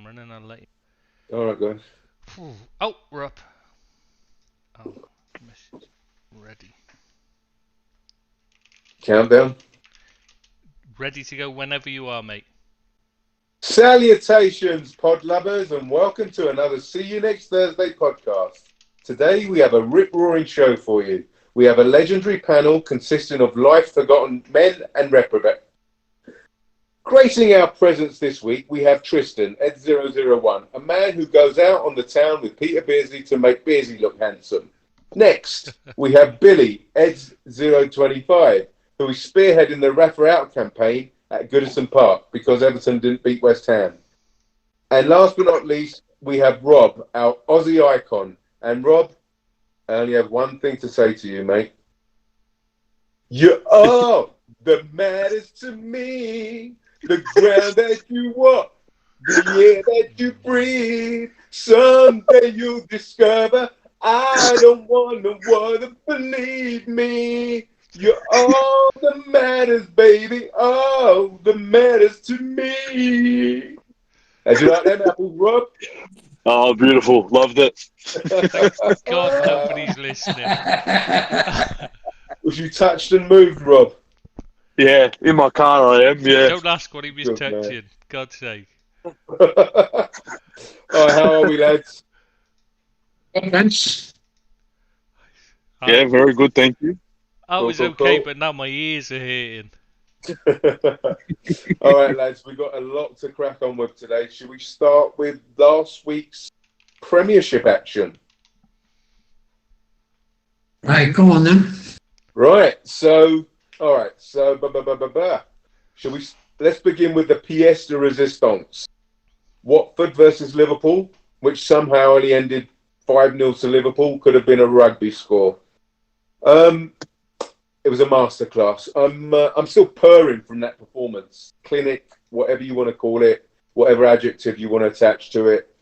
camera and then I'll let you. All right, guys. Oh, we're up. Oh, message. Ready. Countdown. Ready to go whenever you are, mate. Salutations, pod lovers, and welcome to another See You Next Thursday podcast. Today we have a rip-roaring show for you. We have a legendary panel consisting of life-forgotten men and reprobate. Gracing our presence this week, we have Tristan, Ed001, a man who goes out on the town with Peter Beardsley to make Beardsley look handsome. Next, we have Billy, Ed025, who is spearheading the Rafa Out campaign at Goodison Park because Everton didn't beat West Ham. And last but not least, we have Rob, our Aussie icon. And Rob, I only have one thing to say to you, mate. You are the matters to me. The ground that you walk, the air that you breathe. Someday you'll discover I don't want no one to believe me. You're all that matters, baby. All that matters to me. As you like them apples, Rob? Oh, beautiful. Loved it. Thank God nobody's listening. Was you touched and moved, Rob? Yeah, in my car I am, yeah. Don't ask what he was Good touching. man. God's sake. All right, how are we, lads? Thanks. Yeah, very good, thank you. I Cool, was cool, okay, cool. but now my ears are hurting. All right, lads, we've got a lot to crack on with today. Should we start with last week's Premiership action? Right, go on then. Right, so, all right, so, shall we, let's begin with the pièce de résistance. Watford versus Liverpool, which somehow only ended 5-0 to Liverpool, could have been a rugby score. It was a masterclass. I'm still purring from that performance. Clinic, whatever you want to call it, whatever adjective you want to attach to it.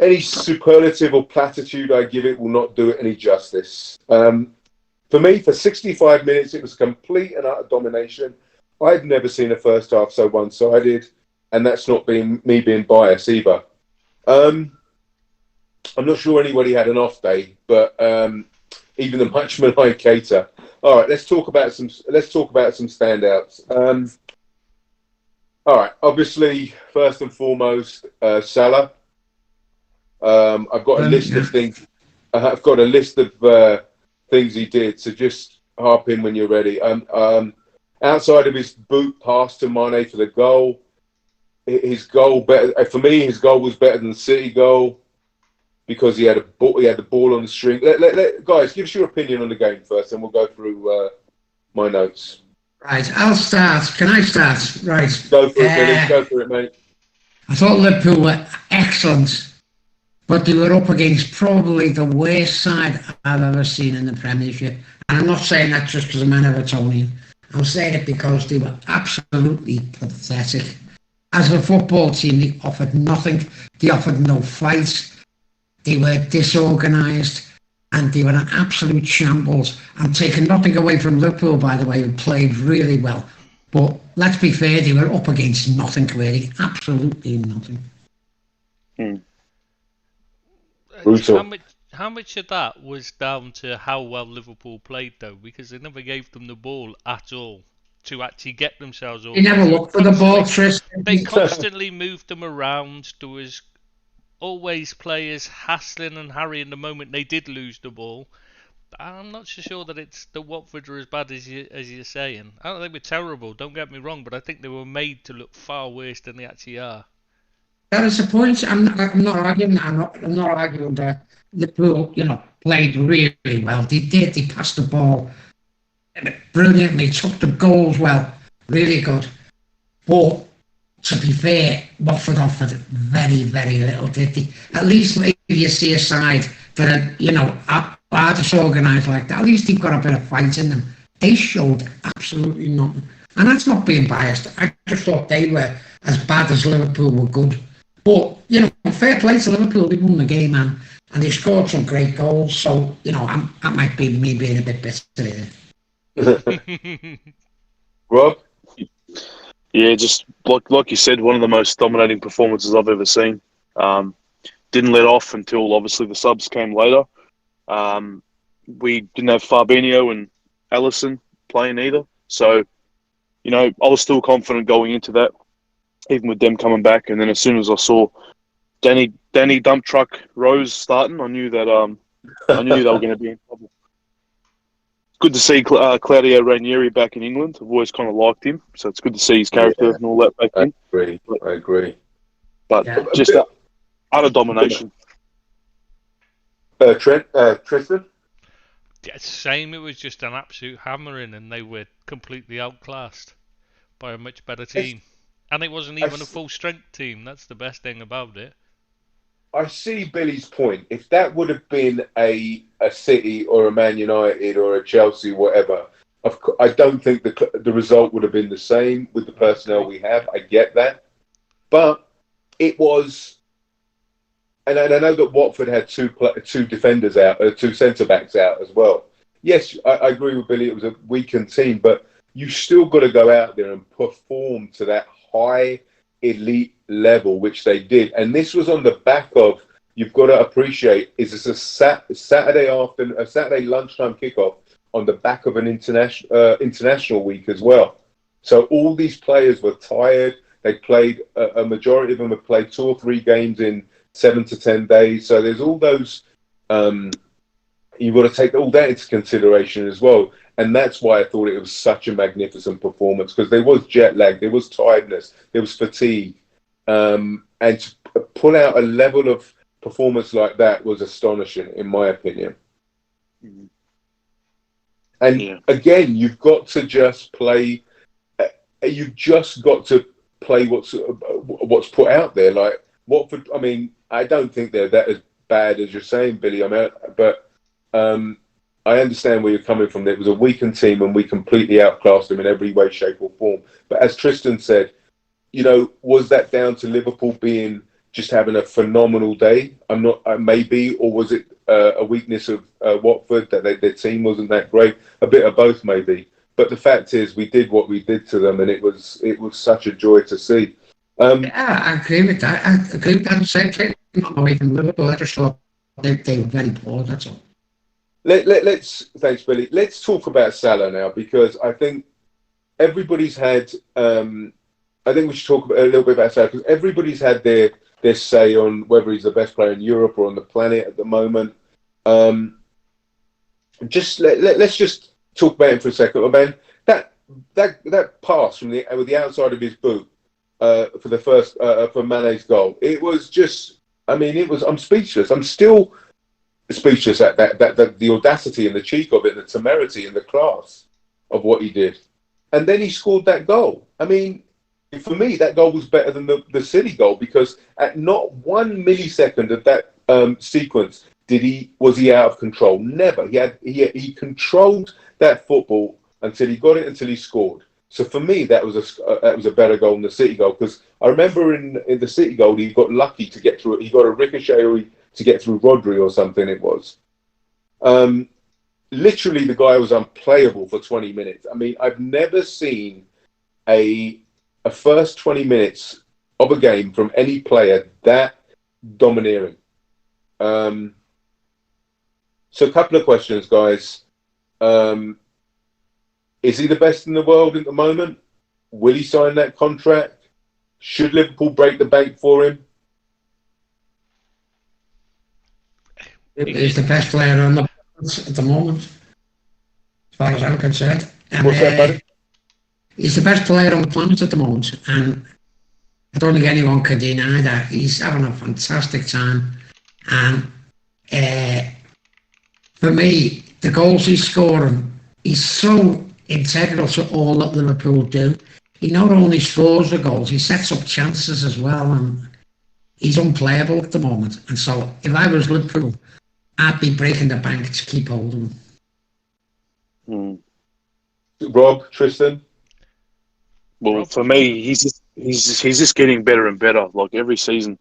Any superlative or platitude I give it will not do it any justice. For me, for 65 minutes, it was complete and utter domination. I've never seen a first half so one-sided, and that's not being me being biased either. I'm not sure anybody had an off day, but even the Matchman High Cater. All right, let's talk about some standouts. All right, obviously, first and foremost, Salah. I've got a list of things. I've got a list of things he did. So just harp in when you're ready. Outside of his boot pass to Mane for the goal, his goal better for me. His goal was better than the City goal because he had the ball on the string. Guys, give us your opinion on the game first, and we'll go through my notes. Right, I'll start. Can I start? Right. Go for it, Billy. Go for it, mate. I thought Liverpool were excellent, but they were up against probably the worst side I've ever seen in the Premiership. And I'm not saying that just because I'm an Evertonian. I'm saying it because they were absolutely pathetic. As a football team, they offered nothing. They offered no fight. They were disorganised and they were an absolute shambles. I'm taking nothing away from Liverpool, by the way, who played really well. But let's be fair, they were up against nothing, really. Absolutely nothing. How much of that was down to how well Liverpool played, though? Because they never gave them the ball at all to actually get themselves over. They never looked for the ball, Tristan. They constantly moved them around. There was always players hassling and harrying the moment they did lose the ball. I'm not so sure that it's the Watford are as bad as you're saying. I don't think they were terrible, don't get me wrong, but I think they were made to look far worse than they actually are. That is the point. I'm not arguing that. I'm not arguing that Liverpool, played really well. They did. They passed the ball brilliantly, took the goals well, really good. But to be fair, Watford offered very, very little, did they? At least maybe you see a side that are disorganised like that. At least they've got a bit of fight in them. They showed absolutely nothing. And that's not being biased. I just thought they were as bad as Liverpool were good. But, fair play to Liverpool. They won the game, man. And they scored some great goals. So, that might be me being a bit bitter here. Rob? Yeah, just like you said, one of the most dominating performances I've ever seen. Didn't let off until obviously the subs came later. We didn't have Fabinho and Allison playing either. So, I was still confident going into that, even with them coming back. And then as soon as I saw Danny Dump Truck Rose starting, I knew that I knew they were going to be in trouble. Good to see Claudio Ranieri back in England. I've always kind of liked him, so it's good to see his character and all that back in. I agree. But just utter domination. Tristan? Yeah, same. It was just an absolute hammering, and they were completely outclassed by a much better team. And it wasn't even a full strength team. That's the best thing about it. I see Billy's point. If that would have been a City or a Man United or a Chelsea, whatever, I don't think the result would have been the same with the personnel we have. I get that. But it was, and I know that Watford had two defenders out, two centre-backs out as well. Yes, I agree with Billy. It was a weakened team, but you still got to go out there and perform to that high elite level, which they did. And this was on the back of, you've got to appreciate, is this a Saturday lunchtime kickoff on the back of an international week as well. So all these players were tired. They played, a majority of them have played 2 or 3 games in 7 to 10 days. So there's all those, you've got to take all that into consideration as well. And that's why I thought it was such a magnificent performance, because there was jet lag, there was tiredness, there was fatigue. And to pull out a level of performance like that was astonishing, in my opinion. And again, you've got to just play. You've just got to play what's put out there. Like Watford, I mean, I don't think they're that as bad as you're saying, Billy. But I understand where you're coming from. It was a weakened team, and we completely outclassed them in every way, shape, or form. But as Tristan said, was that down to Liverpool being just having a phenomenal day? I'm not, maybe, or was it a weakness of Watford that their team wasn't that great? A bit of both, maybe. But the fact is, we did what we did to them, and it was such a joy to see. I agree with that. I agree with that. Same thing. Not away from Liverpool. I just thought they were very poor. That's all. Thanks, Billy. Let's talk about Salah now, because I think everybody's had. I think we should talk a little bit about Salah, because everybody's had their say on whether he's the best player in Europe or on the planet at the moment. Let's just talk about him for a second, man. That pass from with the outside of his boot for the first for Mane's goal. It was just. I mean, it was. I'm speechless. I'm still speechless at that the audacity and the cheek of it, the temerity and the class of what he did. And then he scored that goal. I mean, for me, that goal was better than the City goal, because at not 1 millisecond of that sequence was he out of control. Never. He controlled that football until he scored. So for me, that was a better goal than the City goal, because I remember in the City goal, he got lucky to get through it. He got a ricochet to get through Rodri or something. It was. Literally, the guy was unplayable for 20 minutes. I mean, I've never seen a first 20 minutes of a game from any player that domineering. So a couple of questions, guys. Is he the best in the world at the moment? Will he sign that contract? Should Liverpool break the bank for him? He's the best player on the at the moment, as far as I'm concerned. And, what's that, buddy? He's the best player on the planet at the moment, and I don't think anyone can deny that. He's having a fantastic time, and for me, the goals he's scoring, he's so integral to all that Liverpool do. He not only scores the goals, he sets up chances as well, and he's unplayable at the moment. And so, if I was Liverpool, I'd be breaking the bank to keep holding him. Rob, Tristan? Well, for me, he's just getting better and better. Like every season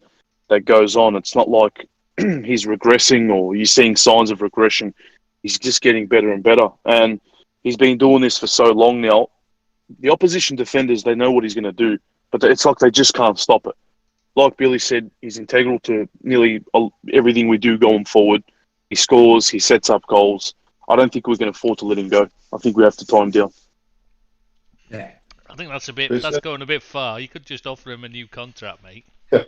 that goes on, it's not like he's regressing or you're seeing signs of regression. He's just getting better and better, and he's been doing this for so long now the opposition defenders, they know what he's going to do, but it's like they just can't stop it. Like Billy said, he's integral to nearly everything we do going forward. He scores, he sets up goals. I don't think we can afford to let him go. I think we have to tie him down. Yeah. I think that's going a bit far. You could just offer him a new contract, mate. That's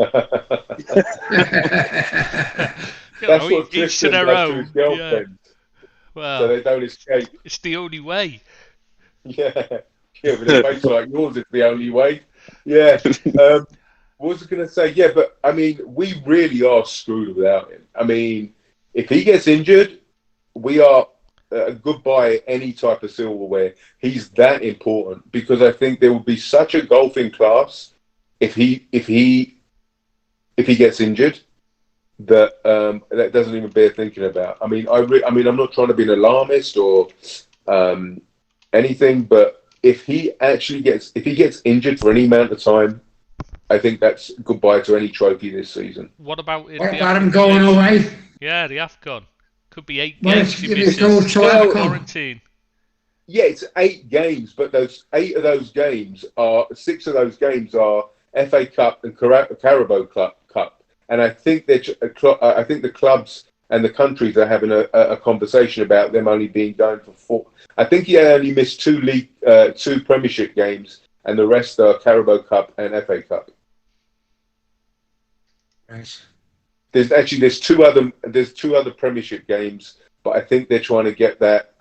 what each to Tristan their does to own. his girlfriend, Well, so they don't escape. it's the only way. Yeah, with a face like yours, it's the only way. Yeah. What was I going to say? Yeah, but I mean, we really are screwed without him. I mean, if he gets injured, we are goodbye any type of silverware. He's that important because I think there will be such a golfing class if he gets injured that that doesn't even bear thinking about. I mean, I'm not trying to be an alarmist or anything, but if he gets injured for any amount of time, I think that's goodbye to any trophy this season. What about him going away? Yeah, the AFCON. Could be 8 Well, games. there's no quarantine. Yeah, it's 8 games, but 6 of those games are FA Cup and Carabao Cup, and I think the clubs and the countries are having a conversation about them only being going for 4. I think he only missed 2 Premiership games, and the rest are Carabao Cup and FA Cup. Right. There's two other Premiership games, but I think they're trying to get that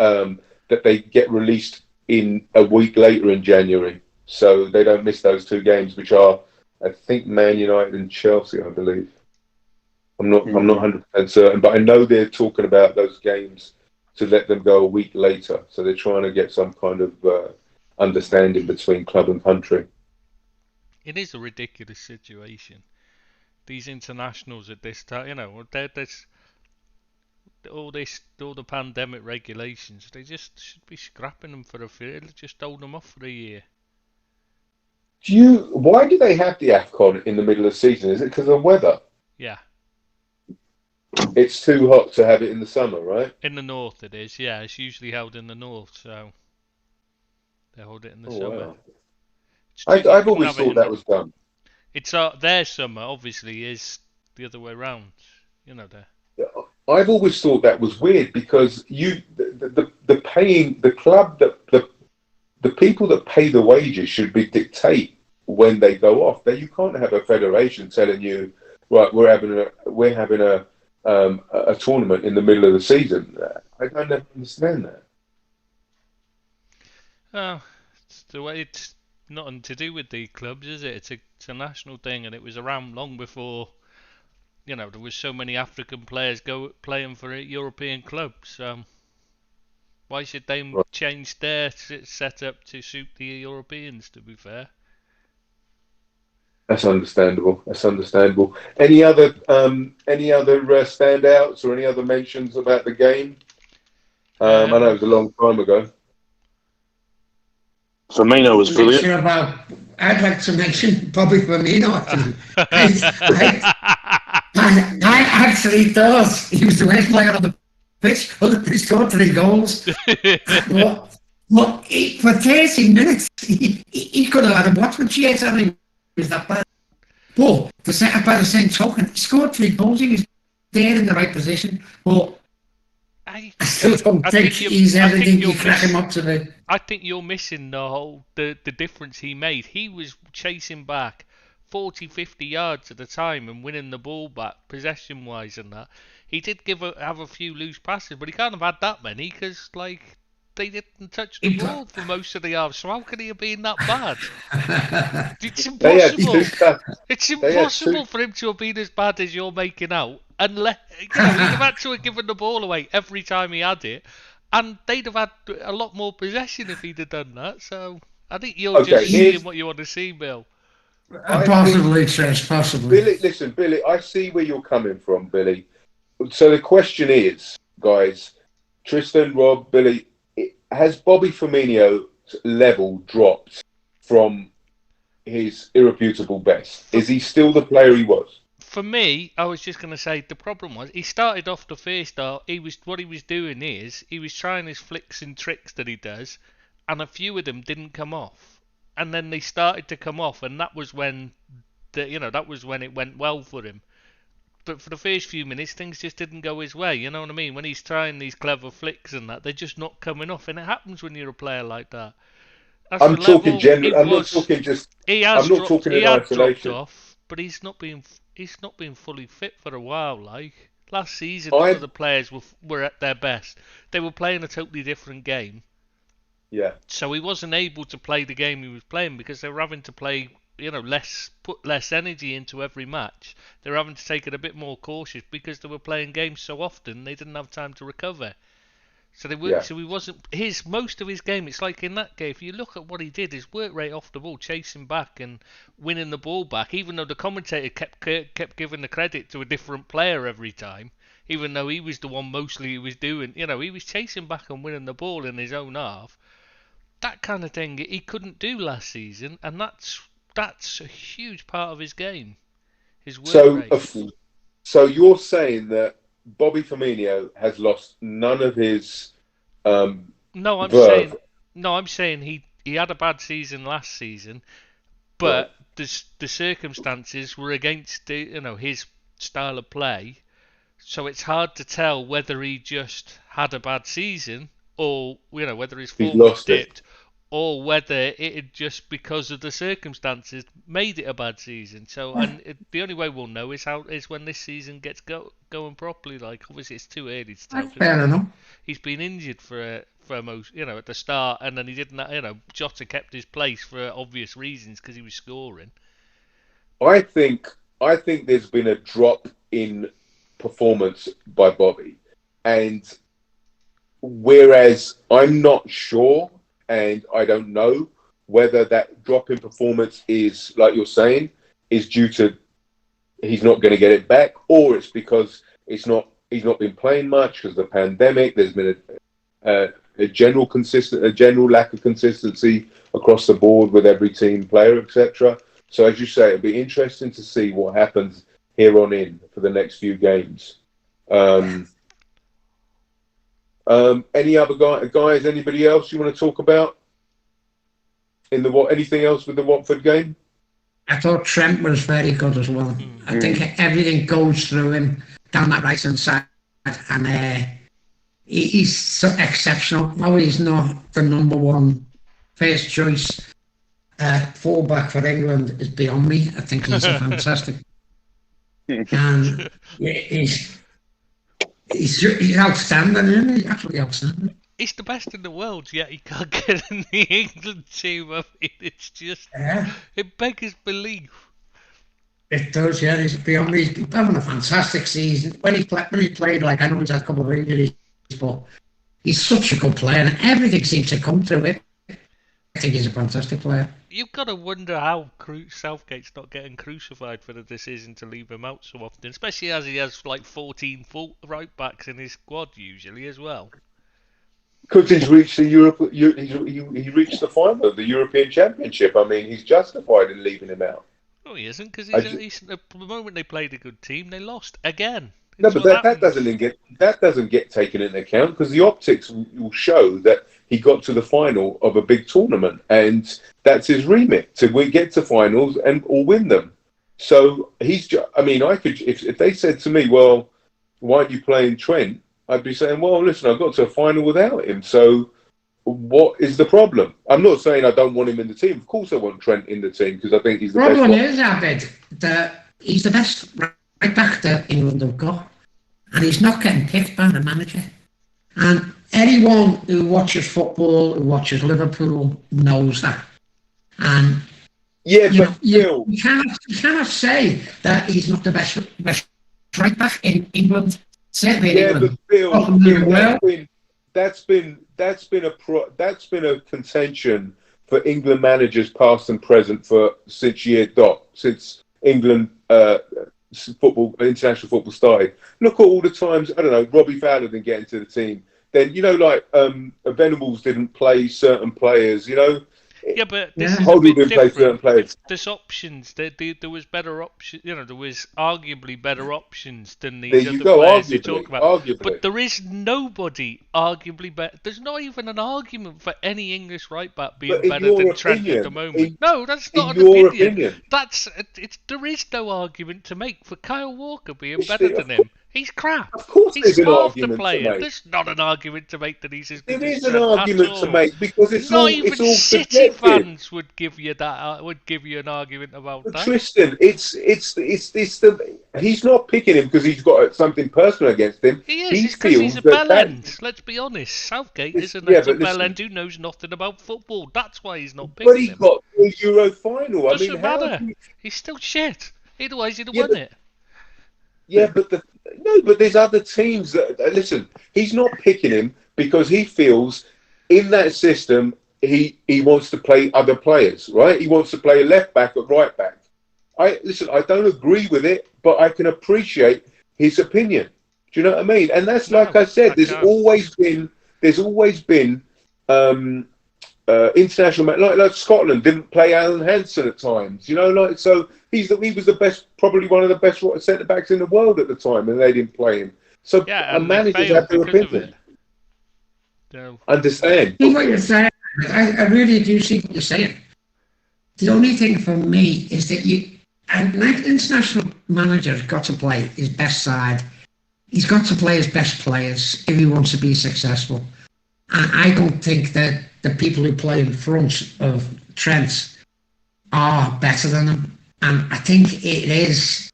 they get released in a week later in January, so they don't miss those 2 games, which are, I think, Man United and Chelsea, I believe. I'm not 100% certain, but I know they're talking about those games to let them go a week later. So they're trying to get some kind of understanding between club and country. It is a ridiculous situation. These internationals at this time, there's all the pandemic regulations. They just should be scrapping them for a field. Just hold them off for a year. Why do they have the AFCON in the middle of the season? Is it because of weather? Yeah. It's too hot to have it in the summer, right? In the north it is, yeah. It's usually held in the north, so they hold it in the summer. Wow. I've always thought that was done. It's their summer, obviously, is the other way round. I've always thought that was weird because the people that pay the wages should dictate when they go off. You can't have a federation telling you, right, we're having a tournament in the middle of the season. I don't understand that. It's the way. It's nothing to do with the clubs, is it? It's a national thing, and it was around long before. There was so many African players playing for European clubs. Why should they change their setup to suit the Europeans? To be fair. That's understandable. Any other standouts or any other mentions about the game? I know it was a long time ago. Firmino was brilliant. I'd like to mention Bobby Firmino. I actually thought he was the best player on the pitch. He scored 3 goals. But for 30 minutes, he could have had a watchman chase on him. He was that bad. But by the same token, he scored 3 goals. He was there in the right position. But I still don't think he's everything you crack him up to the. I think you're missing the difference he made. He was chasing back 40, 50 yards at a time and winning the ball back possession-wise and that. He did have a few loose passes, but he can't have had that many because, they didn't touch the ball for most of the half. So how can he have been that bad? It's impossible. It's impossible for him to have been as bad as you're making out. Unless he'd have had to have given the ball away every time he had it, and they'd have had a lot more possession if he'd have done that. So I think you're just seeing what you want to see, Bill. Possibly, possibly. Billy, I see where you're coming from, Billy. So the question is, guys, Tristan, Rob, Billy, has Bobby Firmino's level dropped from his irrefutable best? Is he still the player he was? For me, I was just going to say the problem was he started off the first start. What he was doing is he was trying his flicks and tricks that he does, and a few of them didn't come off, and then they started to come off, and that was when it went well for him. But for the first few minutes, things just didn't go his way. You know what I mean? When he's trying these clever flicks and that, they're just not coming off, and it happens when you're a player like that. That's I'm the talking level general. it I'm not was. talking just. He I'm has not dropped. talking He in had dropped isolation. off, but he's not been fully fit for a while. Like last season, I- none of the players were at their best. They were playing a totally different game. Yeah. So he wasn't able to play the game he was playing because they were having to play, put less energy into every match. They were having to take it a bit more cautious because they were playing games so often they didn't have time to recover. So they were, Yeah. so he wasn't most of his game. It's like in that game, if you look at what he did, his work rate off the ball, chasing back and winning the ball back. Even though the commentator kept giving the credit to a different player every time, even though he was the one mostly who was doing, he was chasing back and winning the ball in his own half. That kind of thing he couldn't do last season, and that's a huge part of his game. His work rate. So you're saying that Bobby Firmino has lost none of his No, I'm verve. saying he had a bad season last season, but the circumstances were against his style of play, so it's hard to tell whether he just had a bad season or whether his He's form had lost it. dipped, or whether it had just because of the circumstances made it a bad season. So, the only way we'll know is when this season gets going properly. Like obviously it's too early to tell. That's fair enough. He's been injured for most, at the start, and then he didn't. Jota kept his place for obvious reasons because he was scoring. I think there's been a drop in performance by Bobby, and whereas I'm not sure, and I don't know whether that drop in performance is, like you're saying, is due to he's not going to get it back, or it's because he's not been playing much because of the pandemic. There's been a general lack of consistency across the board with every team player, etc. So as you say, it'll be interesting to see what happens here on in for the next few games. Any other guys? Anybody else you want to talk about anything else with the Watford game? I thought Trent was very good as well. I think everything goes through him down that right hand side, and he's so exceptional. How he's not the number one first choice fullback for England is beyond me. I think he's a fantastic, and he's outstanding, isn't he? Absolutely outstanding. He's the best in the world, yet he can't get in the England team. I mean, it's just it beggars belief. It does, yeah. He's beyond me. He's having a fantastic season. When he played, like I know he's had a couple of injuries, but he's such a good player, and everything seems to come through it. I think he's a fantastic player. You've got to wonder how Southgate's not getting crucified for the decision to leave him out so often, especially as he has like 14 full right backs in his squad usually as well. Because he's reached he reached the final of the European Championship. I mean, he's justified in leaving him out. No, he isn't, because the moment they played a good team, they lost again. No, but that doesn't get taken into account, because the optics will show that he got to the final of a big tournament, and that's his remit to get to finals or win them. So I could if they said to me, "Well, why aren't you playing Trent?" I'd be saying, "Well, listen, I got to a final without him, so what is the problem?" I'm not saying I don't want him in the team. Of course, I want Trent in the team because I think he's the best. The problem is, Abid, that he's the best right back that England have got, and he's not getting picked by the manager. And anyone who watches football, who watches Liverpool, knows that. And yeah, you cannot say that he's not the best right back in England. Certainly in England. But Phil, that's been a contention for England managers past and present since England international football started. Look at all the times, I don't know, Robbie Fowler didn't get into the team. Then, Venables didn't play certain players, Yeah, but this is a Hoddled bit in place certain different. players. There's options. There was better options. You know, there was arguably better options than There these you other go. players you talk about. Arguably. But there is nobody arguably better. There's not even an argument for any English right back being But in better your than Trent at the opinion, moment. No, that's in not an your opinion. opinion, There is no argument to make for Kyle Walker being Yes, better of than him. He's crap. of course, He's there's an half the argument to player. make. There's not an argument to make that he's as good There as is an Trent at argument to all. make because it's Not all even City subjective. fans would give you that. Would give you an argument about But that. Tristan, it's he's not picking him because he's got something personal against him. He is. He It's because he's feels a that bellend. Let's be honest. Southgate It's- is an yeah, actual but listen- bellend who knows nothing about football. That's why he's not but picking he him. got the Euro final. I Doesn't mean, how? matter. do you- He's still shit. Otherwise, he'd have Yeah, won but- it. Yeah, but but there's other teams that listen. He's not picking him because he feels in that system he wants to play other players, right? He wants to play left back or right back. I don't agree with it, but I can appreciate his opinion. Do you know what I mean? And that's like I said. There's always been international, like Scotland didn't play Alan Hansen at times, so he was the best, probably one of the best centre backs in the world at the time, and they didn't play him. So Yeah, a and they manager failed have their because of opinion. it. So, Understand? See what you're saying. I really do see what you're saying. The only thing for me is that an international manager has got to play his best side. He's got to play his best players if he wants to be successful. And I don't think that the people who play in front of Trent are better than him. And I think it is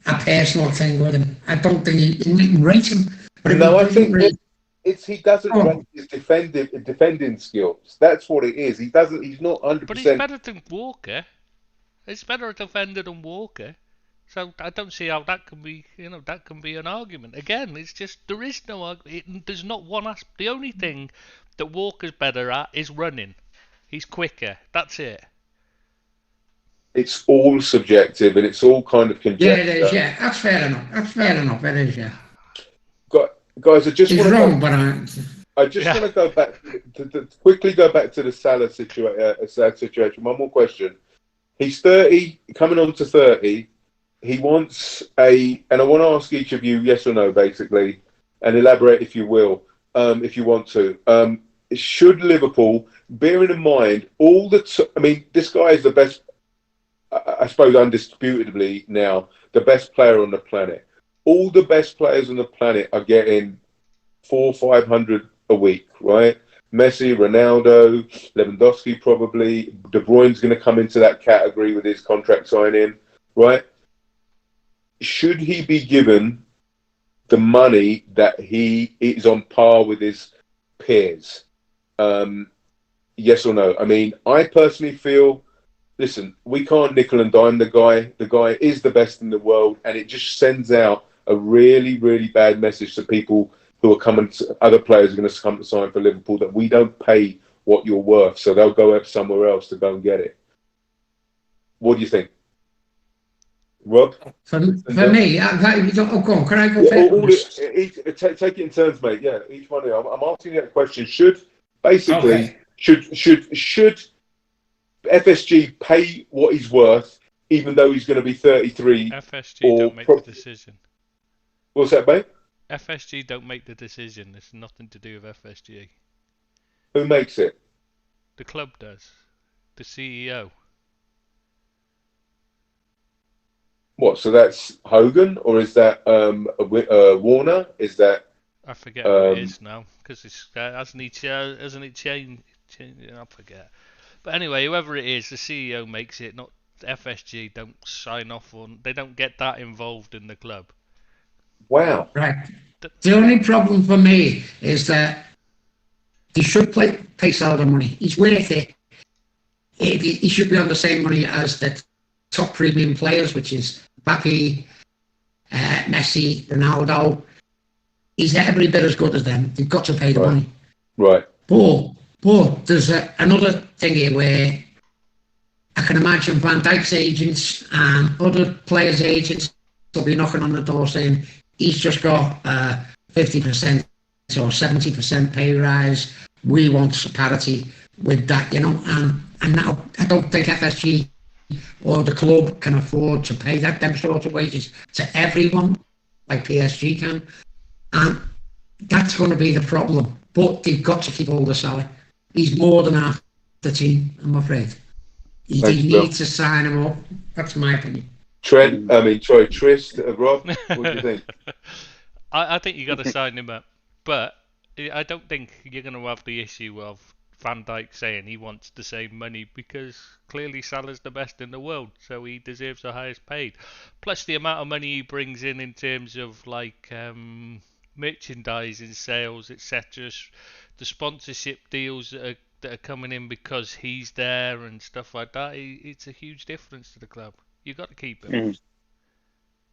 a personal thing with him. I don't think you can rate him. But No, I think he doesn't Oh. rate his defending skills. That's what it is. He's not 100%. but he's better than Walker. He's better a defender than Walker. So I don't see how that can be. That can be an argument. Again, it's just there is no argument. There's not one aspect. The only thing that Walker's better at is running. He's quicker. That's it. It's all subjective and it's all kind of conjecture. Yeah, it is, yeah. That's fair enough. It is, yeah. Guys, I just He's want to wrong, but I just want to go back quickly go back to the Salah situation. One more question. He's 30, coming on to 30. He wants and I want to ask each of you yes or no, basically, and elaborate if you will, if you want to. Should Liverpool, bearing in mind this guy is the best, I suppose, undisputably now, the best player on the planet. All the best players on the planet are getting 400-500 a week, right? Messi, Ronaldo, Lewandowski probably. De Bruyne's going to come into that category with his contract signing, right? Should he be given the money that he is on par with his peers? Yes or no? I mean, I personally feel, listen, we can't nickel and dime the guy. The guy is the best in the world, and it just sends out a really, really bad message to people who are coming to, other players are going to come to sign for Liverpool, that we don't pay what you're worth, so they'll go somewhere else to go and get it. What do you think? Rob? for me, go on, can I go first? Take it in turns, mate. Yeah, each one. I'm asking you that question. Should FSG pay what he's worth, even though he's going to be 33? FSG don't make the decision. What's that, mate? FSG don't make the decision. It's nothing to do with FSG. Who makes it? The club does. The CEO. What? So that's Hogan, or is that Warner? Is that? I forget what it is now because it's hasn't it changed? I forget. But anyway, whoever it is, the CEO makes it. Not FSG. Don't sign off on. They don't get that involved in the club. Wow. Right. The only problem for me is that he should pay Salah money. He's worth it. He should be on the same money as the top premium players, which is Mbappe, Messi, Ronaldo. He's every bit as good as them. They've got to pay the money. Right. But there's another thing here where I can imagine Van Dijk's agents and other players' agents will be knocking on the door saying he's just got 50% or 70% pay rise. We want parity with that, and And now I don't think FSG or the club can afford to pay them sort of wages to everyone like PSG can. And that's going to be the problem. But they've got to keep hold of Salah. He's more than half the team, I'm afraid. They need to sign him up. That's my opinion. Troy, Trist, Rob, what do you think? I think you got to sign him up, but I don't think you're going to have the issue of Van Dijk saying he wants the same money, because clearly Salah's the best in the world, so he deserves the highest paid. Plus the amount of money he brings in terms of like merchandising sales, etc. The sponsorship deals that are coming in because he's there and stuff like that. It's a huge difference to the club. You got to keep him. Mm.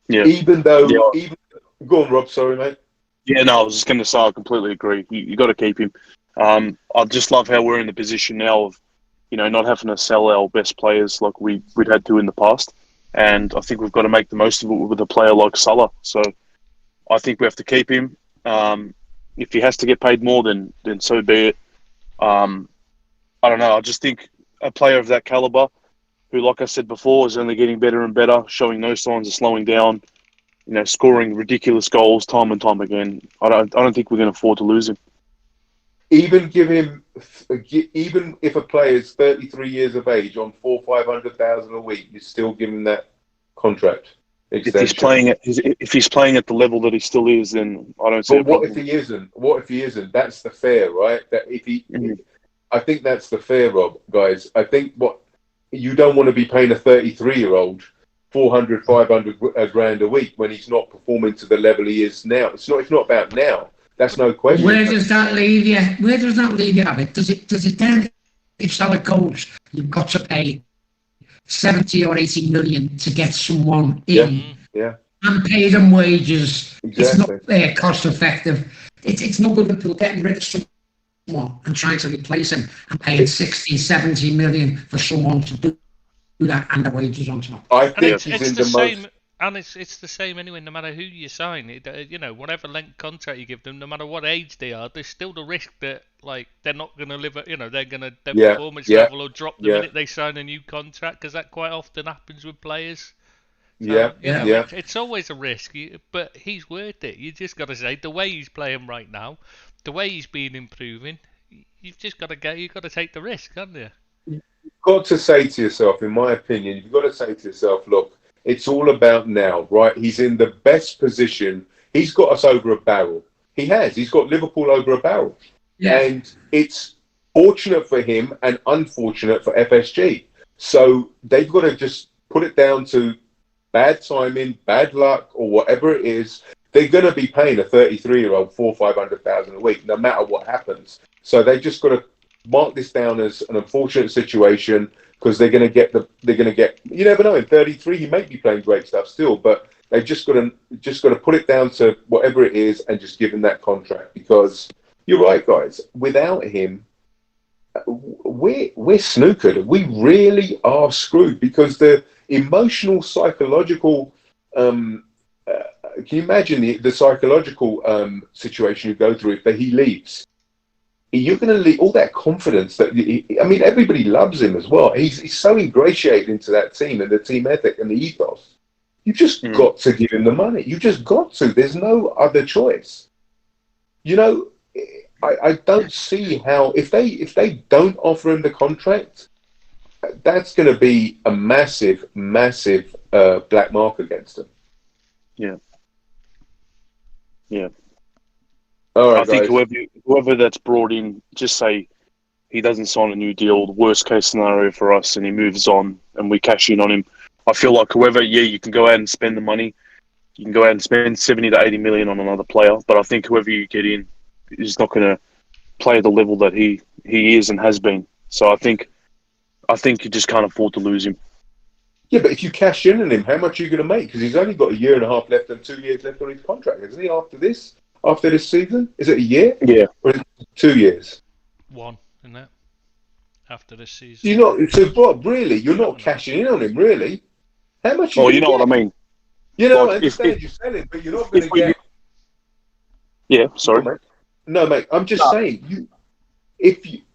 Yeah. Even go on, Rob. Sorry, mate. Yeah, no, I was just going to say I completely agree. You got to keep him. I just love how we're in the position now of, not having to sell our best players like we'd had to in the past, and I think we've got to make the most of it with a player like Salah. So I think we have to keep him. If he has to get paid more, then so be it. I don't know. I just think a player of that caliber, who, like I said before, is only getting better and better, showing no signs of slowing down, scoring ridiculous goals time and time again. I don't think we're going to afford to lose him. Even if a player is 33 years of age on $400,000 a week, you still give him that contract extension. If he's playing at the level that he still is, then I don't see. But what if he isn't? What if he isn't? That's the fair, right? That I think that's the fair, Rob, guys. I think you don't want to be paying a 33-year-old 400-500 grand a week when he's not performing to the level he is now. It's not about now. That's no question. Where does that leave you? Abby? Does it then, if Salah goes, you've got to pay 70 or 80 million to get someone in? Yeah. And pay them wages. Exactly. It's not cost effective. It's no good until getting rid of someone and trying to replace him and paying 60, 70 million for someone to do that and the wages on top. I think it's the same. And it's the same anyway, no matter who you sign. Whatever length contract you give them, no matter what age they are, there's still the risk that they're not going to live at, their performance level will drop the minute they sign a new contract, because that quite often happens with players. So, it's always a risk, but he's worth it. You just got to say, the way he's playing right now, the way he's been improving, you've just got to take the risk, haven't you? You've got to say to yourself, in my opinion, you've got to say to yourself, look, it's all about now, right? He's in the best position. He's got us over a barrel. He has. He's got Liverpool over a barrel. Yeah. And it's fortunate for him and unfortunate for FSG. So they've got to just put it down to bad timing, bad luck, or whatever it is. They're going to be paying a 33-year-old $400,000-500,000 a week, no matter what happens. So they just got to mark this down as an unfortunate situation, because they're going to get. You never know. In 33, he may be playing great stuff still, but they've just got to put it down to whatever it is and just give him that contract. Because you're right, guys. Without him, we're snookered. We really are screwed, because the emotional, psychological. Can you imagine the psychological situation you go through if he leaves? You're going to leave all that confidence that everybody loves him as well. He's so ingratiated into that team and the team ethic and the ethos. You've just got to give him the money. You just got to. There's no other choice. I don't see how if they don't offer him the contract, that's going to be a massive black mark against him. Yeah. Yeah. All right, I think whoever that's brought in, just say he doesn't sign a new deal, the worst case scenario for us, and he moves on and we cash in on him. I feel like whoever, you can go out and spend the money. You can go out and spend 70 to 80 million on another player, but I think whoever you get in is not going to play at the level that he is and has been. So I think you just can't afford to lose him. Yeah, but if you cash in on him, how much are you going to make? Because he's only got a year and a half left and 2 years left on his contract, isn't he, after this season? Is it a year? Yeah. Or is it 2 years? One, isn't it? After this season. So Bob, really, you're not cashing in on him, really? How much? You know what I mean. I understand you're selling, but you're not going to get. Yeah, sorry. No, mate. I'm just saying,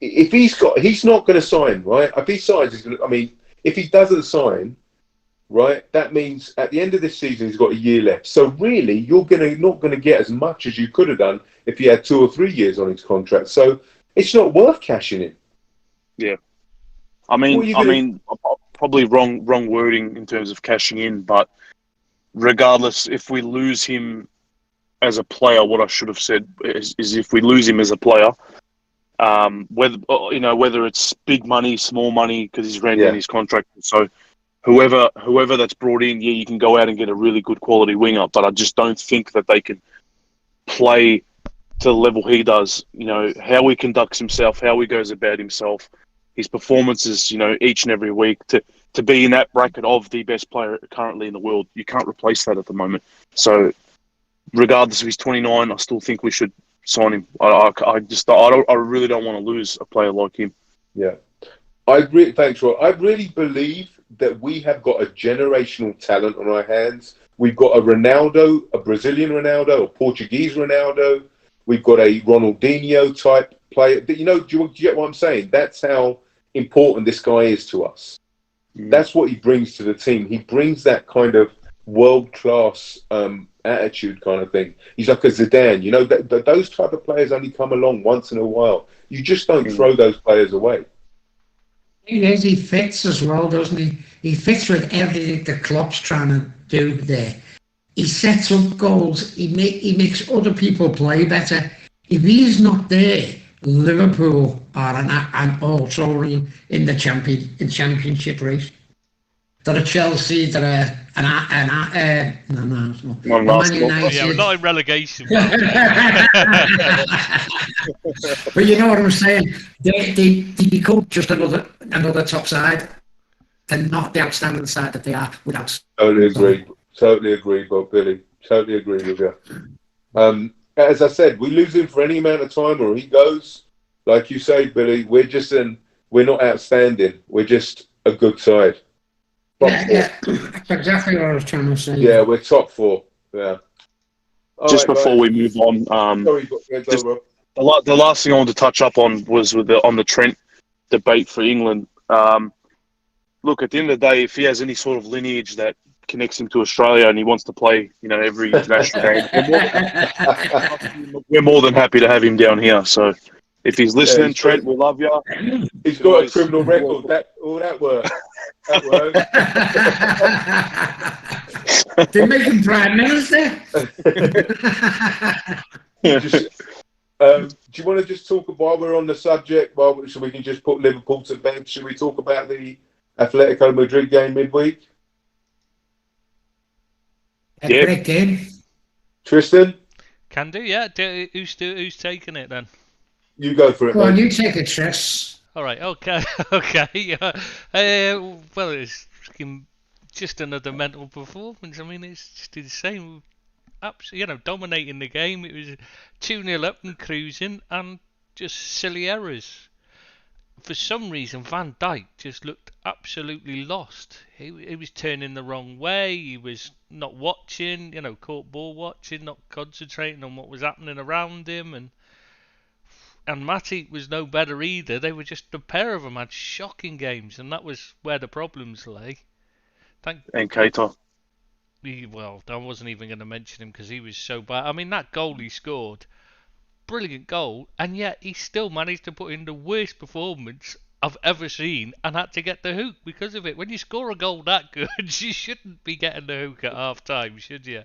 he's not going to sign, right? If he signs, if he doesn't sign, right, that means at the end of this season he's got a year left. So really, you're not going to get as much as you could have done if he had 2 or 3 years on his contract. So it's not worth cashing in. Yeah, probably wrong wording in terms of cashing in, but regardless, if we lose him as a player, what I should have said is if we lose him as a player, whether it's big money, small money, because he's ran down his contract. So whoever that's brought in, you can go out and get a really good quality winger, but I just don't think that they can play to the level he does. How he conducts himself, how he goes about himself, his performances, each and every week to be in that bracket of the best player currently in the world. You can't replace that at the moment. So regardless if he's 29, I still think we should sign him. I really don't want to lose a player like him. Yeah. Thanks, Roy. I really believe that we have got a generational talent on our hands. We've got a Ronaldo, a Brazilian Ronaldo, a Portuguese Ronaldo. We've got a Ronaldinho type player. Do you get what I'm saying? That's how important this guy is to us. That's what he brings to the team. He brings that kind of world-class attitude kind of thing. He's like a Zidane. Those type of players only come along once in a while. You just don't throw those players away. He fits as well, doesn't he? He fits with everything the club's trying to do there. He sets up goals. He makes other people play better. If he's not there, Liverpool are also in the championship race. They're Chelsea. They're Man United. Yeah, we're not in relegation. But you know what I'm saying? They become just another top side. They're not the outstanding side that they are without. Totally agree, Bob, Billy. Totally agree with you. As I said, we lose him for any amount of time, or he goes. Like you say, Billy, we're not outstanding. We're just a good side. Yeah, that's exactly what I was trying to say. Yeah, we're top 4. Yeah. Before we move on, the last thing I wanted to touch up on was on the Trent debate for England. Look, at the end of the day, if he has any sort of lineage that connects him to Australia and he wants to play, every international game, we're more than happy to have him down here. So if he's listening, Trent, we love you. He's got a criminal record. That works. They make him Prime Minister. Do you want to just talk while we're on the subject, so we can just put Liverpool to bed? Should we talk about the Atletico Madrid game midweek? Yeah. Great game. Tristan? Can do, yeah. Who's taking it then? You go for it, Go on, you take it, Tris. All right, okay. Well, it's just another mental performance. It's just insane. Absolutely, dominating the game. It was 2-0 up and cruising, and just silly errors. For some reason, Van Dijk just looked absolutely lost. He was turning the wrong way. He was not watching, caught ball watching, not concentrating on what was happening around him, and Matip was no better either. They were just, the pair of them had shocking games, and that was where the problems lay. And Keita. Well, I wasn't even going to mention him because he was so bad. That goal he scored, brilliant goal, and yet he still managed to put in the worst performance I've ever seen and had to get the hook because of it. When you score a goal that good, you shouldn't be getting the hook at half time, should you?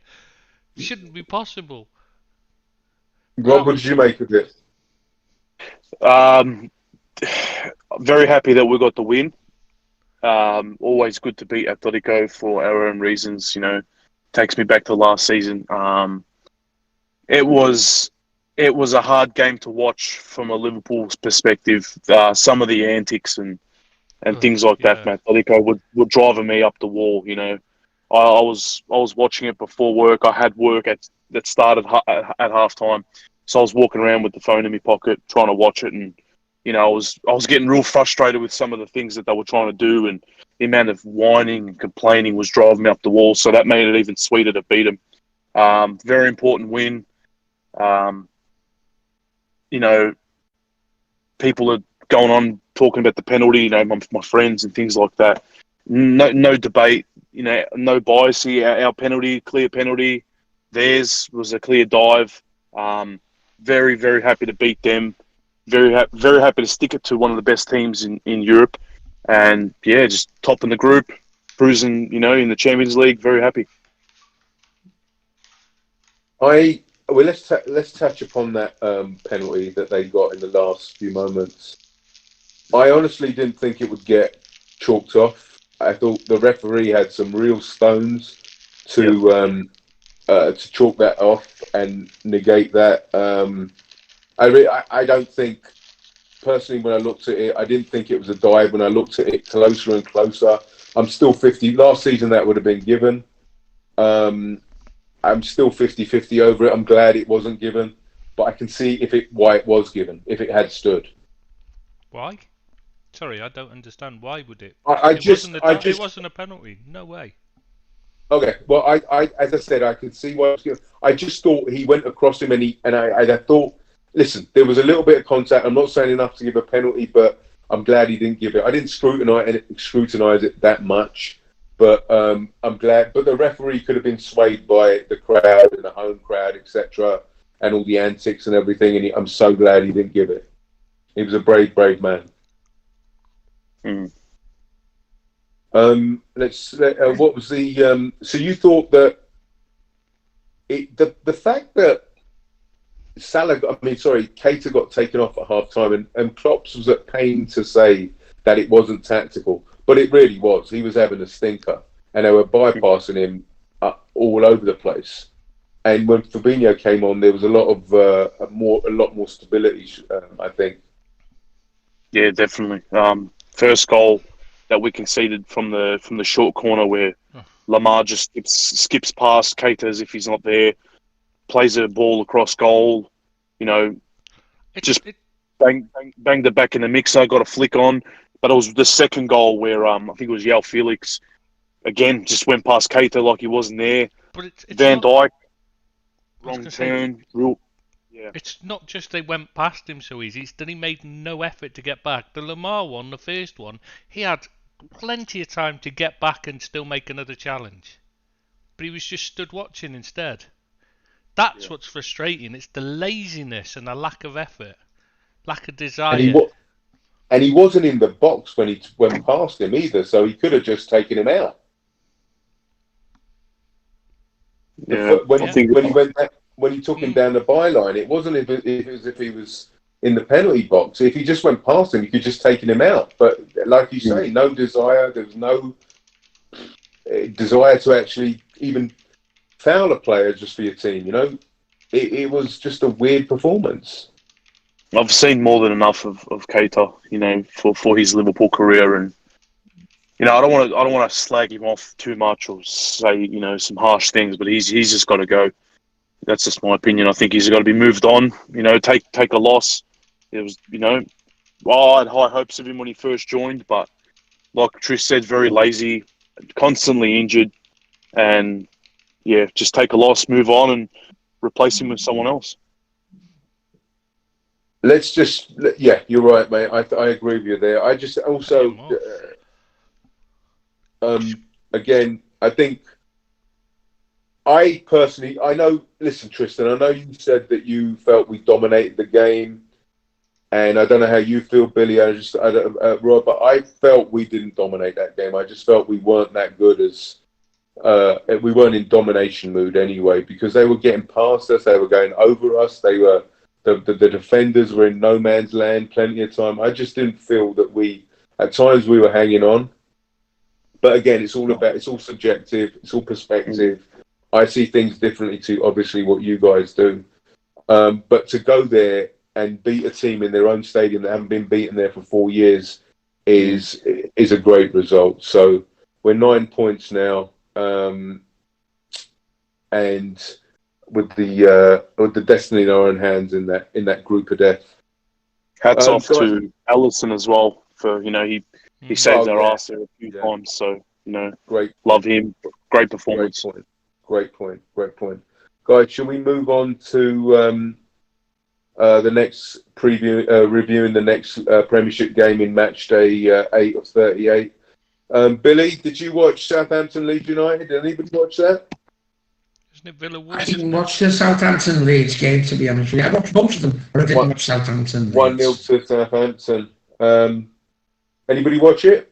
It shouldn't be possible. Rob, what did you make of it? Very happy that we got the win. Always good to beat Atletico for our own reasons. Takes me back to last season. It was a hard game to watch from a Liverpool's perspective. Some of the antics and things like that from Atletico were driving me up the wall. I was watching it before work. I had work that started at half time, so I was walking around with the phone in my pocket trying to watch it, and I was getting real frustrated with some of the things that they were trying to do, and the amount of whining and complaining was driving me up the wall. So that made it even sweeter to beat them. Very important win. people are going on talking about the penalty, you know, my friends and things like that. No debate, you know, no bias here. Our penalty, clear penalty. Theirs was a clear dive. Very, very happy to beat them. Very happy to stick it to one of the best teams in Europe. And yeah, just topping the group, cruising, you know, in the Champions League. Very happy. Let's touch upon that penalty that they got in the last few moments. I honestly didn't think it would get chalked off. I thought the referee had some real stones to chalk that off and negate that. I don't think, personally, when I looked at it, I didn't think it was a dive. When I looked at it closer and closer, I'm still 50. Last season that would have been given. I'm still 50-50 over it. I'm glad it wasn't given, but I can see why it was given, if it had stood. Why? Sorry, I don't understand. Why would it? It wasn't a penalty. No way. Okay, well, I as I said, I could see why it was given. I just thought he went across him, and I thought, listen, there was a little bit of contact. I'm not saying enough to give a penalty, but I'm glad he didn't give it. I didn't scrutinize it that much. But I'm glad. But the referee could have been swayed by the crowd and the home crowd, etc., and all the antics and everything. And I'm so glad he didn't give it. He was a brave man. What was the? So you thought that the fact that Keita got taken off at half time, and Klopp was at pain to say that it wasn't tactical. But it really was. He was having a stinker, and they were bypassing him all over the place. And when Fabinho came on, there was a lot more stability. I think. Yeah, definitely. First goal that we conceded from the short corner, where Lamar just skips past Keita as if he's not there, plays a ball across goal. You know, bang the back in the mixer, got a flick on. But it was the second goal where I think it was Yao Felix again just went past Keita like he wasn't there. But it's Van not, Dijk, wrong turn. It's not just they went past him so easy. It's that he made no effort to get back. The Lamar one, the first one, he had plenty of time to get back and still make another challenge. But he was just stood watching instead. That's what's frustrating. It's the laziness and the lack of effort, lack of desire. And he wasn't in the box when he went past him either, so he could have just taken him out. Yeah, when he took him down the byline, it wasn't as if he was in the penalty box. If he just went past him, he could just taken him out. But like you say, no desire. There was no desire to actually even foul a player just for your team. You know, it was just a weird performance. I've seen more than enough of Keita, you know, for his Liverpool career, and you know, I don't want to slag him off too much or say, you know, some harsh things, but he's just got to go. That's just my opinion. I think he's got to be moved on. You know, take a loss. It was, you know, I had high hopes of him when he first joined, but like Trish said, very lazy, constantly injured, and yeah, just take a loss, move on, and replace him with someone else. You're right, mate. I agree with you there. I just also, again, I think I personally, listen, Tristan, I know you said that you felt we dominated the game, and I don't know how you feel, Billy, Rob, but I felt we didn't dominate that game. I just felt we weren't that good we weren't in domination mood anyway, because they were getting past us, they were going over us, the defenders were in no man's land plenty of time. I just didn't feel that at times we were hanging on. But again, it's all subjective, it's all perspective. I see things differently to obviously what you guys do. But to go there and beat a team in their own stadium that haven't been beaten there for 4 years is a great result. So we're 9 points now, and with the destiny in our own hands in that group of death. Hats off to Allison as well for, you know, he saved our ass there a few times. So, you know, love him. Great performance. Great point. Guys, shall we move on to the next reviewing the next Premiership game in match day 8 of 38. Billy, did you watch Southampton Leeds United? Did anybody watch that? Isn't it Villa I Wolves? didn't watch the Southampton Leeds game, to be honest with you. I watched both of them, but I didn't watch Southampton 1-0 Leeds. to Southampton. Anybody watch it?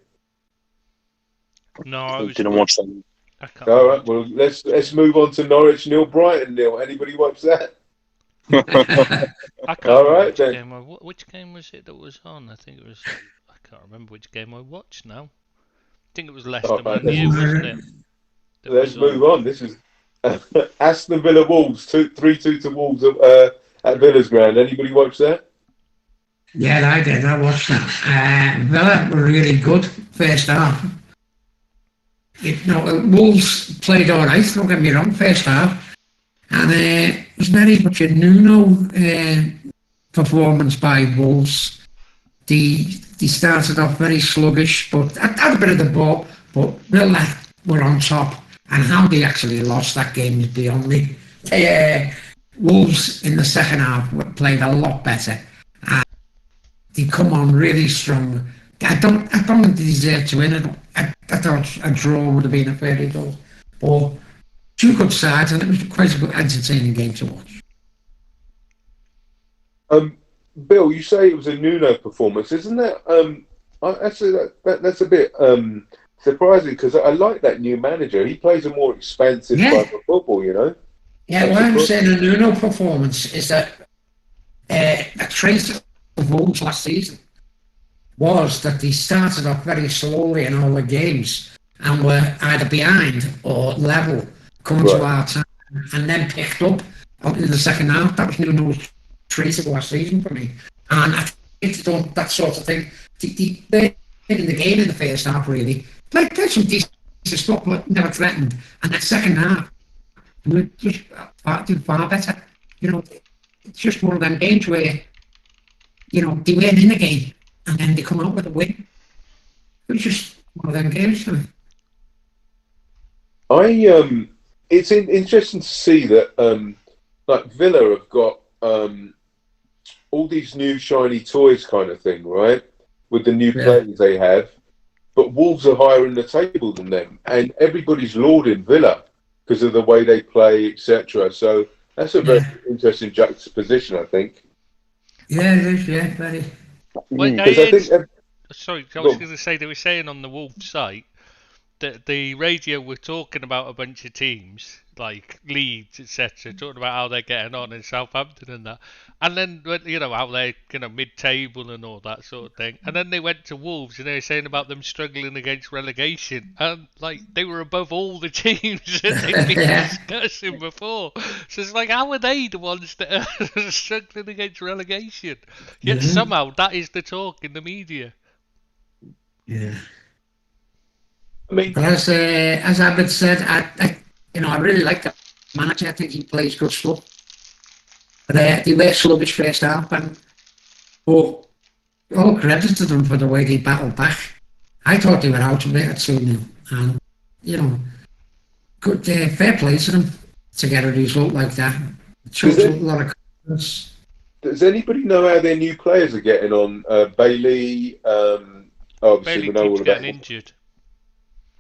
No, I Didn't watch that. I can't. All right. Well, let's move on to Norwich Nil Brighton nil. Anybody watch that? I can't All remember right, which then. game which game was it that was on? I think it was. I can't remember which game I watched now. I think it was Leicester right, Man U, wasn't it? That Let's was move on. This is Aston Villa Wolves 3-2 to Wolves at Villa's ground. Anybody watch that? Yeah, I did. I watched that. Villa were really good first half. Wolves played all right, don't get me wrong, first half. And it was very much a Nuno performance by Wolves. They started off very sluggish, but had a bit of the ball, but Villa were on top. And how they actually lost that game is beyond me. Wolves in the second half played a lot better. They come on really strong. I don't think they deserve to win. I thought a draw would have been a fair result. But two good sides, and it was quite a good, entertaining game to watch. Bill, you say it was a Nuno performance, isn't that? Actually, that's a bit surprising because I like that new manager. He plays a more expansive type of football, you know. Yeah, what I'm saying a Nuno performance is that a trait of Wolves last season was that they started off very slowly in all the games and were either behind or level coming to our time and then picked up in the second half. That was Nuno's trait of last season for me. And I think they've done that sort of thing. They played in the game in the first half, really. Played some decent stuff, but never threatened. And that second half, we were just far better. You know, it's just one of them games where, you know, they win in the game and then they come out with a win. It was just one of them games. It's interesting to see that like Villa have got all these new shiny toys kind of thing, right? With the new players they have, but Wolves are higher in the table than them, and everybody's lauding Villa because of the way they play, etc. So that's a very interesting juxtaposition, I think. Yeah, it is. Yeah, very. Sorry, I was going to say they were saying on the Wolves site that the radio were talking about a bunch of teams like Leeds, etc., talking about how they're getting on in Southampton and that, and then you know how they're mid-table and all that sort of thing, and then they went to Wolves and they were saying about them struggling against relegation, and like they were above all the teams that they've been discussing before. So it's like, how are they the ones that are struggling against relegation? Yet somehow that is the talk in the media. Yeah. I mean, but as Abid said, I really like the manager. I think he plays good stuff. But they were sluggish first half, but all credit to them for the way they battled back. I thought they were out of it at 2-0, and you know, good fair play to them to get a result like that. It shows a lot of confidence. Does anybody know how their new players are getting on? Bailey, obviously Bailey we know all keeps about getting injured.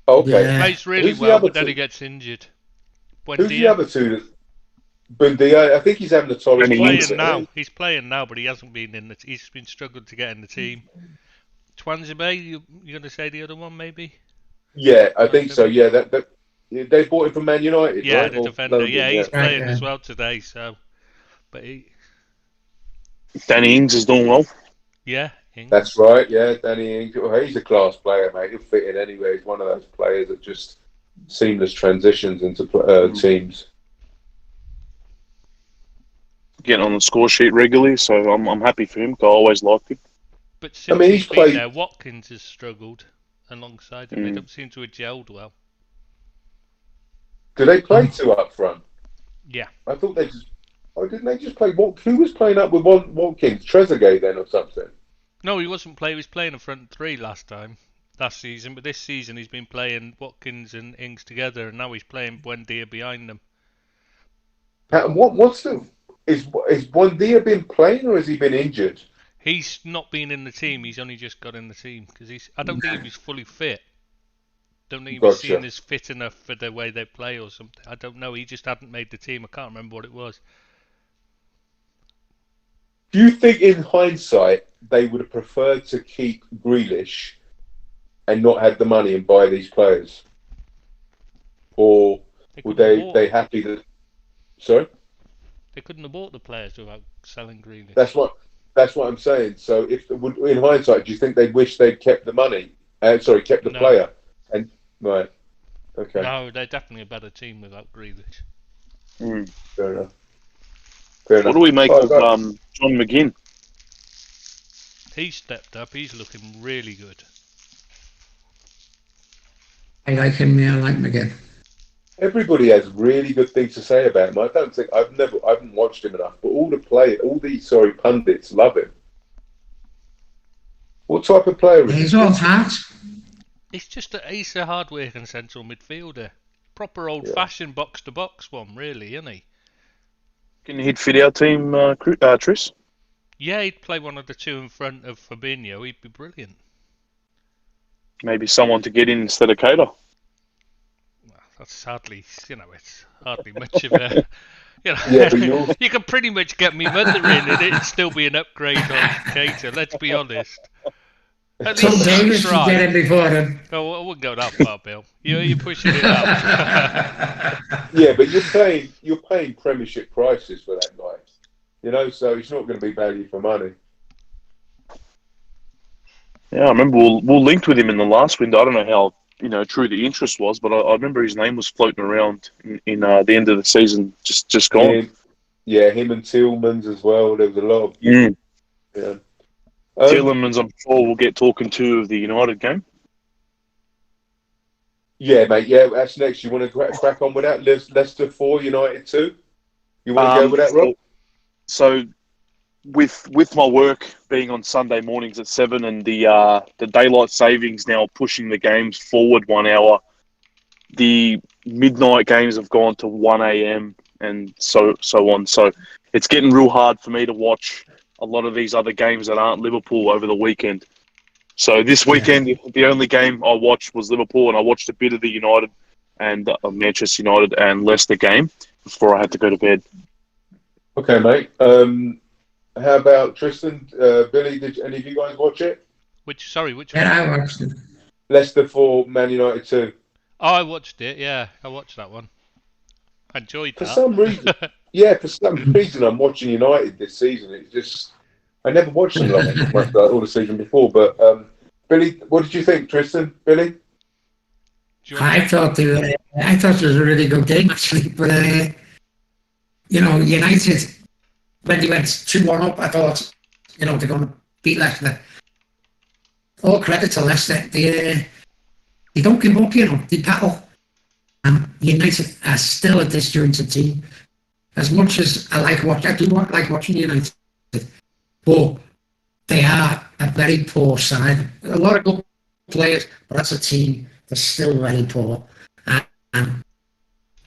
Okay. Yeah. Plays really Who's the well, other but then two? he gets injured. Who's the other two? Buendia, I think he's having a torrid He's Benny playing now. He's playing now, but he hasn't been in the. He's been struggling to get in the team. Twanzebe, you're going to say the other one, maybe? Yeah, I think so. Yeah, that they bought him from Man United, Yeah, right? the Or defender. London, Yeah, he's playing Right, as well today. So, but Danny Ings is doing well. yeah, Ings. That's right. Yeah, Danny Ings. Well, he's a class player, mate. He'll fit in anyway. He's one of those players that just seamless transitions into teams. Getting on the score sheet regularly, so I'm happy for him. I always liked him. But since he's been there, Watkins has struggled alongside him. They don't seem to have gelled well. Do they play two up front? Yeah. I thought they just. Oh, didn't they just play? Who was playing up with Watkins? Trezeguet then, or something? No, he wasn't playing. He was playing a front three last season. But this season he's been playing Watkins and Ings together, and now he's playing Buendia behind them. is Buendia been playing or has he been injured? He's not been in the team. He's only just got in the team because I don't think he was fully fit. Don't think he was Gotcha. seen as fit enough for the way they play or something. I don't know. He just hadn't made the team. I can't remember what it was. Do you think, in hindsight, they would have preferred to keep Grealish and not have the money and buy these players, or were they happy that? Sorry, they couldn't have bought the players without selling Grealish. that's what I'm saying. So, in hindsight, do you think they wish they'd kept the money? Kept the player. And right, okay. No, they're definitely a better team without Grealish. Fair enough. What do we make of John McGinn? He's stepped up. He's looking really good. I like him. Yeah, I like him again. Everybody has really good things to say about him. I haven't watched him enough, but all the pundits love him. What type of player is he? He's all heart. He's a hard-working central midfielder. Proper old-fashioned box-to-box one, really, isn't he? Can he'd fit our team, Tris? Yeah, he'd play one of the two in front of Fabinho. He'd be brilliant. Maybe someone to get in instead of Cater. Well, that's hardly, it's hardly much of a, you can pretty much get me mother in and it'd still be an upgrade on Cater, let's be honest. At Tom least Davis he's should get in before him. Oh, I wouldn't go that far, Bill. You're pushing it up. Yeah, but you're paying Premiership prices for that guy. So it's not going to be value for money. Yeah, I remember we linked with him in the last window. I don't know how true the interest was, but I remember his name was floating around in the end of the season, just gone. Yeah, him and Tillmans as well. There was a lot of yeah. Tillmans, I'm sure we'll get talking to of the United game. Yeah, mate. Yeah, that's next. You want to crack on with that? Leicester 4, United 2. You want to go with that, Rob? So, with my work being on Sunday mornings at 7 and the daylight savings now pushing the games forward 1 hour, the midnight games have gone to 1 a.m. and so on. So it's getting real hard for me to watch a lot of these other games that aren't Liverpool over the weekend. So this weekend, the only game I watched was Liverpool, and I watched a bit of the United and Manchester United and Leicester game before I had to go to bed. Okay, mate. How about Tristan? Billy, did any of you guys watch it? Which one? Yeah, I watched it. Leicester 4, Man United 2. Oh, I watched it, yeah. I watched that one. I enjoyed that. For some reason, I'm watching United this season. It's just, I never watched them all the season before. But, Billy, what did you think, Tristan? Billy? I thought it was a really good game, actually. But, United, when they went 2-1 up, I thought, they're going to beat Leicester. All credit to Leicester. They don't give up, they battle. And United are still a disjointed team. As much as I do like watching United, but they are a very poor side. A lot of good players, but that's a team that's still very poor. And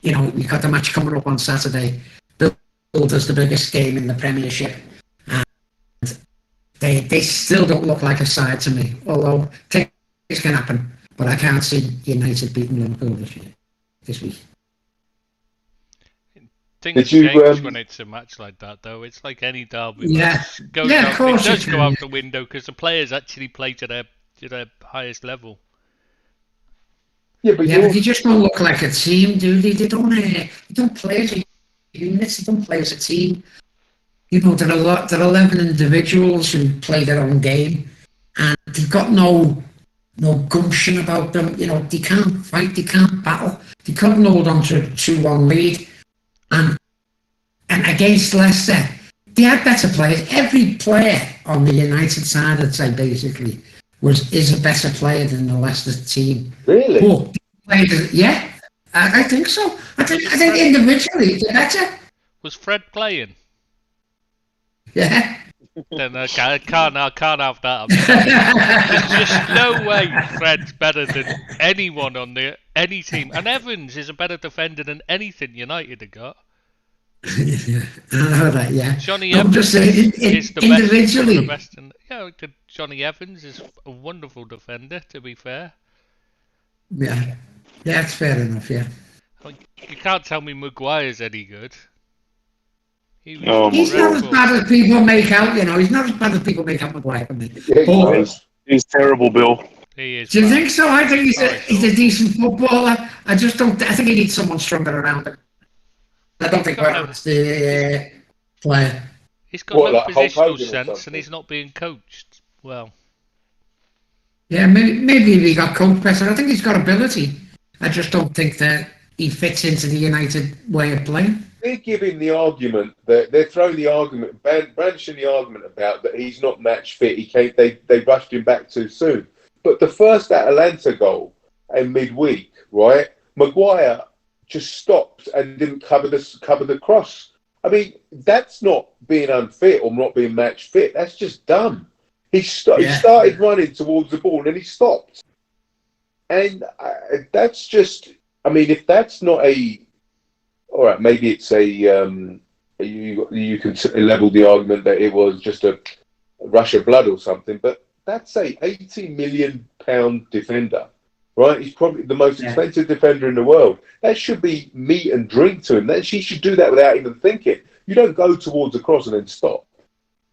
we've got the match coming up on Saturday. Does the biggest game in the Premiership, and they still don't look like a side to me. Although things can happen, but I can't see United beating Liverpool this week. Things change when it's a match like that, though. It's like any derby. Of course it does go out the window because the players actually play to their highest level. Yeah, but they just don't look like a team, do they? They don't play as a unit. They don't play as a team. There are 11 individuals who play their own game, and they've got no gumption about them. They can't fight, they can't battle. They couldn't hold on to a 2-1 lead. And against Leicester, they had better players. Every player on the United side, I'd say, basically, is a better player than the Leicester team. Really? Yeah, I think so. I think individually they're better. Was Fred playing? Yeah. Then I can't have that. There's just no way Fred's better than anyone on any team. And Evans is a better defender than anything United have got. I know that, yeah. Johnny No, I'm just Evans saying, is the best, one of the individually, best. Johnny Evans is a wonderful defender. To be fair, yeah. Yeah, it's fair enough, yeah. I mean, you can't tell me Maguire's any good. He was Oh my He's not god, as dreadful. bad as people make out, you know. He's not as bad as people make out Maguire, I mean. Yeah, he's But not. he's terrible, Bill. He is do you bad. think so? I think Oh, it's he's a awful. decent footballer. I just don't. I think he needs someone stronger around him. I don't He's think got no. Werner's the player. He's got What, no like Hulk positional Hogan or sense, and something? he's not being coached well. Yeah, maybe if he got coached better. I think he's got ability. I just don't think that he fits into the United way of playing. They're giving the argument that they're throwing the argument, brandishing the argument about that he's not match fit. He can't. They rushed him back too soon. But the first Atalanta goal in midweek, right? Maguire just stopped and didn't cover the cross. I mean, that's not being unfit or not being match fit. That's just dumb. He Yeah. started running towards the ball and then he stopped. And that's just. I mean, if that's not a all right, maybe it's a you can level the argument that it was just a rush of blood or something, but that's a £80 million defender, right? He's probably the most Yeah. expensive defender in the world. That should be meat and drink to him. That she should do that without even thinking. You don't go towards the cross and then stop.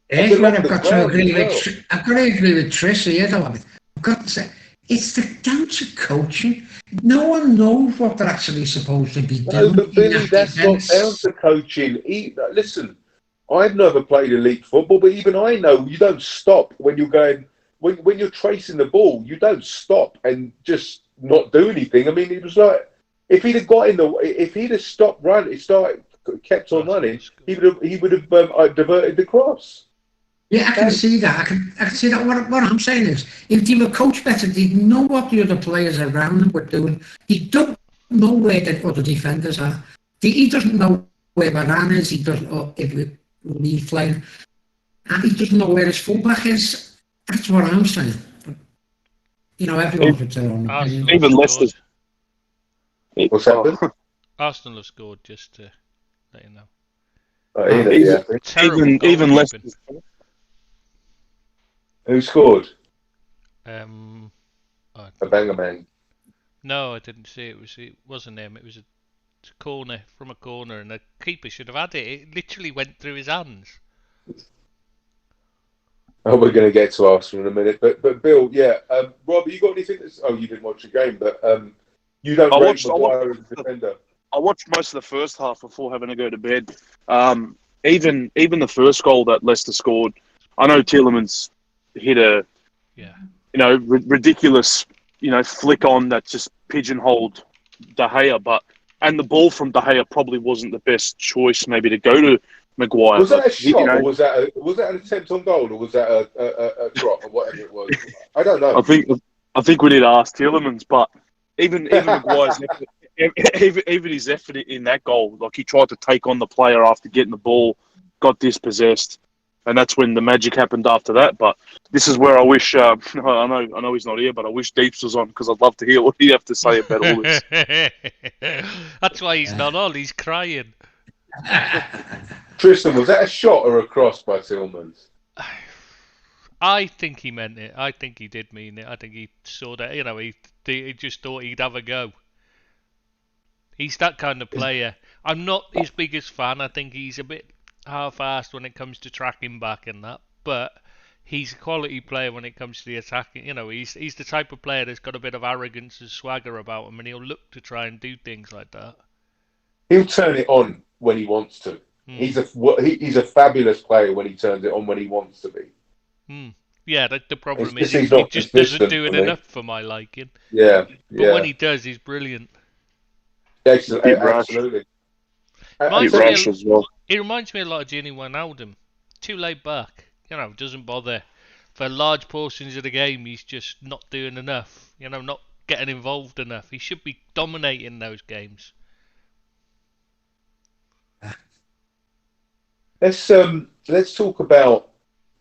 And Here's where along I've the got to ground agree as with. well. I've got to agree with Trish here, though. I've got to say, it's the down to coaching. No one knows what they're actually supposed to be No, doing but in Billy, that that's not down defence. to coaching. Listen, I've never played elite football, but even I know you don't stop when you're going when you're tracing the ball. You don't stop and just not do anything. I mean, it was like if he'd have got in the if he'd have stopped running, kept on running, he would have diverted the cross. Yeah, I can see that. I can see that. What I'm saying is, if they were coached better, they'd know what the other players around them were doing. He don't know where the other defenders are. He doesn't know where Varane is. He doesn't know if he's playing. And he doesn't know where his fullback is. That's what I'm saying. But, you know, everyone's got their own opinion. Arsenal have Even Leicester. scored. What's happened? Arsenal have scored, just to let you know. Yeah, I think. Terrible even goalkeeping. Leicester. Who scored? Oh, A banger man. no, I didn't see it. It wasn't him. It was a corner from a corner, and the keeper should have had it. It literally went through his hands. Oh, we're going to get to Arsenal in a minute, but Bill, yeah, Rob, you got anything? You didn't watch the game, but you don't rate Maguire as a defender. I watched most of the first half before having to go to bed. Even the first goal that Leicester scored, I know Tielemans hit a ridiculous flick on that just pigeonholed De Gea, and the ball from De Gea probably wasn't the best choice maybe to go to Maguire. Was that a shot, or was that an attempt on goal, or was that a drop, or whatever it was? I don't know. I think we need to ask Tielemans, but even Maguire's effort, even his effort in that goal, like he tried to take on the player after getting the ball, got dispossessed, and that's when the magic happened after that. But this is where I wish I know he's not here, but I wish Deeps was on because I'd love to hear what he'd have to say about all this. That's why he's not on. He's crying. Tristan, was that a shot or a cross by Tillmans? I think he meant it. I think he did mean it. I think he saw that. He just thought he'd have a go. He's that kind of player. I'm not his biggest fan. I think he's a bit half-assed when it comes to tracking back and that. But he's a quality player when it comes to the attacking. He's the type of player that's got a bit of arrogance and swagger about him, and he'll look to try and do things like that. He'll turn it on when he wants to. He's a fabulous player when he turns it on when he wants to be. Yeah, the problem is he's he just doesn't do it enough for my liking. Yeah, but when he does, he's brilliant. Absolutely. He reminds me a lot of Gini Wijnaldum. Too laid back. Doesn't bother. For large portions of the game, he's just not doing enough. Not getting involved enough. He should be dominating those games. Let's talk about.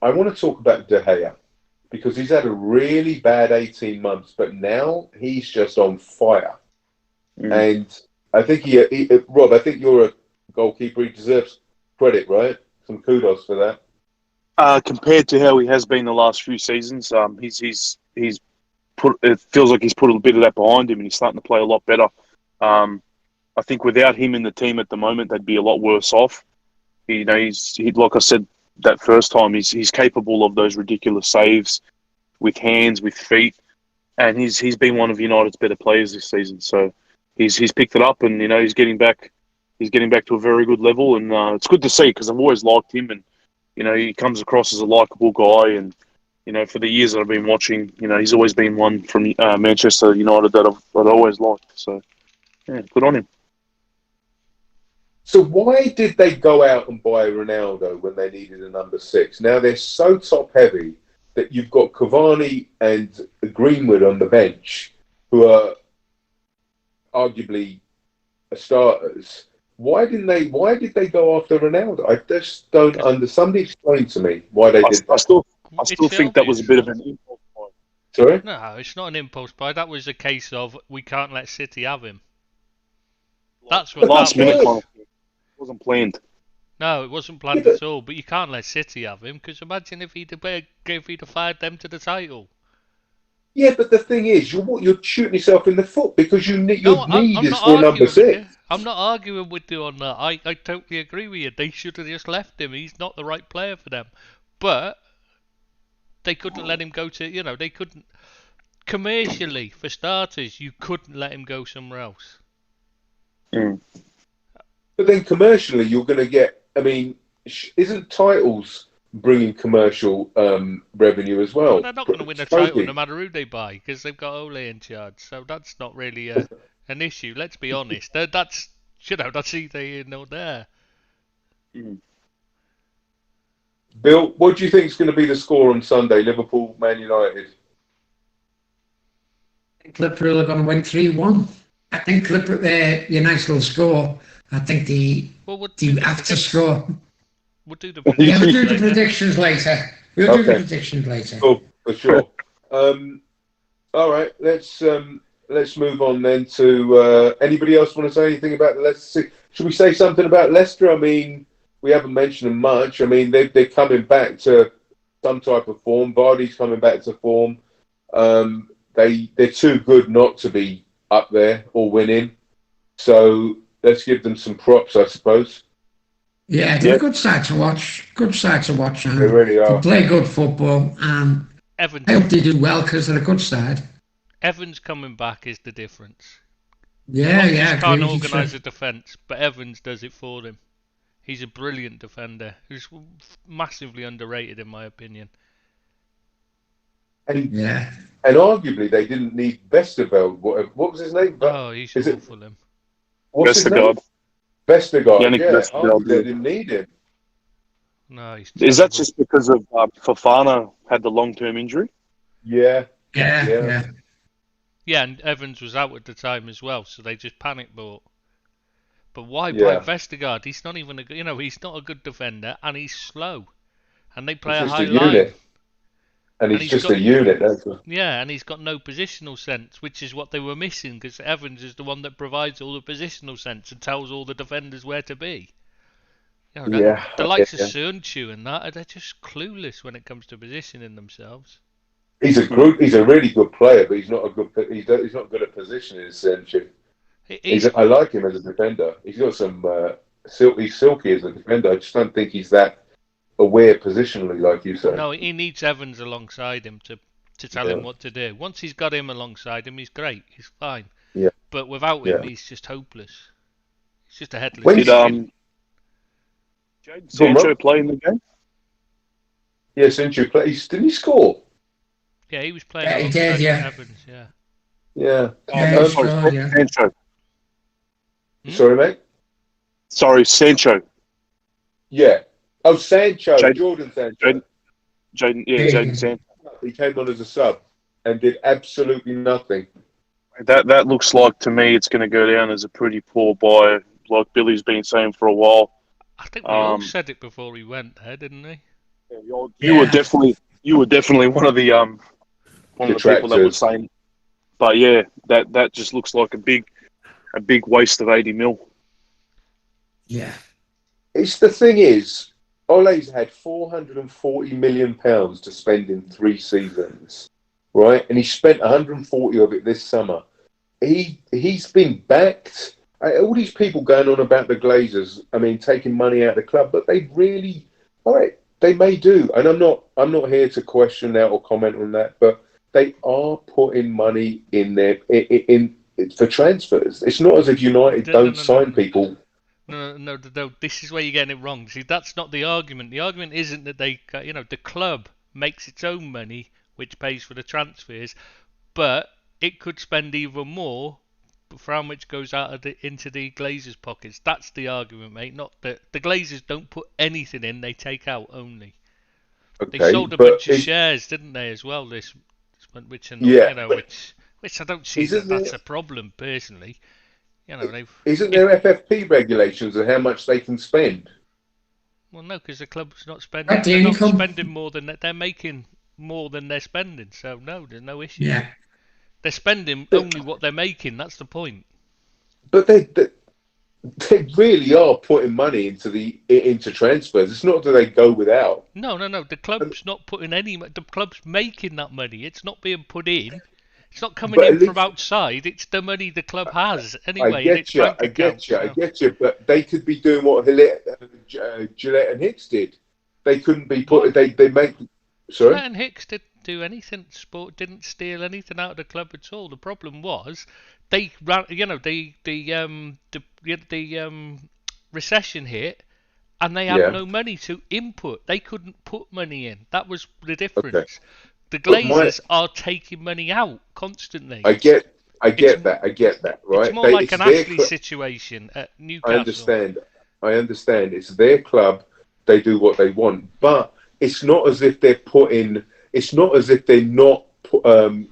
I want to talk about De Gea because he's had a really bad 18 months, but now he's just on fire. And I think Rob, I think you're a goalkeeper. He deserves credit, right? Some kudos for that. Compared to how he has been the last few seasons, he's put. It feels like he's put a bit of that behind him, and he's starting to play a lot better. I think without him in the team at the moment, they'd be a lot worse off. He's like I said that first time, he's capable of those ridiculous saves with hands, with feet, and he's been one of United's better players this season. So he's picked it up, and he's getting back to a very good level, and it's good to see because I've always liked him, and he comes across as a likable guy, and for the years that I've been watching, he's always been one from Manchester United that I've always liked. So yeah, good on him. So why did they go out and buy Ronaldo when they needed a number 6? Now they're so top heavy that you've got Cavani and Greenwood on the bench, who are arguably starters. Why did they go after Ronaldo? I just don't understand. Somebody explain to me why they did that. I still think that was a bit of an impulse buy. Sorry? No, it's not an impulse buy. That was a case of we can't let City have him. That's what Last that minute was. kind of thing. It wasn't planned. No, it wasn't planned at all. But you can't let City have him because imagine if he'd have fired them to the title. Yeah, but the thing is, you're shooting yourself in the foot because your need I'm is not for a number 6. I'm not arguing with you on that. I totally agree with you. They should have just left him. He's not the right player for them. But they couldn't let him go to, they couldn't. Commercially, for starters, you couldn't let him go somewhere else. Mm. But then commercially, you're going to get, isn't titles bringing commercial revenue as well? They're not going to win a title no matter who they buy because they've got Ole in charge. So that's not really an issue. Let's be honest. That's either here nor there. Mm. Bill, what do you think is going to be the score on Sunday? Liverpool, Man United. I think Liverpool are going to win 3-1. I think United will score. I think they have to score. We'll do the We'll do the predictions predictions later. We'll do the predictions later. Cool, for sure. All right, let's move on then to anybody else want to say anything about the Leicester? Should we say something about Leicester? We haven't mentioned them much. They're coming back to some type of form. Vardy's coming back to form. They're too good not to be up there or winning. So let's give them some props, I suppose. Yeah, they're a good side to watch. Good side to watch. They really are. They play good football, and Evans. I hope they do well because they're a good side. Evans coming back is the difference. Yeah. Can't organise a defence, but Evans does it for him. He's a brilliant defender who's massively underrated, in my opinion. And arguably, they didn't need Vestergaard. What was his name? He's awful. Him. What's his name? Vestergaard. Vestergaard. They didn't need him. No, is that just because of Fofana had the long-term injury? Yeah, and Evans was out at the time as well, so they just panic bought. But why buy Vestergaard? He's not even he's not a good defender, and he's slow. And they play a high line. And he's just a unit, that's what. Yeah, and he's got no positional sense, which is what they were missing, because Evans is the one that provides all the positional sense and tells all the defenders where to be. The likes of Sernchu and that, they're just clueless when it comes to positioning themselves. He's a really good player, but he's not good at positioning, Sernchu. I like him as a defender. He's got some he's silky as a defender. I just don't think he's that aware positionally, like you say. No, he needs Evans alongside him to tell him what to do. Once he's got him alongside him, he's great. He's fine. Yeah. But without him, he's just hopeless. He's just a headless chicken. Did Sancho play in the game? Yeah, Sancho played. Didn't he score? Yeah, he was playing. Yeah, he did. Yeah. Evans. Yeah. Yeah. Sancho. Sorry, mate. Sorry, Sancho. Yeah. Oh, Sancho, Jordan Sancho. Jadon Sancho. He came on as a sub and did absolutely nothing. That looks like, to me, it's going to go down as a pretty poor buy, like Billy's been saying for a while. I think we all said it before he went there, didn't we? You were definitely one of the people that was saying. But yeah, that just looks like a big waste of 80 mil. Yeah. It's the thing is, Ole's had £440 million to spend in 3 seasons, right? And he spent 140 of it this summer. He's been backed. All these people going on about the Glazers, I mean, taking money out of the club, but they really, all right, they may do. And I'm not here to question that or comment on that, but they are putting money in there in for transfers. It's not as if United don't sign people. No. This is where you're getting it wrong. See, that's not the argument. The argument isn't that the club makes its own money, which pays for the transfers, but it could spend even more for how much goes out of into the Glazers' pockets. That's the argument, mate. Not that the Glazers don't put anything in; they take out only. Okay, they sold a bunch of shares, didn't they, as well? This which are not, which I don't see that's a problem personally. Isn't there FFP regulations on how much they can spend? Well, no, because the club's not spending. They're not spending more than they're making more than they're spending. So no, there's no issue. Yeah, they're spending only what they're making. That's the point. But they really are putting money into transfers. It's not that they go without. No. The club's not putting any. The club's making that money. It's not being put in. It's not coming in from outside. It's the money the club has anyway. I get you. But they could be doing what Gillette and Hicks did. They couldn't be put. They make. Sorry. Gillette and Hicks didn't do anything. Sport didn't steal anything out of the club at all. The problem was they ran. The recession hit, and they had no money to input. They couldn't put money in. That was the difference. Okay. The Glazers are taking money out constantly. I get that, right? It's more like an Ashley situation at Newcastle. I understand. It's their club. They do what they want, but it's not as if they're putting. It's not as if they're not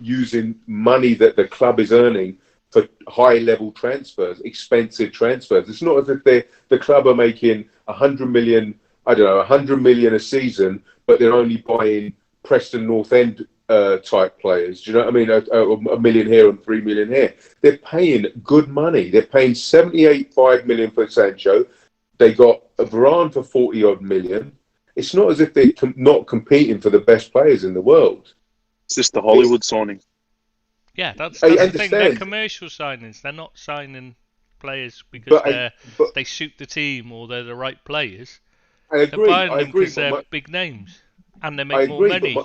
using money that the club is earning for high-level transfers, expensive transfers. It's not as if the club are making 100 million. I don't know, 100 million a season, but they're only buying Preston North End type players. Do you know what I mean? A million here and 3 million here. They're paying good money. They're paying 78.5 million for Sancho. They got a Varane for 40 odd million. It's not as if they're not competing for the best players in the world. It's just the Hollywood signing. Yeah, that's the thing. They're commercial signings. They're not signing players because they suit the team or they're the right players. I agree. They're buying them because they're big names. And they make more money.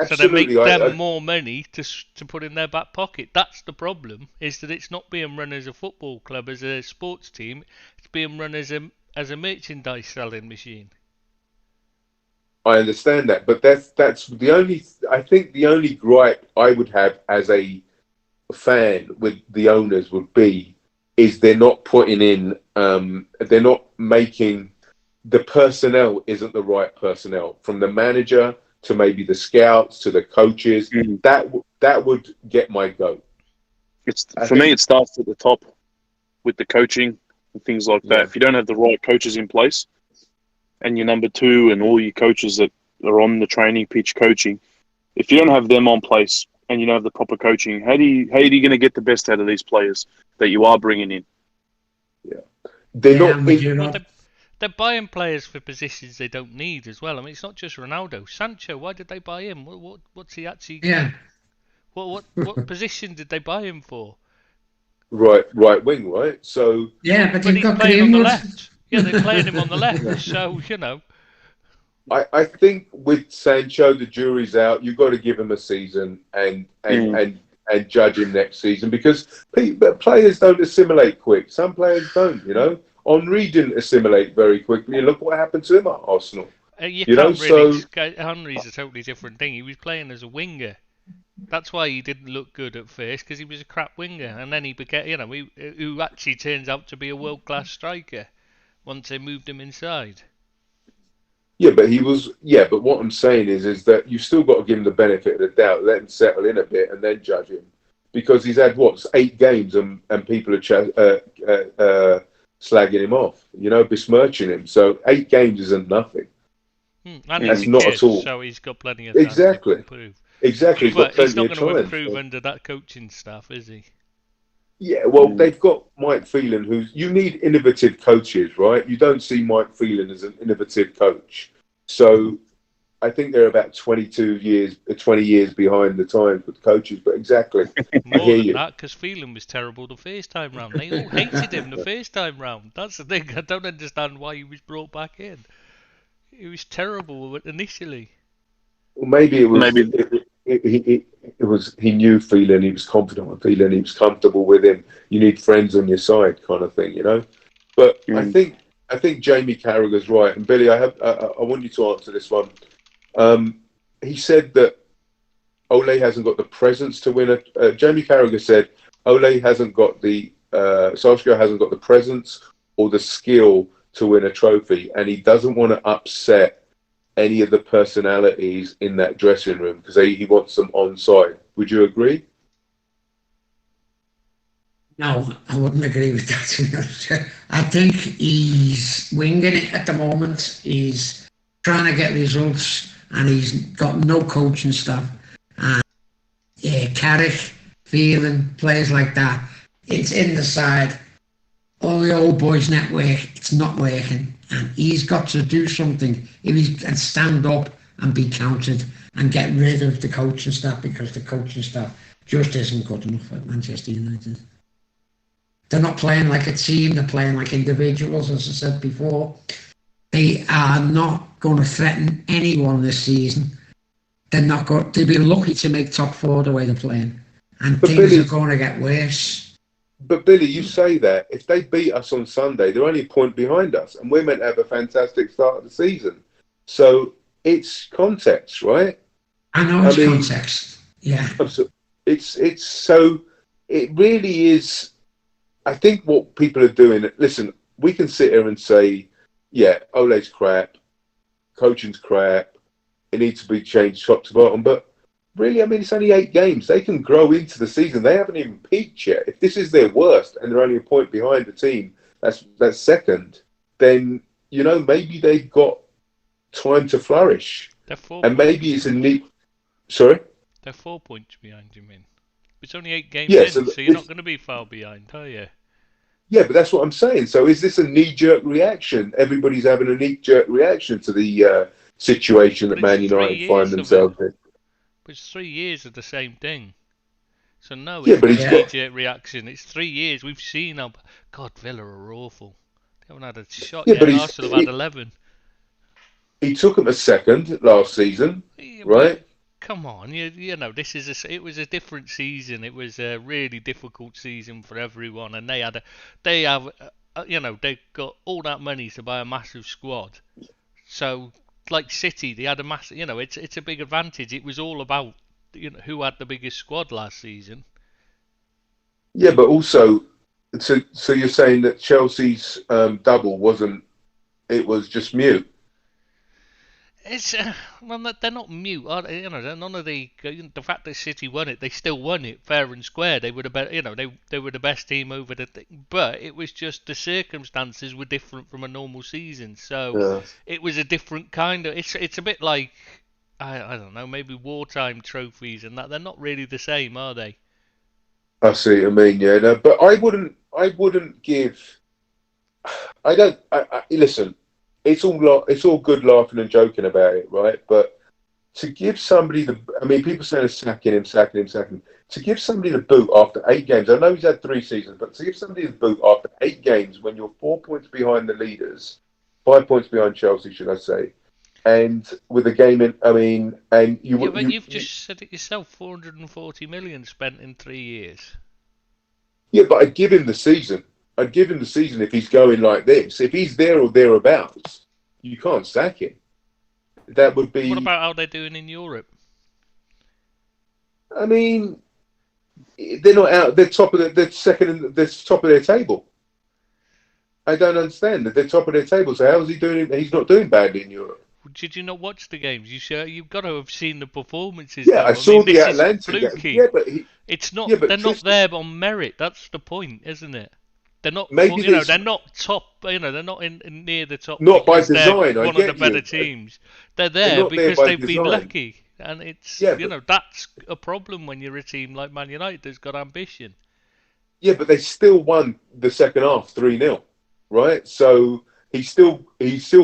So they make them more money to put in their back pocket. That's the problem, is that it's not being run as a football club, as a sports team. It's being run as a merchandise selling machine. I understand that, but that's the only. I think the only gripe I would have as a fan with the owners would be is they're not putting in. They're not making. The personnel isn't the right personnel, from the manager to maybe the scouts to the coaches. That would get my goat. Me, it starts at the top with the coaching and things like that. If you don't have the right coaches in place, and your number two and all your coaches that are on the training pitch coaching, if you don't have them on place and you don't have the proper coaching, how are you going to get the best out of these players that you are bringing in? Yeah, they're buying players for positions they don't need as well. I mean, it's not just Ronaldo. Sancho, why did they buy him? What's he actually? Yeah. What position did they buy him for? Right wing, right? So but he's playing on the left. Yeah, they're playing him on the left. So I think with Sancho, the jury's out. You've got to give him a season and judge him next season, because players don't assimilate quick. Some players don't, Henry didn't assimilate very quickly. Look what happened to him at Arsenal. Henry's a totally different thing. He was playing as a winger. That's why he didn't look good at first, because he was a crap winger, and then he became, who actually turns out to be a world-class striker once they moved him inside. But what I'm saying is that you've still got to give him the benefit of the doubt, let him settle in a bit, and then judge him, because he's had 8 games and people are slagging him off, besmirching him. So 8 games isn't nothing. And that's not at all. So he's got plenty of time to improve. Exactly. But he's not going to improve under that coaching staff, is he? Yeah, well, they've got Mike Phelan, you need innovative coaches, right? You don't see Mike Phelan as an innovative coach. So I think they're about 20 years behind the times with coaches. But exactly, I More hear than you. that, because Phelan was terrible the first time round. They all hated him the first time round. That's the thing. I don't understand why he was brought back in. He was terrible initially. Well, maybe it was Maybe it was he knew Phelan, he was confident with Phelan, he was comfortable with him. You need friends on your side, kind of thing, you know. But I think Jamie Carragher's right, and Billy, I want you to answer this one. He said that Ole hasn't got the presence to win a. Jamie Carragher said Ole hasn't got the Solskjaer hasn't got the presence or the skill to win a trophy, and he doesn't want to upset any of the personalities in that dressing room because he wants them on side. Would you agree? No, I wouldn't agree with that. I think he's winging it at the moment. He's trying to get results, and he's got no coaching staff. And yeah, Carrick, Phelan, players like that. It's in the side. All the old boys network. It's not working, and he's got to do something. If he's and stand up and be counted and get rid of the coaching staff because the coaching staff just isn't good enough at Manchester United. They're not playing like a team, they're playing like individuals, as I said before. They are not going to threaten anyone this season. They're not going. They'll be lucky to make top four the way they're playing. And But things Billy- are going to get worse. But Billy, you say that if they beat us on Sunday, they're only a point behind us, and we're meant to have a fantastic start of the season. So it's context, right? I know it's context. Yeah. It's so it really is. I think what people are doing. Listen, we can sit here and say, yeah, Ole's crap, coaching's crap, it needs to be changed top to bottom, but really, I mean, it's only 8 games. They can grow into the season. They haven't even peaked yet. If this is their worst and they're only a point behind the team that's second, then, you know, maybe they've got time to flourish. They're 4 And points. maybe it's a neat... Sorry? They're 4 points behind you, man. It's only 8 games Yeah, in, so so you're not going to be far behind, are you? Yeah, but that's what I'm saying. So is this a knee-jerk reaction? Everybody's having a knee-jerk reaction to the situation that But Man it's 3 United years find of themselves in. But it's 3 years of the same thing. So no, Yeah, it's but not he's a got- knee-jerk reaction. It's 3 years. We've seen how... God, Villa are awful. They haven't had a shot Yeah, yet. but he's- Arsenal have had 11. He took them a second last season, Yeah, right? but come on, you know, it was a different season. It was a really difficult season for everyone, and they got all that money to buy a massive squad. So, like City, they had a massive, you know, it's a big advantage. It was all about, you know, who had the biggest squad last season. Yeah, but also, so you're saying that Chelsea's double wasn't? It was just mute. It's well, they're not mute, are they? You know, none of the fact that City won it, they still won it fair and square. They were they were the best team over the thing, but it was just the circumstances were different from a normal season. So Yeah. it was a different kind of. It's a bit like I don't know, maybe wartime trophies and that. They're not really the same, are they? I see what I mean, yeah. No, but I wouldn't give. I don't. Listen. It's all good laughing and joking about it, right? But to give somebody people saying sacking him. To give somebody the boot after 8 games, I know he's had 3 seasons, but to give somebody the boot after 8 games when you're 4 points behind the leaders, 5 points behind Chelsea, should I say, and with a game in, You've just said it yourself. 440 million spent in 3 years. Yeah, but I'd give him the season. If he's going like this. If he's there or thereabouts, you can't sack him. That would be. What about how they're doing in Europe? I mean, they're not out. They're second. They're top of their table. I don't understand that they're top of their table. So how is he doing? He's not doing badly in Europe. Did you not watch the games? You've got to have seen the performances. Yeah, though. I saw mean, the this Atlanta is game. fluky. Yeah, but it's not. yeah, but they're not Tristan- there on merit. That's the point, isn't it? They're not. Maybe there's- they're not top. They're not in near the top. Not by because they're design, I One of get the better you. teams. They're They're there not there because by they've been design. lucky, and it's Yeah, but- that's a problem when you're a team like Man United that's got ambition. Yeah, but they still won the second half 3-0, right? So he still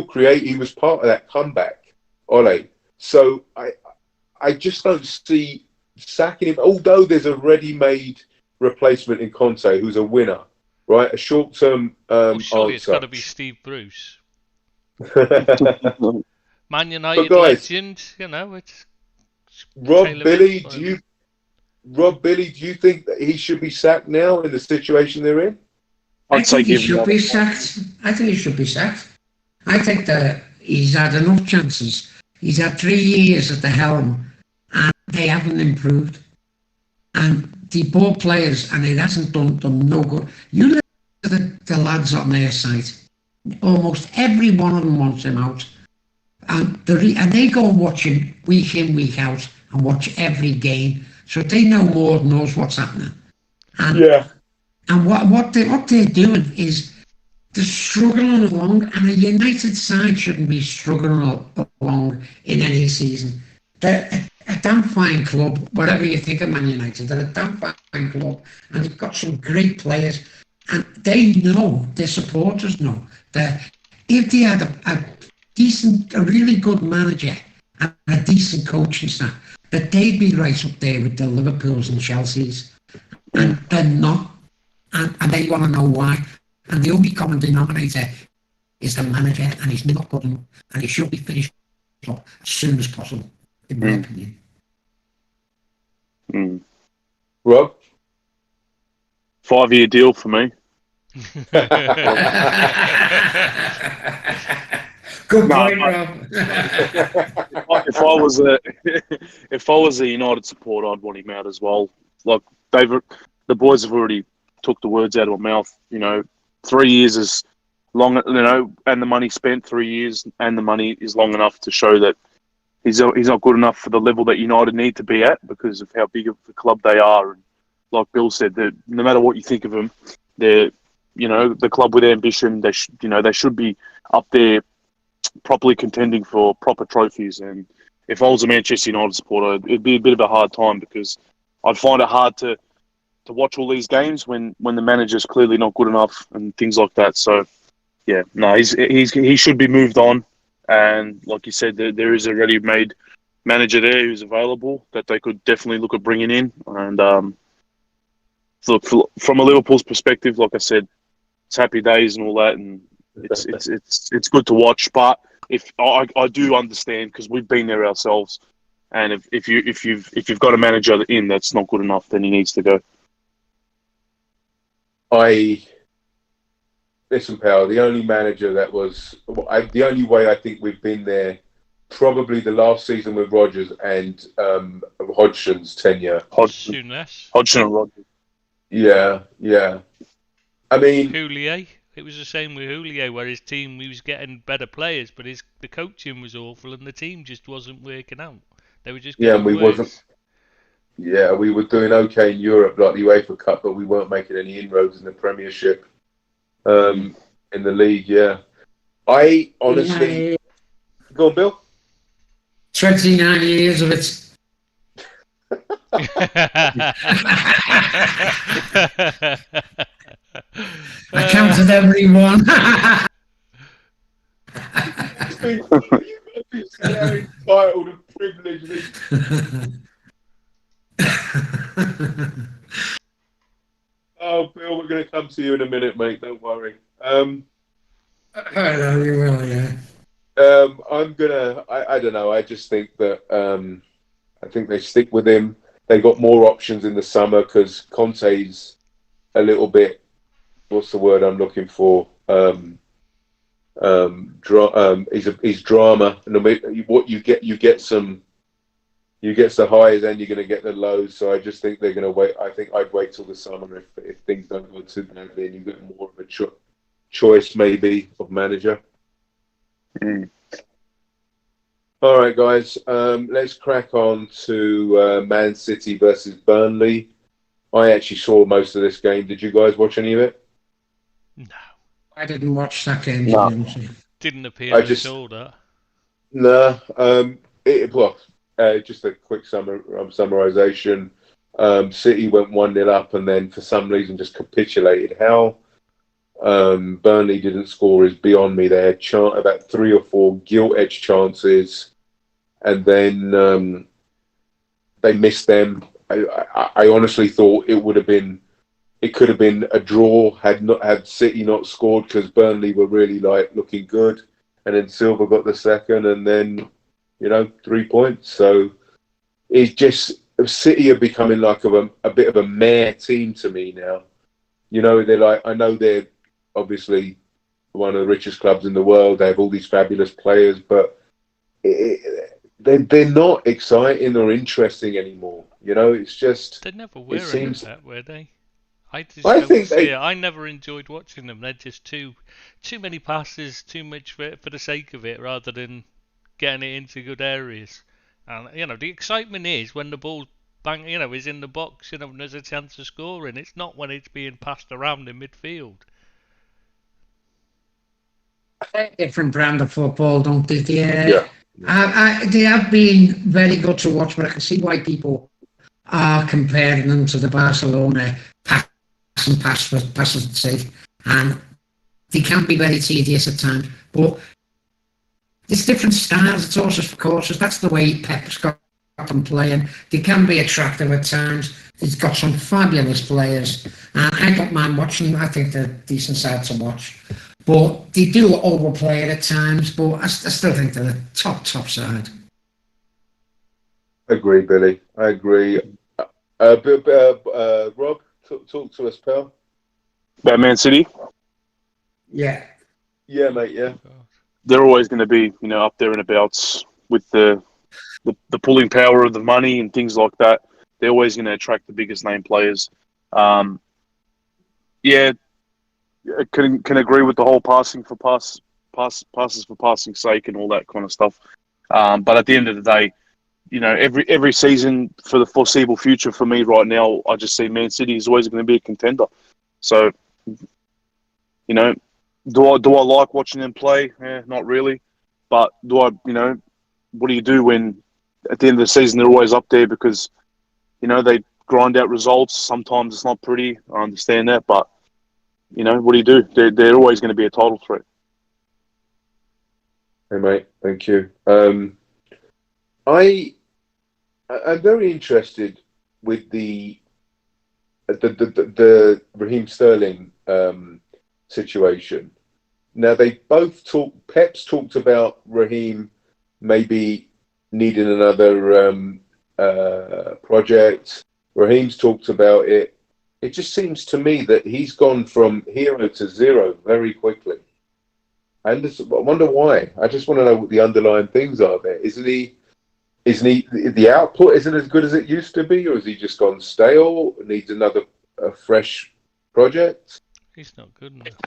create. He was part of that comeback, Ole. So I just don't see sacking him. Although there's a ready-made replacement in Conte, who's a winner, right? A short-term Well, surely it's got answer. to be Steve Bruce, But Man United guys, legend. You know, it's Rob Billy, tailor-made for do him. you think that he should be sacked now in the situation they're in? I I'd say think he give him should another. be sacked. I think he should be sacked. I think that he's had enough chances. He's had 3 years at the helm, and they haven't improved. And the ball players, and it hasn't done them no good. You look at the lads on their site. Almost every one of them wants him out, and they go and watch him week in, week out, and watch every game, so they know more than knows what's happening. And Yeah. and what they're doing is they're struggling along, and a United side shouldn't be struggling along in any season. They're a damn fine club, whatever you think of Man United. They're a damn fine club, and they've got some great players, and they know, their supporters know, that if they had a really good manager and a decent coaching staff, that they'd be right up there with the Liverpools and Chelseas, and they're not, and they want to know why. And the only common denominator is the manager, and he's not good enough, and he should be finished up as soon as possible, in my opinion. Rob? 5-year deal for me. Good No, point, but- Rob. If I was a United supporter, I'd want him out as well. Like the boys have already took the words out of my mouth. 3 years is long, and the money spent 3 years, and the money is long enough to show that he's not good enough for the level that United need to be at because of how big of a club they are. And like Bill said, that no matter what you think of them, they're the club with ambition. They should be up there, properly contending for proper trophies. And if I was a Manchester United supporter, it'd be a bit of a hard time because I'd find it hard to watch all these games when the manager's clearly not good enough and things like that. So, yeah, no, he should be moved on. And like you said, there is a ready-made manager there who's available that they could definitely look at bringing in. And look, from a Liverpool's perspective, like I said, it's happy days and all that, and it's good to watch. But if I do understand because we've been there ourselves, and if you've got a manager in that's not good enough, then he needs to go. Listen, pal, the only manager that was... the only way I think we've been there, probably the last season with Rodgers and Hodgson's tenure. Soon less. Hodgson and Rodgers. Yeah. I mean... Houllier. It was the same with Houllier, where his team, he was getting better players, but the coaching was awful and the team just wasn't working out. They were just getting worse. Yeah, we were doing okay in Europe, like the UEFA Cup, but we weren't making any inroads in the Premiership, in the league. Yeah, I honestly, go on, Bill. 29 years of it. I counted every one. Entitled and privileged. Oh, Bill, we're going to come to you in a minute, mate. Don't worry. I know you will, yeah. I don't know. I just think that I think they stick with him. They got more options in the summer because Conte's a little bit. What's the word I'm looking for? He's drama, and what you get some highs and you're going to get the lows. So I just think they're going to wait. I think I'd wait till the summer if things don't go too badly and you get more of a choice maybe of manager. All right, guys. Let's crack on to Man City versus Burnley. I actually saw most of this game. Did you guys watch any of it? No. I didn't watch that game. No. Didn't appear at all, that. No. Just a quick summarization. City went 1-0 up and then for some reason just capitulated. How Burnley didn't score is beyond me. They had about 3 or 4 gilt-edged chances, and then they missed them. I honestly thought it could have been a draw had City not scored, because Burnley were really looking good, and then Silva got the second, and then 3 points. So it's just City are becoming like a bit of a mare team to me now. I know they're obviously one of the richest clubs in the world. They have all these fabulous players, but they're not exciting or interesting anymore. It's just They never were seems like that, were they? I think I never enjoyed watching them. They're just too many passes, too much for the sake of it, rather than getting it into good areas. And the excitement is when the ball is in the box, and there's a chance of scoring. It's not when it's being passed around in midfield. Different brand of football, don't they? Yeah. They have been very good to watch, but I can see why people are comparing them to the Barcelona pass for sake, and they can be very tedious at times. But it's different styles, it's horses for courses. That's the way Pep's got them playing. They can be attractive at times. He's got some fabulous players, and I don't mind watching them. I think they're a decent side to watch. But they do overplay it at times, but I still think they're the top side. Agree, Billy. I agree. Rob, talk to us, pal. About Man City, Yeah. Yeah, mate. Yeah. they're always going to be, up there and abouts with the pulling power of the money and things like that. They're always going to attract the biggest name players. Yeah, I can agree with the whole passes for passing sake and all that kind of stuff. But at the end of the day, every season for the foreseeable future for me right now, I just see Man City is always going to be a contender. So, do I like watching them play? Not really. But what do you do when at the end of the season they're always up there because, they grind out results. Sometimes it's not pretty. I understand that, but what do you do? They're always going to be a title threat. Hey, mate. Thank you. I'm very interested with the Raheem Sterling situation. Now Pep's talked about Raheem maybe needing another project. Raheem's talked about it. It just seems to me that he's gone from hero to zero very quickly. And I wonder why. I just want to know what the underlying things are there. Isn't he the output isn't as good as it used to be, or has he just gone stale? Needs a fresh project? He's not good enough.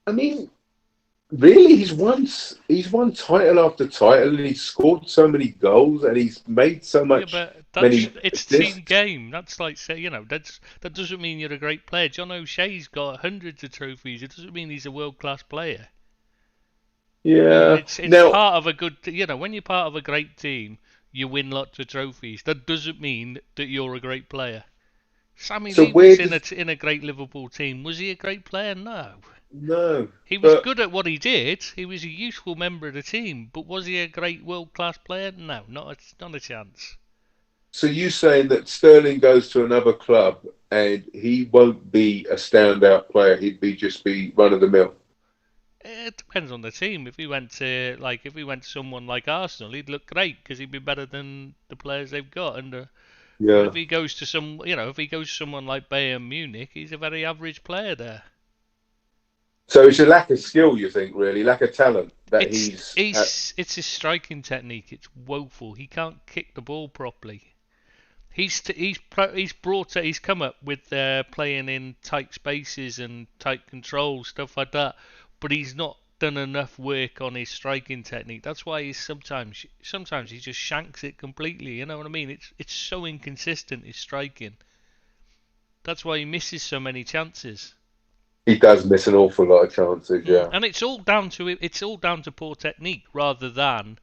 I mean, really, he's won title after title, and he's scored so many goals, and he's made so much. Yeah, but it's assists. team game. That's like that doesn't mean you're a great player. John O'Shea's got hundreds of trophies. It doesn't mean he's a world-class player. Yeah, it's now, part of a good. When you're part of a great team, you win lots of trophies. That doesn't mean that you're a great player. Sammy So Lee where was in a great Liverpool team. Was he a great player? No. He was but good at what he did. He was a useful member of the team. But was he a great world-class player? No, not a chance. so you saying that Sterling goes to another club and he won't be a standout player? He'd just be run of the mill. It depends on the team. If he went to someone like Arsenal, he'd look great because he'd be better than the players they've got. But Yeah. if he goes to someone like Bayern Munich, he's a very average player there. So it's a lack of skill, you think, really, lack of talent that It's his striking technique. It's woeful. He can't kick the ball properly. He's come up with playing in tight spaces and tight control stuff like that, but he's not done enough work on his striking technique. That's why he's sometimes he just shanks it completely. You know what I mean? It's so inconsistent, his striking. That's why he misses so many chances. He does miss an awful lot of chances, yeah. And it's all down to poor technique rather than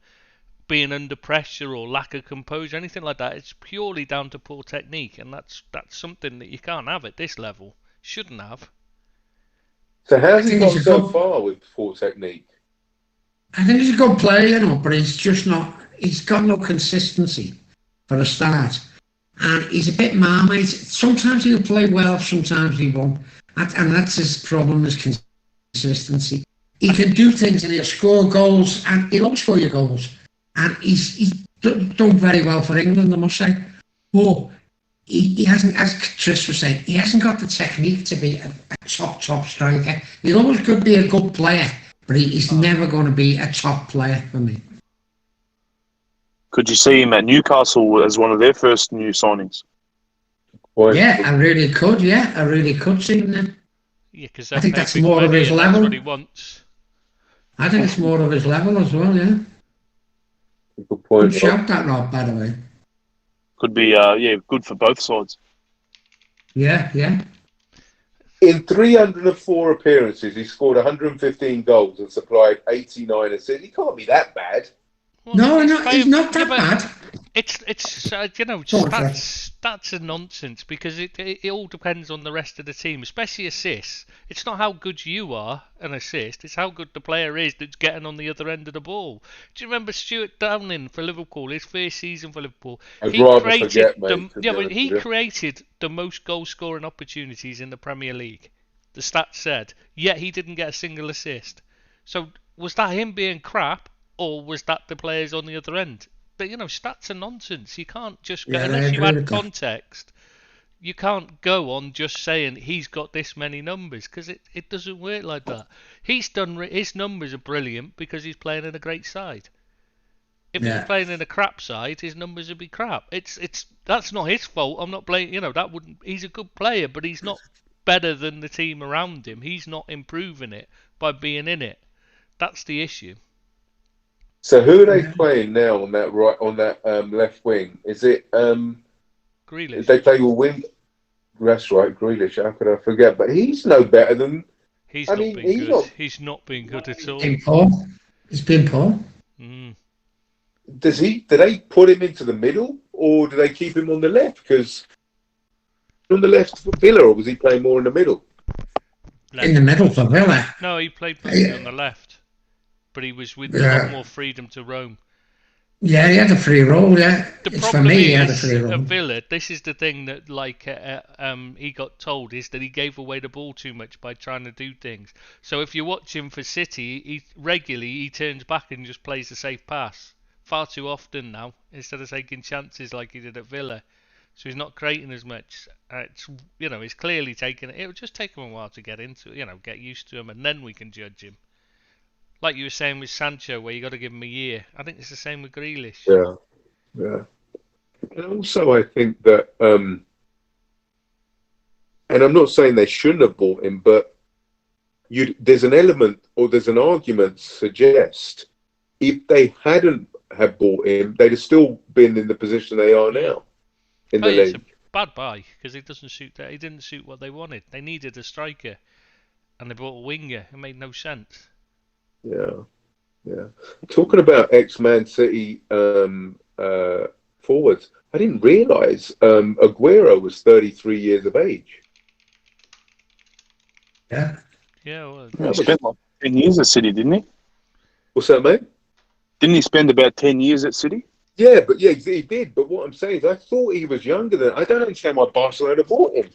being under pressure or lack of composure, anything like that. It's purely down to poor technique, and that's something that you can't have at this level. Shouldn't have. So how's I he think got he's a so good- far with poor technique? I think he's a good player, you know, but he's just not. He's got no consistency for a start, and he's a bit marmite. Sometimes he'll play well, sometimes he won't, and that's his problem: is consistency. He can do things and he'll score goals, and he'll always score your goals. And he's done very well for England, I must say. But he hasn't, as Trish was saying, he hasn't got the technique to be a top striker. He'll always could be a good player, but he's never going to be a top player for me. Could you see him at Newcastle as one of their first new signings? Well, Yeah, I really could. Yeah, I really could see him then. Yeah, because I think that's more of his That's level. what he wants. I think it's more of his level as well. Yeah. good point. Good shout, that Rob. By the way. Could be, good for both sides. Yeah, yeah. In 304 appearances, he scored 115 goals and supplied 89 assists. He can't be that bad. Well, No, he's no, playing- he's not yeah, that but bad. It's Go on, Fred. stats are nonsense because it all depends on the rest of the team, especially assists. It's not how good you are an assist; it's how good the player is that's getting on the other end of the ball. Do you remember Stuart Downing for Liverpool? His first season for Liverpool, I'd rather forget, mate. to be but honest he with you. created the most goal-scoring opportunities in the Premier League. The stats said, yet he didn't get a single assist. So was that him being crap, or was that the players on the other end? But stats are nonsense. You can't just go, Yeah, I unless you agree add with that. context. You can't go on just saying he's got this many numbers because it doesn't work like that. His numbers are brilliant because he's playing in a great side. If he was Yeah. playing in a crap side, his numbers would be crap. That's not his fault. I'm not blaming. That wouldn't. He's a good player, but he's not better than the team around him. He's not improving it by being in it. That's the issue. So who are they playing now on that left wing? Is it Grealish. they play with wing? That's right, Grealish. How could I forget? But he's no better than. He's I not mean, been he's good. not- He's not been good at all. Been poor. He's been poor. Mm. Do they put him into the middle or do they keep him on the left? Because on the left for Villa, or was he playing more in the middle? In the middle for Villa. No, he played mostly on the left, but he was with a Yeah. lot more freedom to roam. Yeah, he had a free roll, yeah. The It's for problem me, he had a is, free roll. at Villa, this is the thing that he got told, is that he gave away the ball too much by trying to do things. So if you watch him for City, he turns back and just plays a safe pass far too often now, instead of taking chances like he did at Villa. So he's not creating as much. He's clearly taking it. It'll just take him a while to get into it, get used to him, and then we can judge him. Like you were saying with Sancho, where you got to give him a year. I think it's the same with Grealish. Yeah. And also, I think that, and I'm not saying they shouldn't have bought him, but there's an element or there's an argument to suggest if they hadn't have bought him, they'd have still been in the position they are now in the It's a league. bad buy because it doesn't suit that. He didn't suit what they wanted. They needed a striker, and they bought a winger. It made no sense. Yeah. Talking about ex-Man City forwards, I didn't realise Aguero was 33 years of age. Yeah. Yeah, well, He spent like 10 years at City, didn't he? What's that, mate? Didn't he spend about 10 years at City? Yeah, he did. But what I'm saying is, I thought he was younger than. I don't understand why Barcelona bought him.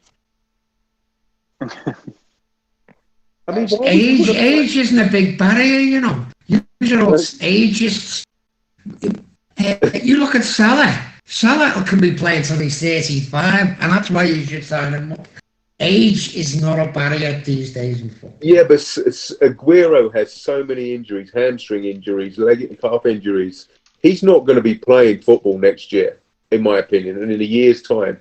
I mean, why would you put a- Age isn't a big barrier, You're all ageist. You look at Salah. Salah can be playing till he's 35, and that's why you should sign him up. Age is not a barrier these days in football. Yeah, but Aguero has so many injuries, hamstring injuries, leg and calf injuries. He's not going to be playing football next year, in my opinion. And in a year's time,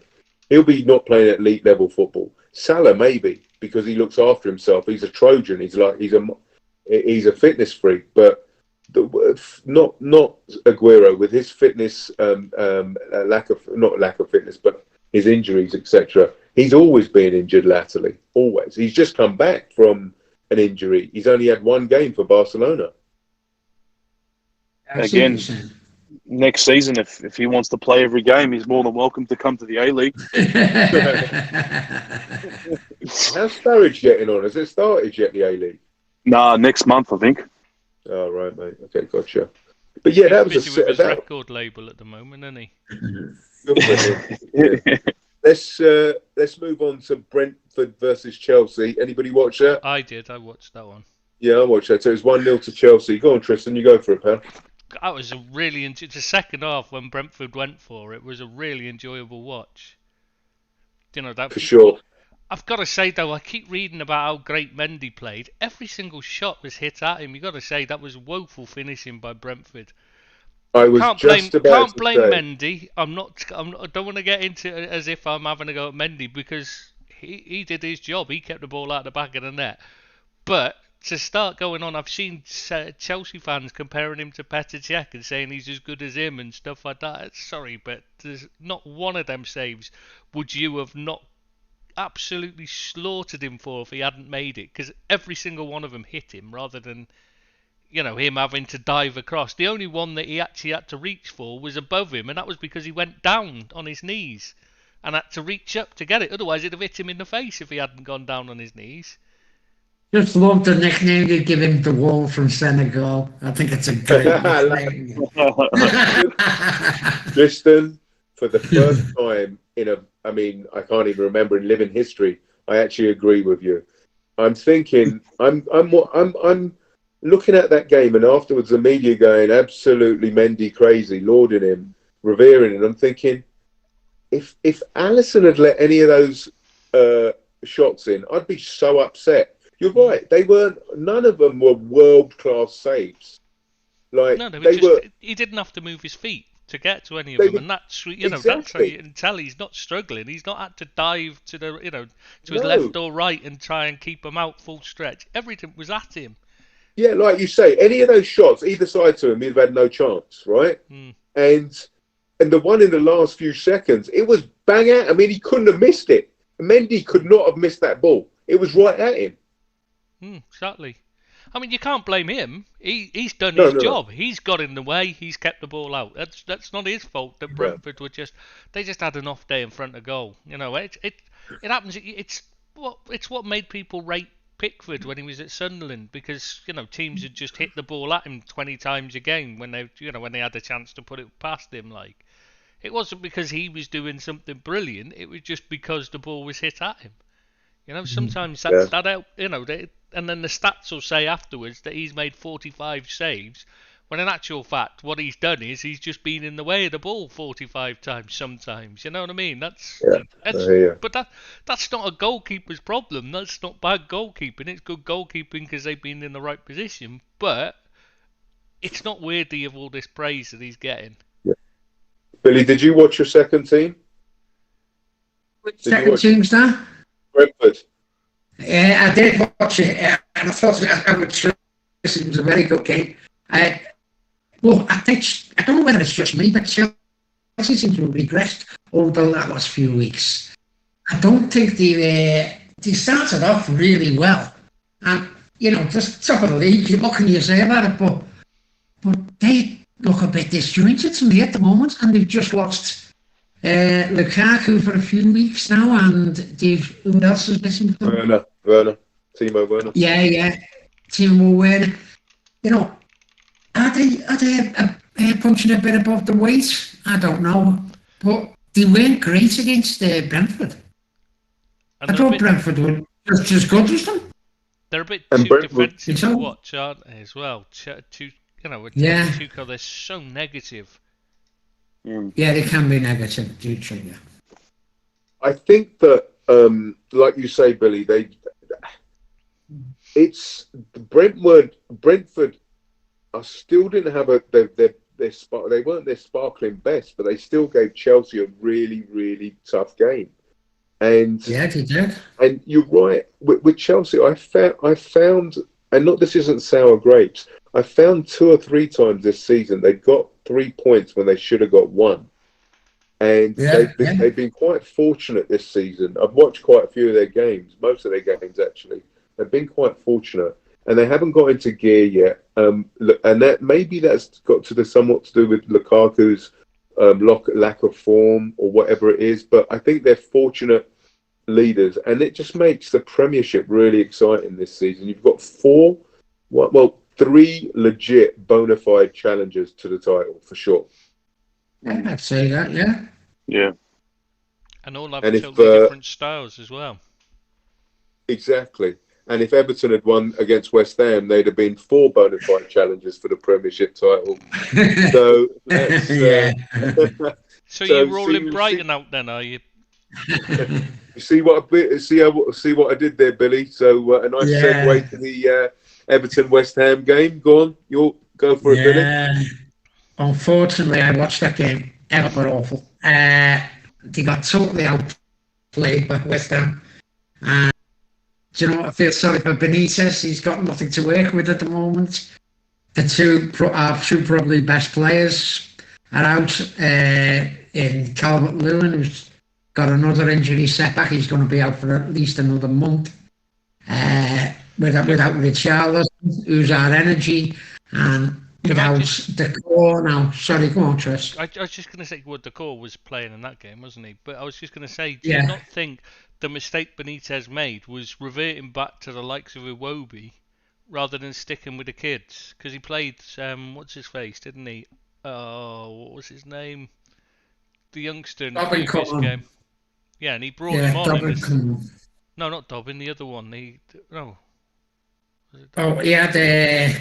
he'll be not playing at elite level football. Salah maybe, because he looks after himself. He's a Trojan. He's a fitness freak, but not Aguero with his fitness, lack of fitness, but his injuries, etc. He's always been injured latterly. Always. He's just come back from an injury. He's only had one game for Barcelona. Again, next season, if he wants to play every game, he's more than welcome to come to the A-League. How's Sturridge getting on? Has it started yet, the A-League? Nah, next month, I think. Oh, right, mate. Okay, gotcha. But yeah, that was busy with his record label at the moment, isn't he? Good for him. Yeah. Let's move on to Brentford versus Chelsea. Anybody watch that? I did. I watched that one. Yeah, I watched that. So it's 1-0 to Chelsea. Go on, Tristan. You go for it, pal. That was a really the second half when Brentford went for it was a really enjoyable watch. You know that For sure. I've got to say though, I keep reading about how great Mendy played. Every single shot was hit at him. You got to say that was woeful finishing by Brentford. I was Can't blame Mendy. I don't want to get into it as if I'm having a go at Mendy because he did his job. He kept the ball out the back of the net. But to start going on, I've seen Chelsea fans comparing him to Petr Cech and saying he's as good as him and stuff like that. Sorry, but there's not one of them saves would you have not absolutely slaughtered him for if he hadn't made it, because every single one of them hit him rather than him having to dive across. The only one that he actually had to reach for was above him, and that was because he went down on his knees and had to reach up to get it. Otherwise it'd have hit him in the face if he hadn't gone down on his knees. Just love the nickname you give him, the Wall from Senegal. I think it's a great nickname. Tristan, for the first time I can't even remember in living history, I actually agree with you. I'm thinking, I'm looking at that game, and afterwards the media going absolutely Mendy crazy, lauding him, revering him. I'm thinking, if Alisson had let any of those shots in, I'd be so upset. You're right. None of them were world-class saves. He didn't have to move his feet to get to any of them, and that's exactly. That's how you can tell he's not struggling. He's not had to dive to the to his left or right and try and keep him out full stretch. Everything was at him. Yeah, like you say, any of those shots either side to him, he'd have had no chance, right? And the one in the last few seconds, it was bang out. I mean, he couldn't have missed it. Mendy could not have missed that ball. It was right at him. Exactly. I mean, you can't blame him. He's done his job. No. He's got in the way. He's kept the ball out. That's not his fault that Brentford were they just had an off day in front of goal. It happens. It's what made people rate Pickford when he was at Sunderland, because teams had just hit the ball at him 20 times a game when they had a chance to put it past him. Like, it wasn't because he was doing something brilliant. It was just because the ball was hit at him. Sometimes that out. And then the stats will say afterwards that he's made 45 saves, when in actual fact what he's done is he's just been in the way of the ball 45 times sometimes. You know what I mean? But that's not a goalkeeper's problem. That's not bad goalkeeping. It's good goalkeeping because they've been in the right position. But it's not weird to have all this praise that he's getting. Yeah. Billy, did you watch your second team? Which second team's that? Brentford. Yeah, I did watch it, and I thought it was a very good game. I don't know whether it's just me, but Chelsea seems to have regressed over the last few weeks. I don't think they started off really well, and just top of the league. What can you say about it? But they look a bit disjointed to me at the moment, and they've just lost Lukaku for a few weeks now, and who else is missing? Werner, Timo Werner. Yeah, Timo Werner. Are they punching a bit above the weight? I don't know, but they weren't great against Brentford. I thought Brentford were just as good as them. They're a bit too defensive to watch, aren't they? As well, Tuchel, they're so negative. Yeah, they can be negative, yeah. I think that, like you say, Billy, Brentford. I still didn't have they weren't their sparkling best, but they still gave Chelsea a really, really tough game. And yeah, they did. And you're right with Chelsea. I found, and not this isn't sour grapes. I found 2 or 3 times this season they got 3 points when they should have got 1. And they've been quite fortunate this season. I've watched quite a few of their games, most of their games actually. They've been quite fortunate, and they haven't got into gear yet. And that maybe that's got somewhat to do with Lukaku's lack of form or whatever it is. But I think they're fortunate leaders, and it just makes the Premiership really exciting this season. You've got three legit bona fide challengers to the title for sure. Yeah, I'd say that, yeah. Yeah. And all have totally different styles as well. Exactly. And if Everton had won against West Ham, they'd have been 4 bona fide challengers for the Premiership title. So that's, So you're rolling Brighton out then, are you? see what I did there, Billy. So a nice segue to the Everton West Ham game. Go on, you'll go for it, Billy. Unfortunately, I watched that game. Everton were awful. They got totally outplayed by West Ham. Do you know what? I feel sorry for Benitez. He's got nothing to work with at the moment. The two probably best players are out. In Calvert-Lewin, who's got another injury setback. He's going to be out for at least another month. Without Richarlison, who's our energy, and without Decor now. Sorry, go on, Tris. I was just going to say, Decor was playing in that game, wasn't he? But I was just going to say, do you not think the mistake Benitez made was reverting back to the likes of Iwobi rather than sticking with the kids? Because he played, what's his face, didn't he? What was his name? The youngster in the previous game. Yeah, and he brought him on. No, not Dobbin, the other one.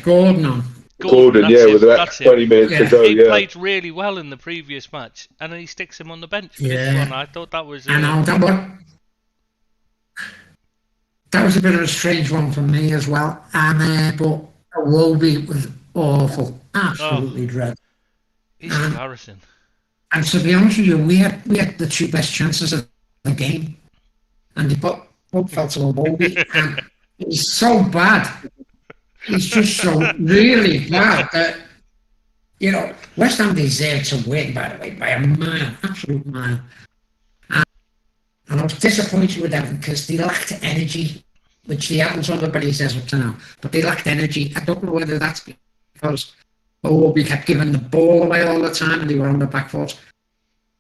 Gordon on. Gordon, with about 20 minutes to go. He played really well in the previous match, and then he sticks him on the bench for this one. I thought that was... That was a bit of a strange one for me as well. And but Iwobi was awful. Absolutely dreadful. It's embarrassing. And to be honest with you, we had the 2 best chances of the game, and they put fell to Iwobi, and he's so bad. He's just so really bad that West Ham deserved to win, by the way, by a mile, absolute mile. And I was disappointed with them because they lacked energy, which they haven't under Benitez up to now. But they lacked energy. I don't know whether that's because we kept giving the ball away all the time and they were on the back foot.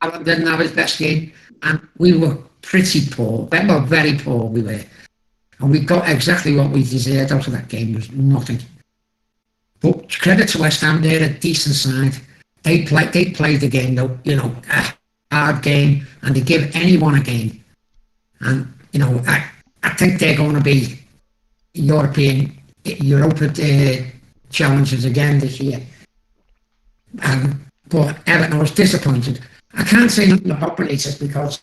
Alan didn't have his best game, and we were pretty poor. Well, very poor we were. And we got exactly what we deserved out of that game. Was nothing. But credit to West Ham, they're a decent side. They play the game, though, a hard game, and they give anyone a game. And, I think they're going to be Europa challengers again this year. But Everton was disappointed. I can't say nothing about Benitez because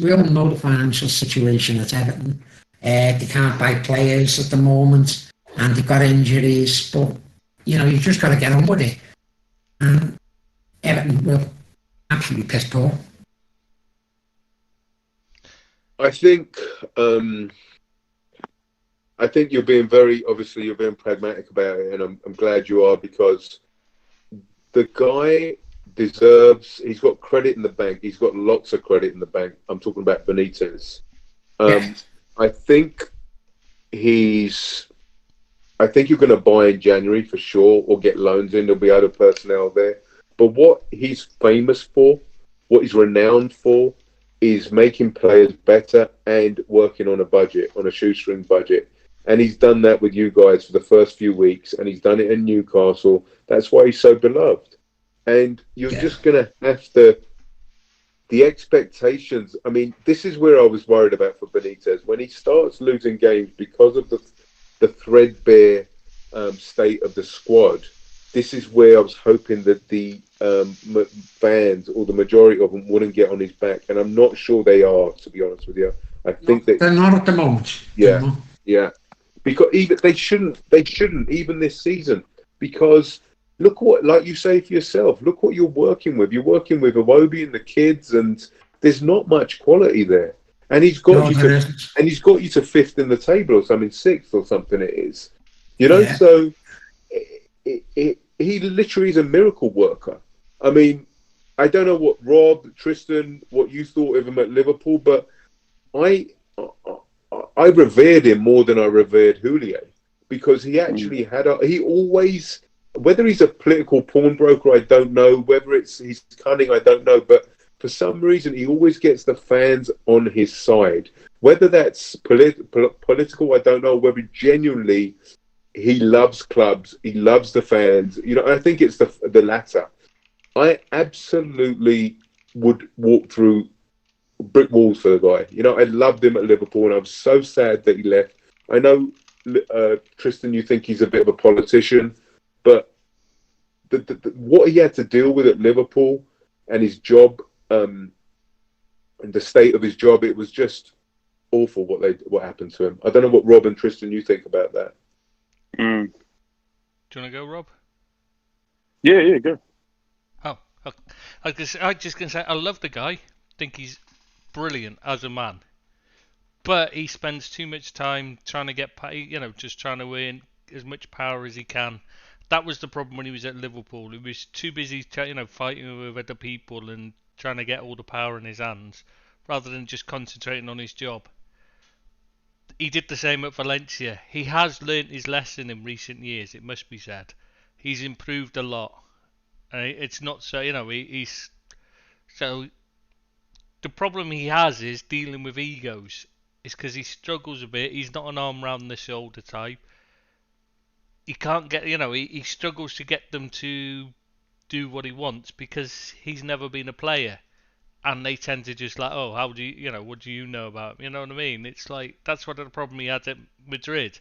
we all know the financial situation at Everton. They can't buy players at the moment, and they've got injuries. But you just got to get on with it. And Everton will absolutely piss poor. I think you're being you're being pragmatic about it, and I'm glad you are, because the guy he's got credit in the bank. He's got lots of credit in the bank. I'm talking about Benitez. I think you're going to buy in January for sure, or get loans in. There'll be other personnel there. But what he's famous for, what he's renowned for, is making players better and working on a shoestring budget. And he's done that with you guys for the first few weeks, and he's done it in Newcastle. That's why he's so beloved. And you're just going to have to... The expectations... I mean, this is where I was worried about for Benitez. When he starts losing games because of the threadbare state of the squad, this is where I was hoping that the fans, or the majority of them, wouldn't get on his back. And I'm not sure they are, to be honest with you. I think they're not at the moment. Yeah. Because even they shouldn't even this season, because look what, like you say for yourself, look what you're working with. You're working with Iwobi and the kids, and there's not much quality there. And he's got you to fifth in the table, or something, sixth or something. It is, So he literally is a miracle worker. I mean, I don't know what Tristan, what you thought of him at Liverpool, but I revered him more than I revered Houllier, because he actually he always, whether he's a political pawnbroker, I don't know. Whether he's cunning, I don't know. But for some reason, he always gets the fans on his side. Whether that's political, I don't know. Whether genuinely he loves clubs, he loves the fans. I think it's the latter. I absolutely would walk through brick walls for the guy. I loved him at Liverpool, and I was so sad that he left. I know, Tristan, you think he's a bit of a politician, but what he had to deal with at Liverpool and his job, and the state of his job, it was just awful what happened to him. I don't know what Rob and Tristan you think about that. Do you want to go, Rob? Yeah, go. Oh, I was just going to say, I love the guy. Think he's brilliant as a man. But he spends too much time trying to get, just trying to win as much power as he can. That was the problem when he was at Liverpool. He was too busy, fighting with other people and trying to get all the power in his hands, rather than just concentrating on his job. He did the same at Valencia. He has learnt his lesson in recent years, it must be said. He's improved a lot. It's not so, he's... So, the problem he has is dealing with egos. It's because he struggles a bit. He's not an arm round the shoulder type. He can't get, he struggles to get them to do what he wants because he's never been a player. And they tend to just like, oh, how do you, what do you know about him? You know what I mean? It's like, that's what the problem he had at Madrid,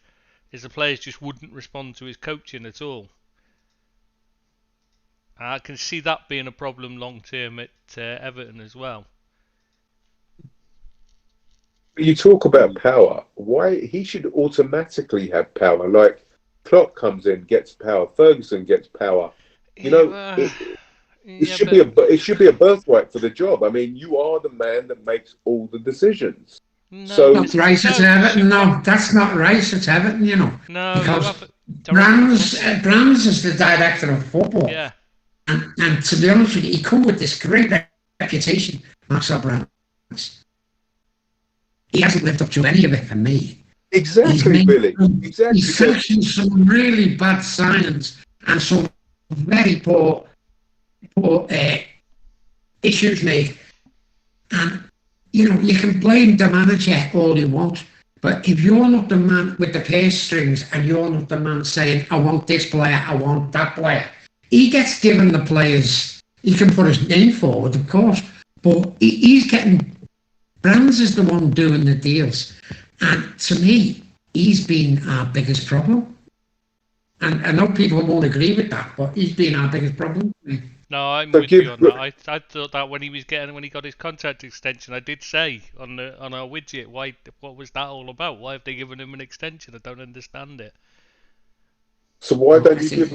is the players just wouldn't respond to his coaching at all. And I can see that being a problem long term at Everton as well. You talk about power. Why he should automatically have power? Like Klopp comes in, gets power. Ferguson gets power. It should be a birthright for the job. I mean, you are the man that makes all the decisions. No, that's right at Everton. No, that's not right at Everton. No, because Brands is the director of football. Yeah. And to be honest with you, he come with this great reputation, Marcel Brands. He hasn't lived up to any of it for me. Exactly, Billy. Exactly. He's sanctioned some really bad signings and some very poor issues made. And, you can blame the manager all you want, but if you're not the man with the purse strings and you're not the man saying, I want this player, I want that player, he gets given the players. He can put his name forward, of course, but he's getting... Brands is the one doing the deals. And to me, he's been our biggest problem. And I know people won't agree with that, but he's been our biggest problem. No, I'm with you on that. I thought that when he got his contract extension, I did say on our widget, what was that all about? Why have they given him an extension? I don't understand it. So why don't you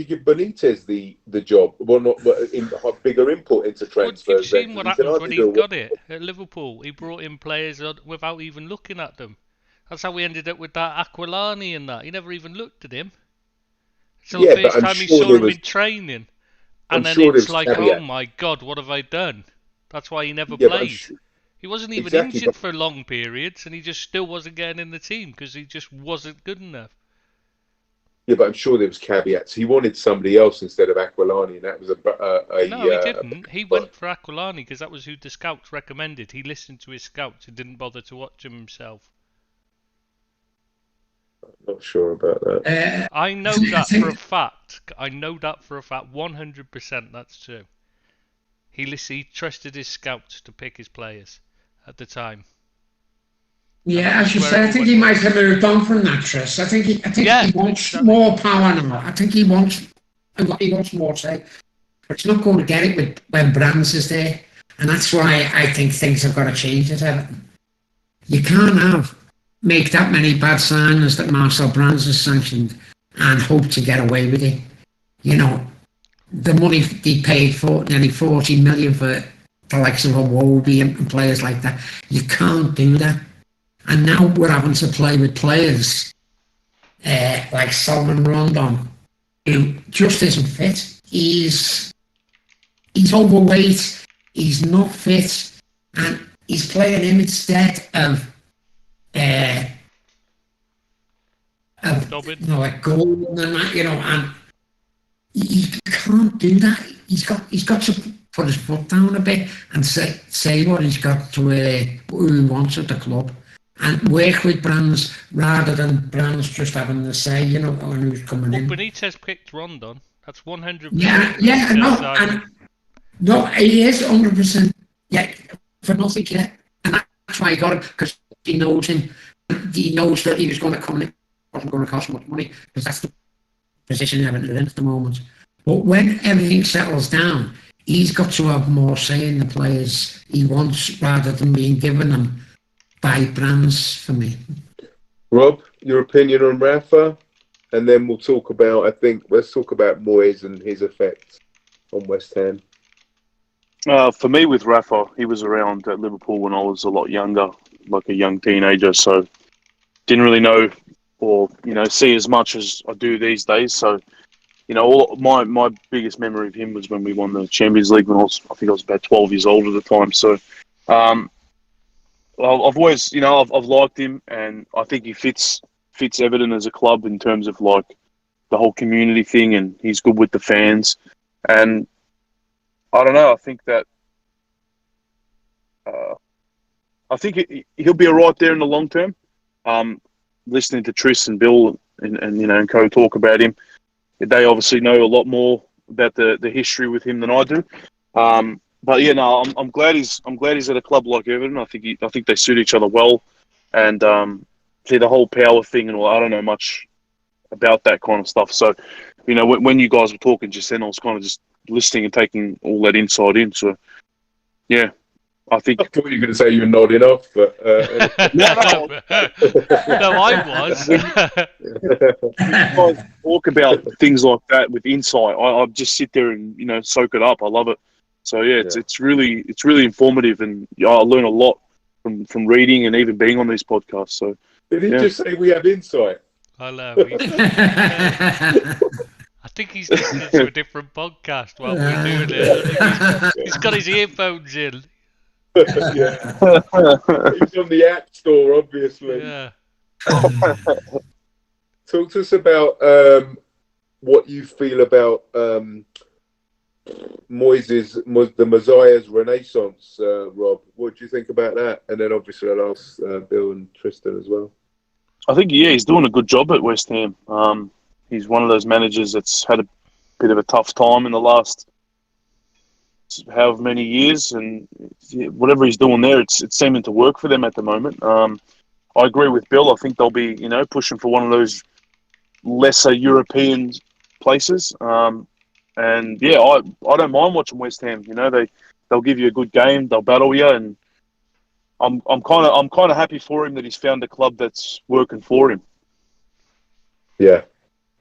give Benitez the job? Well, not bigger input into transfers. You've seen what happened when he got it at Liverpool. He brought in players without even looking at them. That's how we ended up with that Aquilani and that. He never even looked at him. So the first time he saw him in training. And then it's like, oh my God, what have I done? That's why he never played. He wasn't even injured for long periods, and he just still wasn't getting in the team because he just wasn't good enough. Yeah, but I'm sure there was caveats. He wanted somebody else instead of Aquilani, and that was No, he didn't. He went for Aquilani because that was who the scouts recommended. He listened to his scouts and didn't bother to watch him himself. I'm not sure about that. I know that for a fact. 100% that's true. He trusted his scouts to pick his players at the time. Yeah, as you said, I think he might have moved on from that trust. I think he wants more power now. I think he wants more say. But it's not going to get it when Brands is there. And that's why I think things have got to change at Everton. You can't make that many bad signings that Marcel Brands has sanctioned and hope to get away with it. The money he paid for, nearly 40 million for the likes of a Wobie and players like that. You can't do that. And now we're having to play with players like Salman Rondon, who just isn't fit. He's overweight, he's not fit, and he's playing him instead of Dobbin. like gold and that, and he can't do that. He's got to put his foot down a bit and say what he's got to who he wants at the club, and work with brands rather than brands just having the say, on who's coming Well, in. Benitez picked Rondon. That's 100% Yeah, no, signing. no, he is 100%. Yeah, for nothing, yeah, and that's why he got him, because he knows him. He knows that he was going to come in. It wasn't going to cost much money, because that's the position Everton are in at the moment. But when everything settles down, he's got to have more say in the players he wants rather than being given them by brands, for me. Rob, your opinion on Rafa? And then we'll talk about, let's talk about Moyes and his effects on West Ham. For me, with Rafa, he was around at Liverpool when I was a lot younger, like a young teenager. So didn't really know or see as much as I do these days. So my biggest memory of him was when we won the Champions League when I think I was about 12 years old at the time. So I've always I've liked him, and I think he fits Everton as a club in terms of like the whole community thing, and he's good with the fans. And I don't know. I think that he'll be all right there in the long term. Listening to Tris and Bill and co talk about him, they obviously know a lot more about the history with him than I do. But yeah, no, I'm glad he's at a club like Everton. I think they suit each other well, and the whole power thing and all. I don't know much about that kind of stuff. So, when you guys were talking just then, I was kind of just listening and taking all that insight in. So, yeah, I think. I thought you were going to say you were nodding off, but No, I was. Guys talk about things like that with insight. I just sit there and soak it up. I love it. So yeah, it's really informative, and I learn a lot from reading and even being on these podcasts. So did he just say we have insight? I know. I think he's listening to a different podcast while we're doing it. He's got his earphones in. Yeah, he's on the App Store, obviously. Yeah. Talk to us about what you feel about the Messiah's Renaissance, Rob. What do you think about that? And then obviously I'll ask Bill and Tristan as well. I think he's doing a good job at West Ham. He's one of those managers that's had a bit of a tough time in the last however many years, and whatever he's doing there, it's seeming to work for them at the moment. I agree with Bill. I think they'll be pushing for one of those lesser European places. And yeah, I don't mind watching West Ham. They'll give you a good game. They'll battle you, and I'm kind of happy for him that he's found a club that's working for him. Yeah,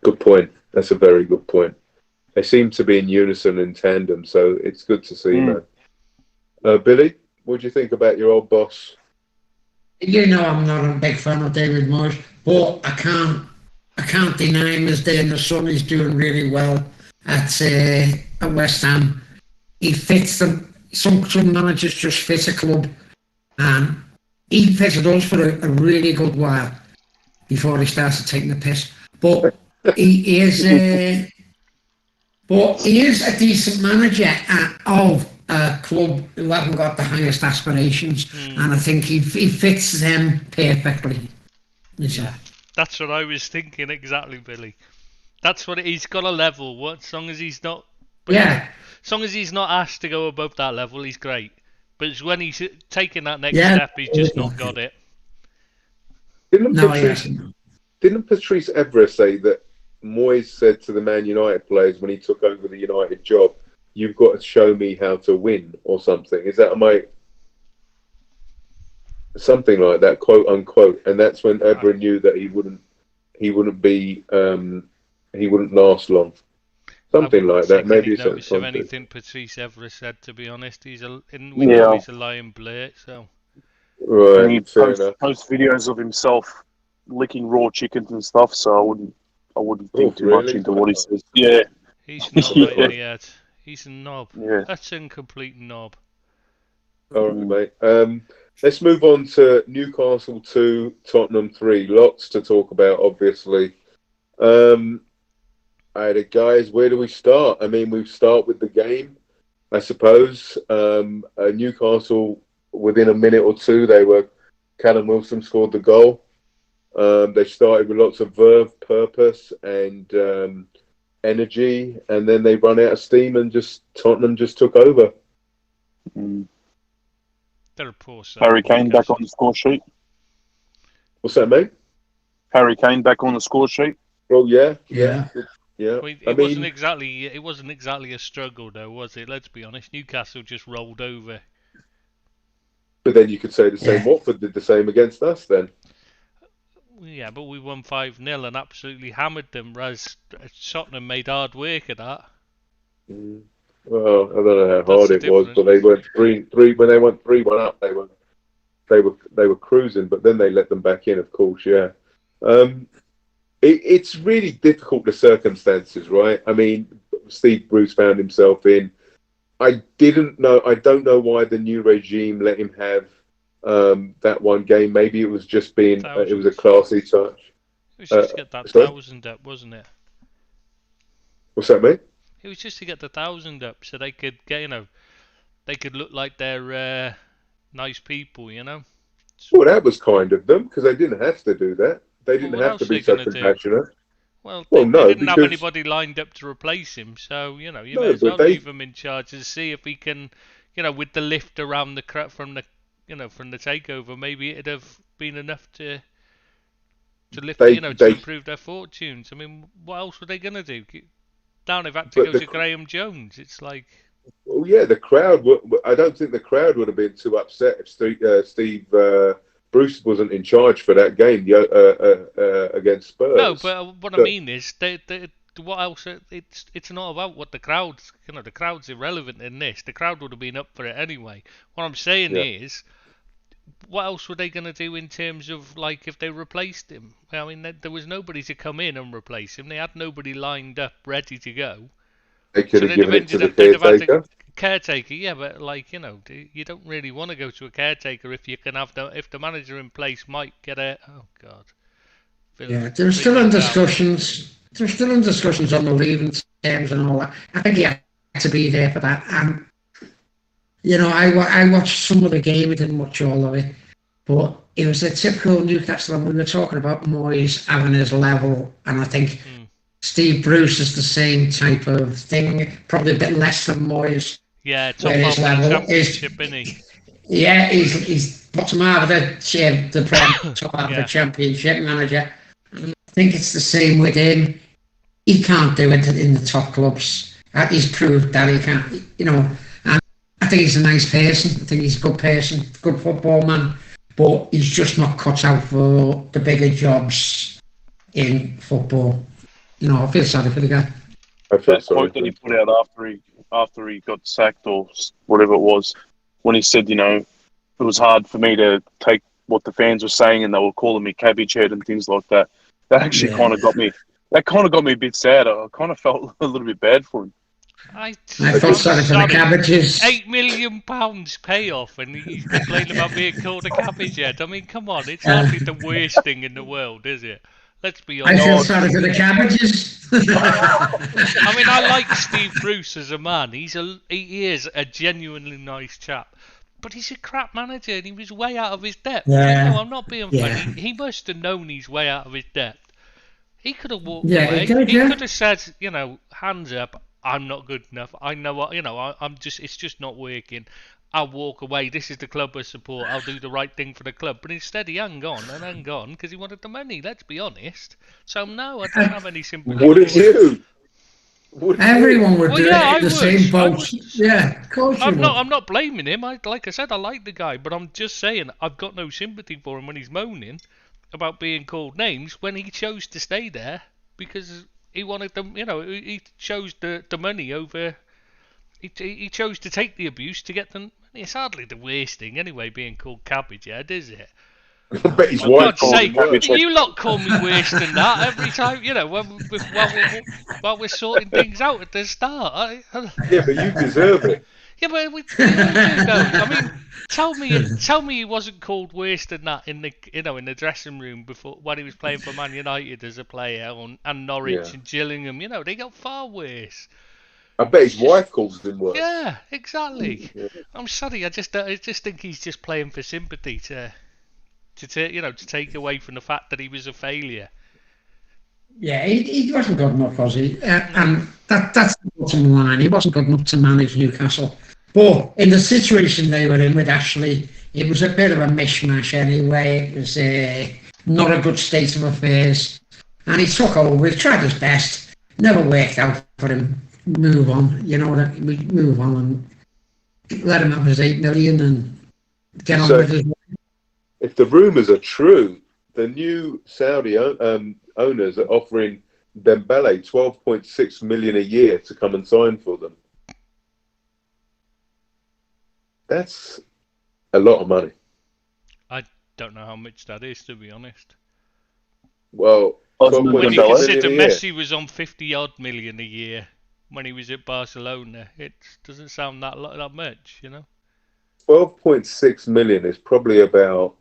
good point. That's a very good point. They seem to be in unison and tandem, so it's good to see, man. Billy, what do you think about your old boss? I'm not a big fan of David Moyes, but I can't deny him as day in the sun. He's doing really well at West Ham. He fits them. Some managers just fit a club, and he fitted us for a really good while before he started taking the piss. But he is a decent manager of a club who haven't got the highest aspirations, and I think he fits them perfectly. Yeah, that's what I was thinking exactly, Billy. That's what he's got a level. As long as he's not, as long as he's not asked to go above that level, he's great. But it's when he's taking that next step, he's just not got it. Didn't Patrice Evra say that Moyes said to the Man United players when he took over the United job, "You've got to show me how to win," or something? Is that something like that, quote unquote? And that's when Evra knew that he wouldn't last long. Something like that. Maybe it's notice of anything Patrice Evra said. To be honest, we know he's a lying blurt. So right, and he posts videos of himself licking raw chickens and stuff. So I wouldn't think too much into what he says. Yeah, he's not right in the head. He's a knob. Yeah, That's a complete knob. All right, mate. let's move on to Newcastle 2, Tottenham 3. Lots to talk about, obviously. Guys, where do we start? I mean, we start with the game, I suppose. Newcastle, within a minute or two, Callum Wilson scored the goal. They started with lots of verve, purpose, and energy, and then they run out of steam, and Tottenham just took over. They're a poor side. Harry Kane back on the score sheet. What's that, mate? Harry Kane back on the score sheet. Well, yeah. Well, it wasn't exactly a struggle, though, was it? Let's be honest. Newcastle just rolled over. But then you could say the same. Watford did the same against us, then. Yeah, but we won 5-0 and absolutely hammered them, whereas Tottenham made hard work of that. Well, I don't know how hard it was, but they went 3-3 when they went 3-1 up. They were cruising, but then they let them back in, of course. Yeah, it's really difficult, the circumstances, right? I mean, Steve Bruce found himself in. I don't know why the new regime let him have that one game. Maybe it was just it was a classy touch. It was just to get that 1,000 up, wasn't it? What's that, mate? It was just to get the 1,000 up so they could they could look like they're nice people, Well, that was kind of them, because they didn't have to do that. They didn't have to be so compassionate. Well, they didn't have anybody lined up to replace him, so may as well leave him in charge and see if he can, with the lift around the from the takeover, maybe it'd have been enough to lift, to improve their fortunes. I mean, what else were they gonna do? Now they've had to go to Graham Jones. It's like, well, yeah, the crowd. I don't think the crowd would have been too upset if Steve Bruce wasn't in charge for that game against Spurs. No, but what I mean is, what else? It's not about what the crowd's. The crowd's irrelevant in this. The crowd would have been up for it anyway. What I'm saying is, what else were they going to do in terms of, like, if they replaced him? I mean, there was nobody to come in and replace him. They had nobody lined up ready to go. They could have given it to the caretaker. Caretaker, yeah, but you don't really want to go to a caretaker if you can have if the manager in place might get a. Oh God. They're still in discussions. They're still in discussions on the leaving terms and all that. I think he had to be there for that. I watched some of the game. I didn't watch all of it, but it was a typical Newcastle. And we were talking about Moyes having his level, and I think Steve Bruce is the same type of thing, probably a bit less than Moyes. Yeah, top of the championship, isn't he? Yeah, he's bottom half of the top half of the championship manager. I think it's the same with him. He can't do it in the top clubs. He's proved that he can't, and I think he's a nice person. I think he's a good person, good football man, but he's just not cut out for the bigger jobs in football. I feel sorry for the guy. I feel sorry. Quote that he put out after he got sacked or whatever it was, when he said, it was hard for me to take what the fans were saying and they were calling me cabbage head and things like that. That actually kind of got me. That kind of got me a bit sad. I kind of felt a little bit bad for him. I felt sorry for the cabbages. £8 million payoff, and he's complaining about being called a cabbage head. I mean, come on, it's hardly the worst thing in the world, is it? Let's be honest. I feel sorry for the cabbages. I mean, I like Steve Bruce as a man. He is a genuinely nice chap. But he's a crap manager, and he was way out of his depth. Yeah. No, I'm not being funny. He must have known he's way out of his depth. He could have walked away. He could have said, hands up, I'm not good enough. I know what, it's just not working. I'll walk away. This is the club I support. I'll do the right thing for the club. But instead, he hung on because he wanted the money. Let's be honest. So no, I don't have any sympathy. Wouldn't you? Everyone would do it. The same boat. Yeah, of course. I'm not blaming him. Like I said, I like the guy, but I'm just saying I've got no sympathy for him when he's moaning about being called names when he chose to stay there because he wanted them. He chose the money over. He chose to take the abuse to get them. It's hardly the worst thing anyway, being called cabbage head, is it? I bet his wife called him cabbage head. You lot call me worse than that every time, while we're sorting things out at the start. Yeah, but you deserve it. Yeah, but where do you go? I mean, tell me he wasn't called worse than that in the in the dressing room before when he was playing for Man United as a player and Norwich Yeah. and Gillingham. They got far worse. I bet his It's just wife calls him worse. yeah, exactly. Yeah. I'm sorry, I just think he's just playing for sympathy to take away from the fact that he was a failure. Yeah, he wasn't good enough, was he? And that's the bottom line. He wasn't good enough to manage Newcastle. But in the situation they were in with Ashley, it was a bit of a mishmash anyway. It was not a good state of affairs. And he took over. He tried his best. Never worked out for him. Move on. You know what? We move on and let him have his 8 million and get on with his. If the rumours are true, the new Saudi owners are offering Dembele 12.6 million a year to come and sign for them. That's a lot of money. I don't know how much that is, to be honest. Well, When you 12.6 consider million a year. Messi was on 50 odd million a year when he was at Barcelona, it doesn't sound that much, 12.6 million is probably about.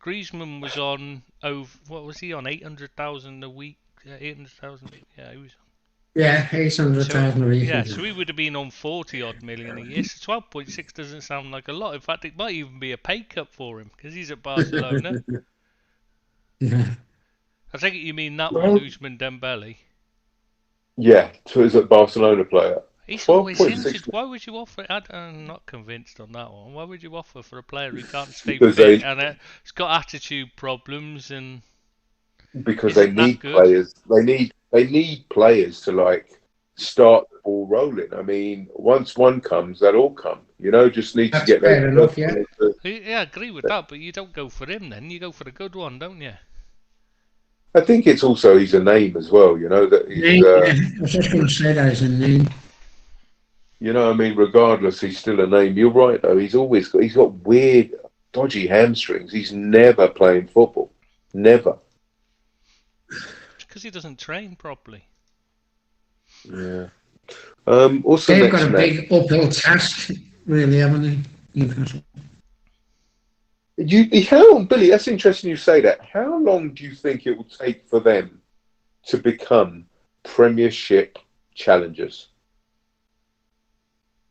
Griezmann was on what was he on, 800,000 a week? 800,000. Yeah, he was. Yeah, 800,000 a week. Yeah, so he would have been on 40 odd million a year. So 12.6 doesn't sound like a lot. In fact, it might even be a pay cut for him because he's at Barcelona. Yeah. I take it you mean that one, Ousmane Dembele. Yeah, so he's a Barcelona player. He's always 12.6 injured. Why would you offer? I'm not convinced on that one. Why would you offer for a player who can't stay Because fit and it's got attitude problems and because they isn't that need good? players. They need players to start the ball rolling. I mean, once one comes, that all come. Just need to That's get fair those. enough, yeah. Yeah, I agree with that, but you don't go for him then. You go for the good one, don't you? I think it's also he's a name as well. That he's. Name, yeah. I was just going to say that as a name. I mean, regardless, he's still a name. You're right, though. He's got weird, dodgy hamstrings. He's never playing football. Never. Because he doesn't train properly. Yeah. Also, They've got a big uphill task, really, haven't they? Newcastle. How long, Billy? That's interesting. You say that. How long do you think it will take for them to become Premiership challengers?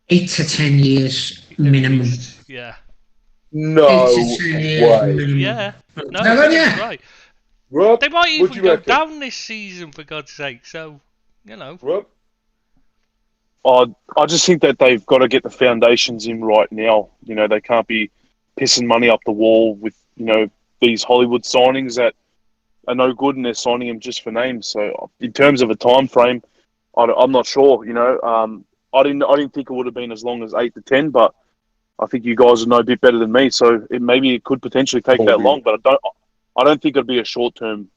8 to 10 years minimum. Yeah. No 8 to 10 years way. minimum. Yeah. No, Yeah. right. Rob, They might what do even you go reckon? down this season, for God's sake. So, Rob? I just think that they've got to get the foundations in right now. They can't be pissing money up the wall with, these Hollywood signings that are no good and they're signing them just for names. So in terms of a time frame, I'm not sure. I didn't think it would have been as long as 8 to 10, but I think you guys know a bit better than me. So maybe it could potentially take that long, but I don't think it'd be a short term.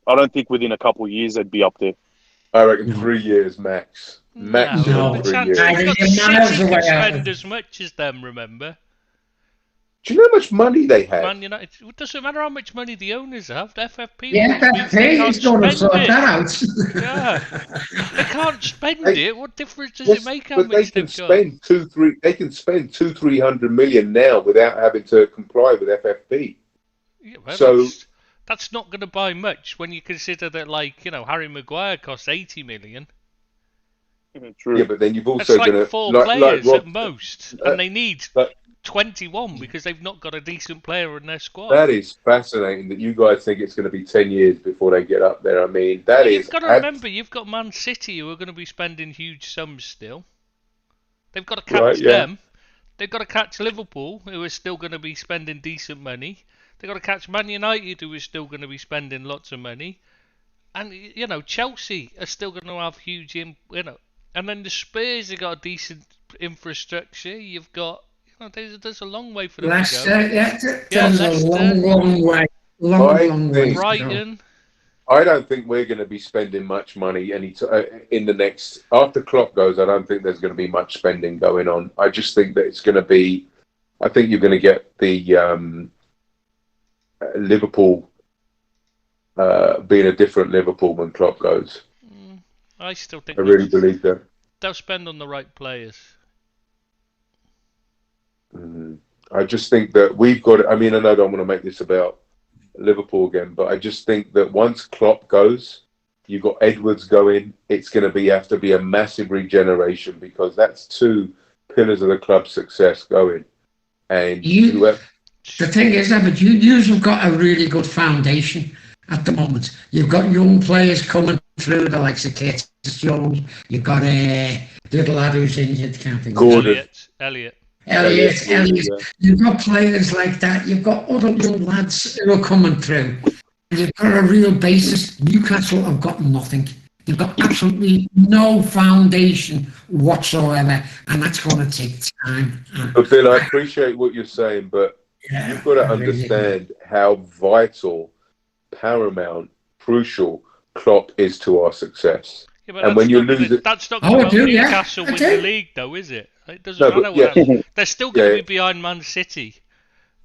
I don't think within a couple of years they'd be up there. I reckon 3 years max. Maximum 3 years. You've got miles City away can out. spend as much as them, remember? Do you know how much money they have? Man United, it doesn't matter how much money the owners have. The FFP Yeah, means they can't he's going to spend sort it. that out. Yeah, they can't spend it. What difference does it make how But they much can they've got? spend 200-300 million now without having to comply with FFP. Yeah, well, So that's not going to buy much when you consider that, Harry Maguire costs 80 million. True. yeah, but then you've That's also like going to 4 players Rob, at most, and they need but- 21 because they've not got a decent player in their squad. that is fascinating that you guys think it's going to be 10 years before they get up there. I mean, that You've is. got to remember, you've got Man City who are going to be spending huge sums still. They've got to catch them. They've got to catch Liverpool, who are still going to be spending decent money. They've got to catch Man United, who is still going to be spending lots of money. And, Chelsea are still going to have huge, and then the Spurs have got a decent infrastructure. You've got, there's a long way for them to Leicester, go. yeah, Yeah, there's a long way. Long way. Brighton. I don't think we're going to be spending much money in the next. After Klopp goes, I don't think there's going to be much spending going on. I just think that it's going to be. I think you're going to get the Liverpool being a different Liverpool when Klopp goes. I still think I really believe that. they'll spend on the right players. I just think that we've got. I mean, I know I don't want to make this about Liverpool again, but I just think that once Klopp goes, you've got Edwards going. It's going to have to be a massive regeneration because that's two pillars of the club's success going. And the thing is, but you've got a really good foundation at the moment. You've got young players coming through, the likes of Curtis Jones. You've got a little lad who's injured, can't think. Gordon. Elliot. Yeah. You've got players like that. You've got other young lads who are coming through. You've got a real basis. Newcastle have got nothing. You've got absolutely no foundation whatsoever, and that's going to take time. But Bill, I appreciate what you're saying, but you've got to understand how vital, paramount, crucial Klopp is to our success. Yeah, but and when you lose it, that's not going to help Newcastle win the league, though, is it? It doesn't matter what they're still going to be behind Man City.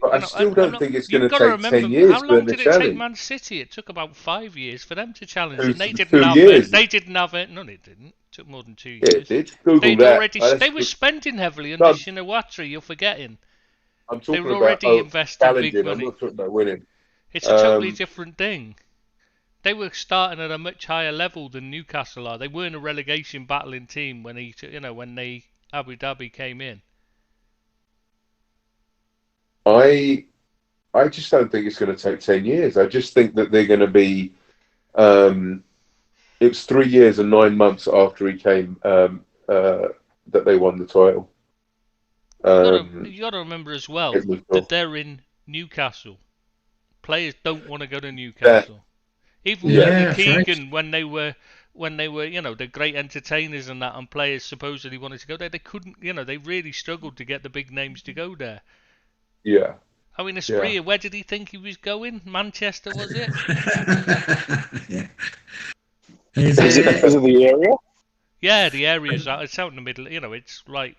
But I still don't think it's going to take 10 years. How long did it take Man City? It took about 5 years for them to challenge, and they didn't have it. They didn't have it. No, they didn't. It took more than 2 years. Yeah, it did. Google that. They were spending heavily on Shinawatra. You're forgetting. I'm talking they were already investing big money. I'm not talking about winning. It's a totally different thing. They were starting at a much higher level than Newcastle are. They weren't a relegation battling team when Abu Dhabi came in. I just don't think it's going to take 10 years. I just think that they're going to be. It was 3 years and 9 months after he came that they won the title. You got to remember as well that they're in Newcastle. Players don't want to go to Newcastle. Even Keegan, when they were, the great entertainers and that, and players supposedly wanted to go there, they couldn't. They really struggled to get the big names to go there. Yeah. I mean, Espria, where did he think he was going? Manchester, was it? Is it because of the area? Yeah, the area's out. It's out in the middle. It's like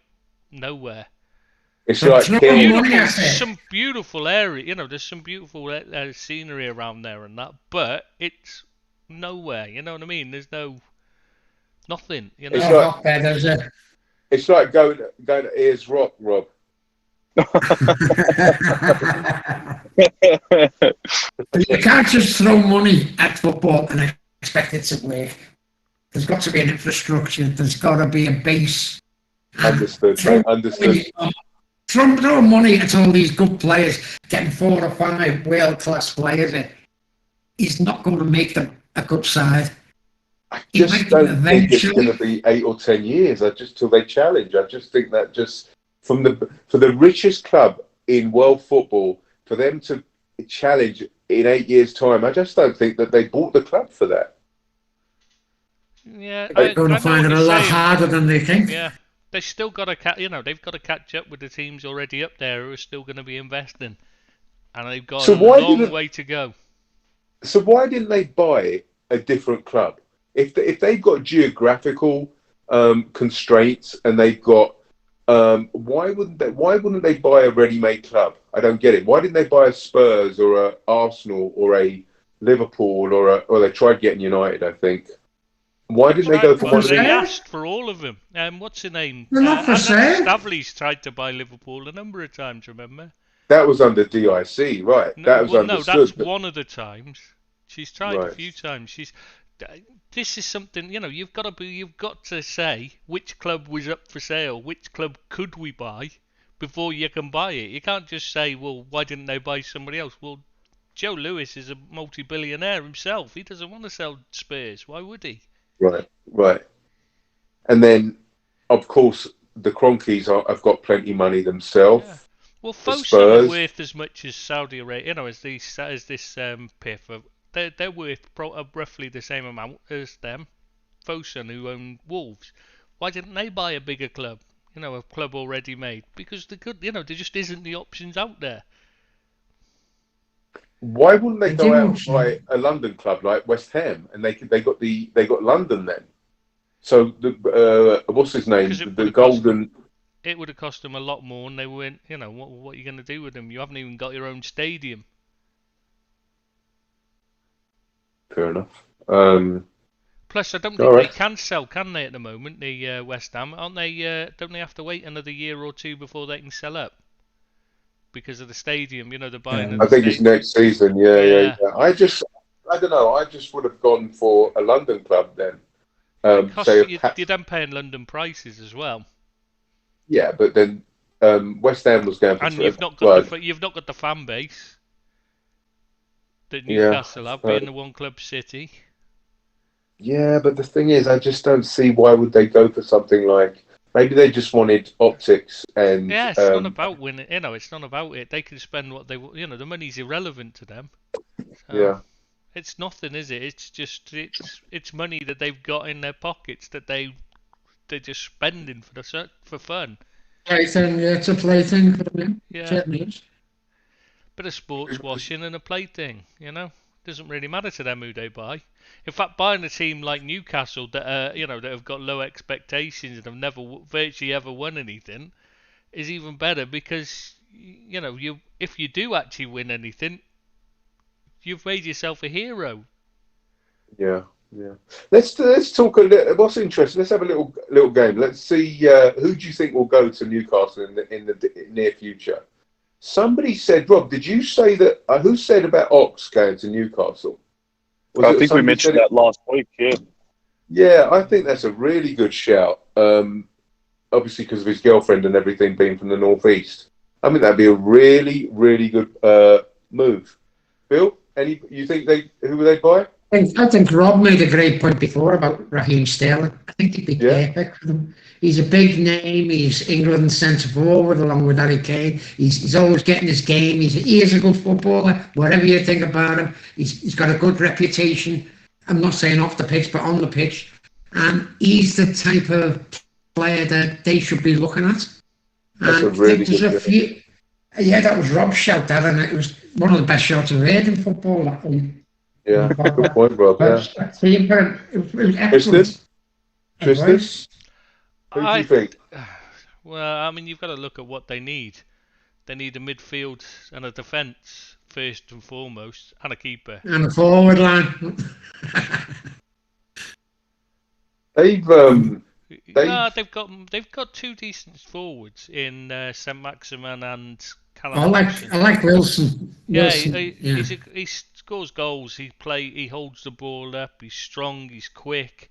nowhere. It's like some beautiful area. There's some beautiful scenery around there and that, but it's nowhere. You know what I mean? There's nothing. It's like going to Ayers Rock, Rob. You can't just throw money at football and expect it to work. There's got to be an infrastructure. There's got to be a base. Understood. Throw money at all these good players, getting 4 or 5 world-class players in. He's not going to make them a good side. I just don't think it's going to be 8 or 10 years. Till they challenge. I just think that for the richest club in world football, for them to challenge in 8 years' time, I just don't think that they bought the club for that. Yeah, they're going to find it a lot harder than they think. Yeah, they've still got to, they've got to catch up with the teams already up there who are still going to be investing, and they've got a long way to go. So why didn't they buy a different club? If they've got geographical constraints and they've got why wouldn't they buy a ready-made club? I don't get it. Why didn't they buy a Spurs or a Arsenal or a Liverpool or they tried getting United? I think. Why didn't they go for one of these? They asked for all of them. What's her name? They're not for sale. Stavley's tried to buy Liverpool a number of times. Remember? That was under DIC, right? No, that's one of the times. She's tried a few times. This is something, you've got to say which club was up for sale, which club could we buy before you can buy it. You can't just say, well, why didn't they buy somebody else? Well, Joe Lewis is a multi-billionaire himself. He doesn't want to sell Spurs. Why would he? Right. And then, of course, the Cronkies have got plenty of money themselves. Yeah. Well, Fosun are worth as much as Saudi Arabia, as this PIF. They're worth roughly the same amount as them. Fosun, who own Wolves. Why didn't they buy a bigger club? A club already made? Because they could. There just isn't the options out there. Why wouldn't they go out and buy a London club like West Ham, and they got London then? So what's his name? The Golden. It would have cost them a lot more, and they weren't. What are you going to do with them? You haven't even got your own stadium. Fair enough. Plus, I don't think they can sell, can they, at the moment? The West Ham, aren't they? Don't they have to wait another year or two before they can sell up? because of the stadium. You know, the buying of I the think it's stadium. next season. Yeah. I don't know. I just would have gone for a London club then. Say You're then paying London prices as well, yeah, but then West Ham was going for and you've not got the fan base that yeah, Newcastle have, being the one club city. Yeah, but the thing is, I just don't see why would they go for something like maybe they just wanted optics and Yeah, it's not about winning. You know, it's not about it. They can spend what they, the money's irrelevant to them. So yeah. it's nothing, is it? It's just it's money that they've got in their pockets that they're just spending for fun. Plaything, yeah, it's a plaything for them. Yeah, Certainly is. bit of sports washing and a plaything. Doesn't really matter to them who they buy. In fact, buying a team like Newcastle that that have got low expectations and have never virtually ever won anything is even better because if you do actually win anything, you've made yourself a hero. Yeah. Let's talk a little. What's interesting? Let's have a little game. Let's see who do you think will go to Newcastle in the near future. Somebody said, Rob, did you say that? Who said about Ox going to Newcastle? I think we mentioned that last week. Yeah. Yeah, I think that's a really good shout. Obviously, because of his girlfriend and everything being from the northeast. I think that'd be a really, really good move. Bill, you think who would they buy? I think Rob made a great point before about Raheem Sterling. I think he'd be perfect for them. He's a big name. He's England's centre forward along with Harry Kane. He's always getting his game. He is a good footballer, whatever you think about him. He's got a good reputation. I'm not saying off the pitch, but on the pitch. And he's the type of player that they should be looking at. That's a really good few. Yeah, that was Rob's shout, that, and it was one of the best shots I've heard in football. That one. Yeah, good point, Rob. Yeah. It was excellent. Tristan? Who do you think? Well, I mean, you've got to look at what they need. They need a midfield and a defence first and foremost, and a keeper. And a forward line. They've got two decent forwards in St Maximin and Callum. I like Wilson. He scores goals. He holds the ball up. He's strong. He's quick.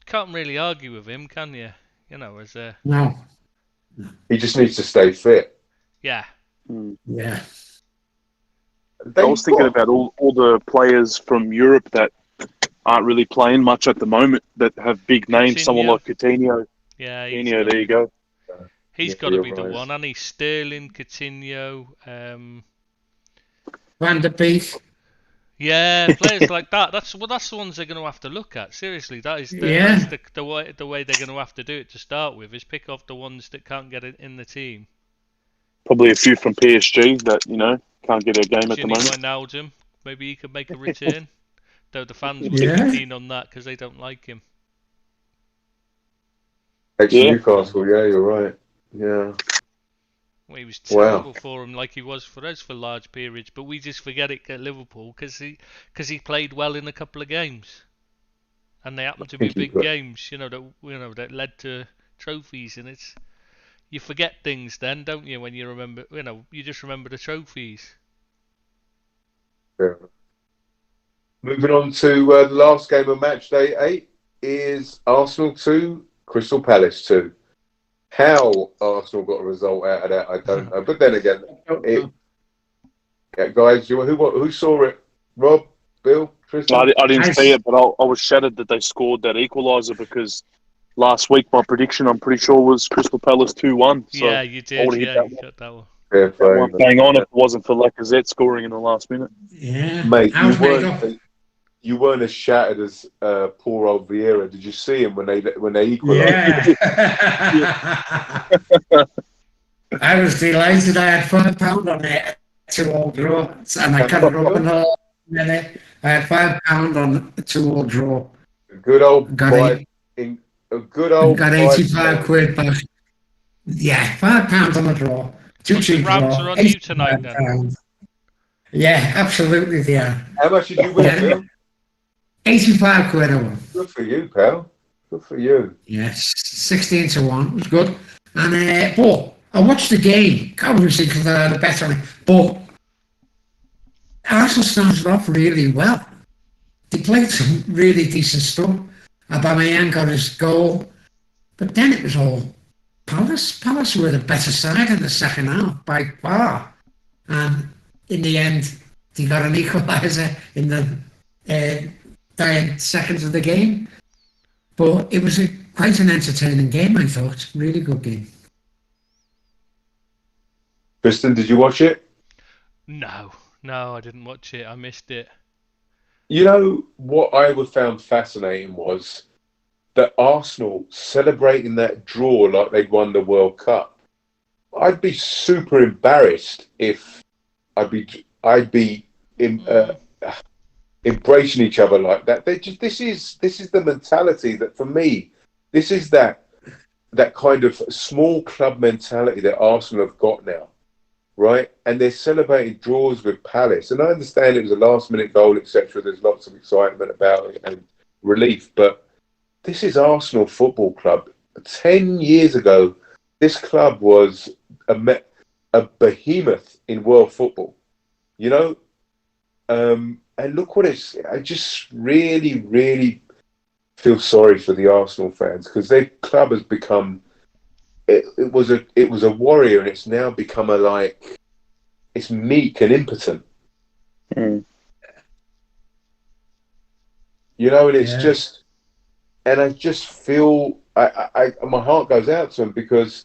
Can't really argue with him, can you? No. He just needs to stay fit. Yeah. Yeah. I was thinking about all the players from Europe that aren't really playing much at the moment that have big names. Coutinho. Someone like Coutinho. Yeah. Coutinho, there you go. He's got to be the one. And he's Sterling, Coutinho, Van der Beek. Yeah, players like that. That's the ones they're going to have to look at. Seriously, that's the way they're going to have to do it to start with. Is pick off the ones that can't get it in the team. Probably a few from PSG that can't get a game at the moment. Wijnaldum, maybe he could make a return. Though the fans wouldn't be keen on that because they don't like him. Newcastle, yeah, you're right. Yeah. Well, he was terrible for him, like he was for us for large periods. But we just forget it at Liverpool because he played well in a couple of games, and they happened to be big games. That led to trophies, and you forget things then, don't you? When you remember, you just remember the trophies. Yeah. Moving on to the last game of match day 8 is Arsenal 2, Crystal Palace 2. How Arsenal got a result out of that, I don't know. But then again, guys, who saw it? Rob, Bill, Tristan? I didn't see it, but I was shattered that they scored that equaliser because last week my prediction, I'm pretty sure, was Crystal Palace 2-1. So yeah, you did. Yeah, you got that one. Fair play. Bang on if it wasn't for Lacazette scoring in the last minute. Yeah, mate, you weren't as shattered as poor old Vieira. Did you see him when they equalised? Yeah. I was delighted. I had £5 on it, 2-2 draw, and I can't open a minute. I had £5 on a 2-2 draw. A good old got 85 quid back. Yeah, £5 on the draw. 2-2 draw. Rams are on you tonight then. Yeah, absolutely they are. How much did you win, Bill? 85 quid I won. Good for you, pal. Good for you. Yes, 16-1. It was good. And but I watched the game, obviously because they had a better, but Arsenal started off really well. They played some really decent stuff. Aubameyang got his goal, but then it was all Palace. Palace were the better side in the second half by far, and in the end, they got an equaliser in the dying seconds of the game. But it was quite an entertaining game, I thought. Really good game. Kristen, did you watch it? No, I didn't watch it. I missed it. You know what I found fascinating was that Arsenal celebrating that draw like they'd won the World Cup. I'd be super embarrassed if I'd be embracing each other like that. This is the mentality that, for me, this is that kind of small club mentality that Arsenal have got now, right? And they're celebrating draws with Palace. And I understand it was a last-minute goal, etc. There's lots of excitement about it and relief, but this is Arsenal Football Club. 10 years ago, this club was a behemoth in world football, you know? And look what I just really, really feel sorry for the Arsenal fans, because their club has become, it was a warrior, and it's now become it's meek and impotent. Mm. You know, and it's just, and I just feel, my heart goes out to them, because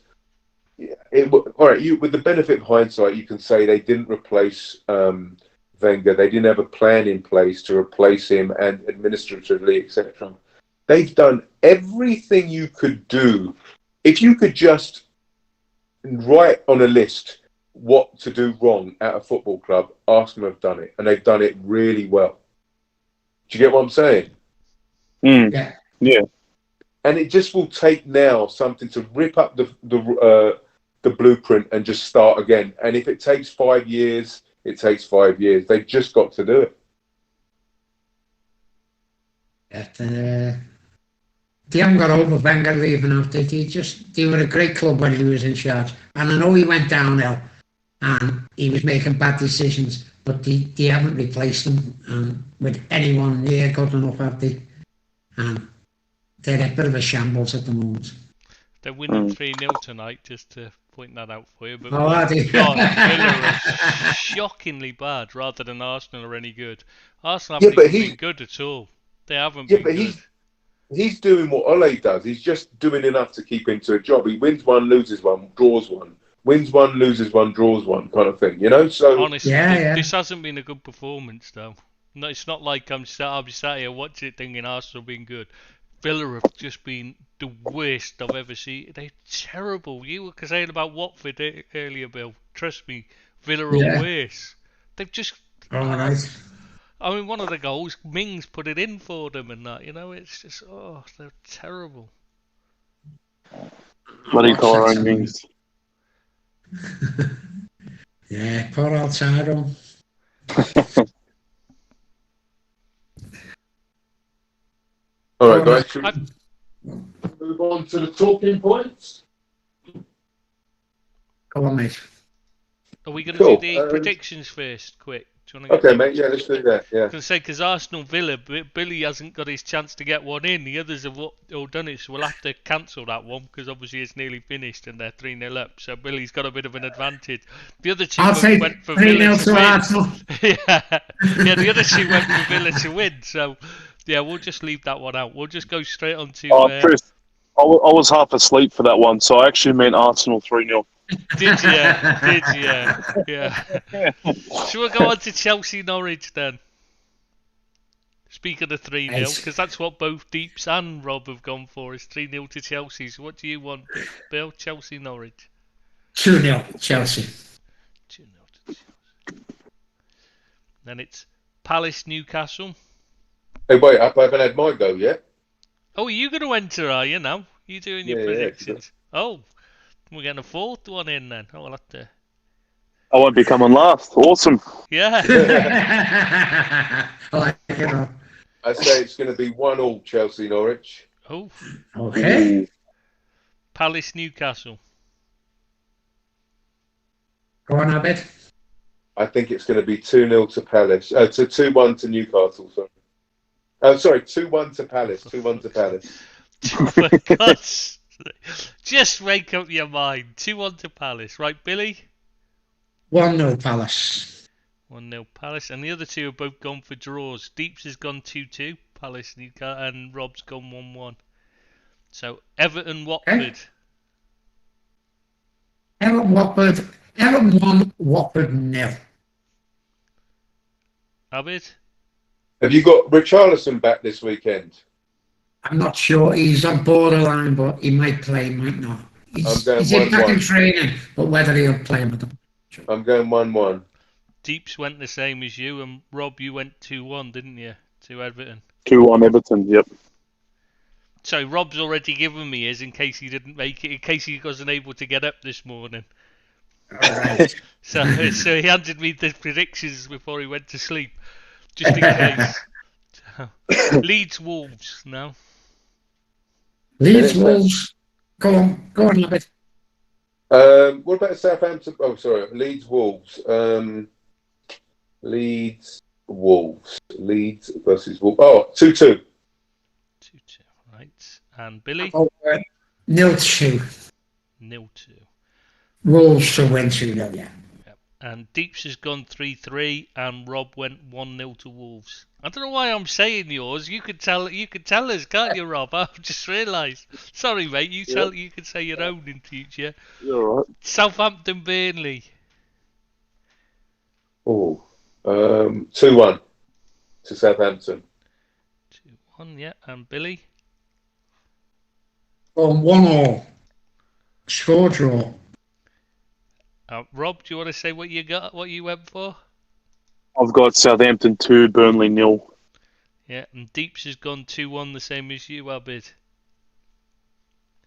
all right, with the benefit of hindsight, you can say they didn't replace Wenger. They didn't have a plan in place to replace him, and administratively, etc. They've done everything you could do. If you could just write on a list what to do wrong at a football club, Arsenal have done it, and they've done it really well. Do you get what I'm saying? Mm. Yeah. And it just will take now something to rip up the blueprint and just start again. And if it takes 5 years, it takes 5 years. They've just got to do it. They haven't got over Wenger leaving after. They were a great club when he was in charge. And I know he went downhill and he was making bad decisions, but they haven't replaced him with anyone near good enough, have they? And they're a bit of a shambles at the moment. They're winning 3-0 tonight, just to point that out for you. But are they? God, Villa are shockingly bad, rather than Arsenal are any good. Arsenal haven't even been good at all. They haven't been good. He's doing what Ole does. He's just doing enough to keep into a job. He wins one, loses one, draws one. Wins one, loses one, draws one, kind of thing. You know. So honestly, this hasn't been a good performance, though. No, it's not like I'll be sat here watching it thinking Arsenal being good. Villa have just been the worst I've ever seen. They're terrible. You were saying about Watford earlier, Bill. Trust me, Villa are worse. They've just. Right. I mean, one of the goals, Mings put it in for them, and that. You know, it's just they're terrible. Bloody call own Mings. Yeah, poor Altaro. All right, guys, should we move on to the talking points? Go on, mate. Are we going to do the predictions first, quick? Do you want to okay, mate, yeah, let's do that, yeah. I was going to say, because Arsenal Villa, Billy hasn't got his chance to get one in. The others have all done it, so we'll have to cancel that one, because obviously it's nearly finished and they're 3-0 up, so Billy's got a bit of an advantage. The other two went for Villa to win. yeah, the other two went for Villa to win, so yeah, we'll just leave that one out. We'll just go straight on to... Chris, I was half asleep for that one, so I actually meant Arsenal 3-0. Did you? Yeah. Shall we go on to Chelsea Norwich then? Speaking of 3-0, because that's what both Deeps and Rob have gone for, is 3-0 to Chelsea. So what do you want, Bill? Chelsea Norwich? 2-0 Chelsea. 2-0 to Chelsea. Then it's Palace Newcastle. Hey, wait, I haven't had my go yet. Oh, are you going to enter, are you now? You doing your predictions? Yeah. Oh. We're getting a fourth one in then. Oh, I'll have to... I won't be coming last. Awesome. Yeah. I say it's going to be 1-1 Chelsea Norwich. Oh. Okay. Palace Newcastle. Go on, Abid. I think it's going to be 2-0 to Palace. To 2-1 to Newcastle, sorry. Oh, sorry, 2-1 to Palace. 2-1 to Palace. For God's sake. Just make up your mind. 2-1 to Palace. Right, Billy? 1-0 Palace. 1-0 Palace. And the other two have both gone for draws. Deeps has gone 2-2. Palace and Rob's gone 1-1. So, Everton Watford. Everton Watford. Everton 1, Watford 0. Abid? Have you got Richarlison back this weekend? I'm not sure. He's on borderline, but he might play, might not. He's in back in training, but whether he'll play, I don't know. I'm going 1-1. Deeps went the same as you, and Rob, you went 2-1, didn't you? To Everton. 2-1 Everton, yep. So Rob's already given me his in case he didn't make it, in case he wasn't able to get up this morning. Right. So he handed me the predictions before he went to sleep, just in case. Leeds Wolves now. Leeds Wolves. Go on, Abid. What about Southampton? Oh, sorry, Leeds Wolves. Leeds versus Wolves. Oh, 2-2. 2-2, right. And Billy? 0-2. 0-2. Wolves to win 2-0, yeah. Yep. And Deeps has gone 3-3, and Rob went 1-0 to Wolves. I don't know why I'm saying yours. You could tell us, can't you, Rob? I've just realised. Sorry, mate. You can say your own in future. You're all right. Southampton Burnley. Oh, 2-1 to Southampton. 2-1, yeah. And Billy? On 1-1. Score draw. Rob, do you want to say what you went for? I've got Southampton 2, Burnley 0. Yeah, and Deeps has gone 2-1, the same as you, Abid.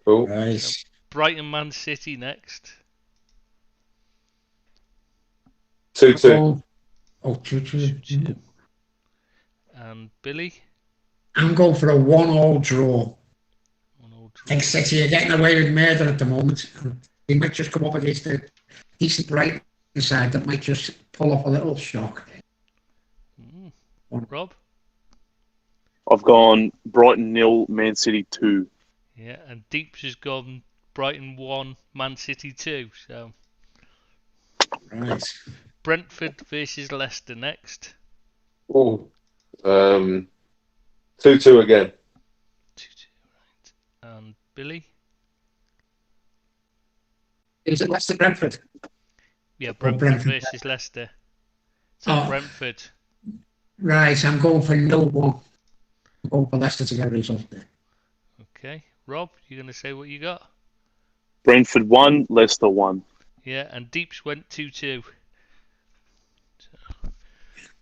Cool. Nice. So Brighton Man City next. 2-2. Oh, 2-2. And Billy? I'm going for a 1-1 draw. 1-1 draw. I think City are getting away with murder at the moment. They might just come up against a decent Brighton side that might just pull off a little shock. Rob? I've gone Brighton 0, Man City 2. Yeah, and Deeps has gone Brighton 1, Man City 2. So Right. Brentford versus Leicester next. Oh, 2-2 again. 2-2, right. And Billy? Is it Leicester Brentford? Yeah, Brentford versus Leicester. So Brentford. Right, I'm going for 0-1. I'm going for Leicester to get a result there. Okay. Rob, you going to say what you got? Brentford 1, Leicester 1. Yeah, and Deeps went 2-2. So,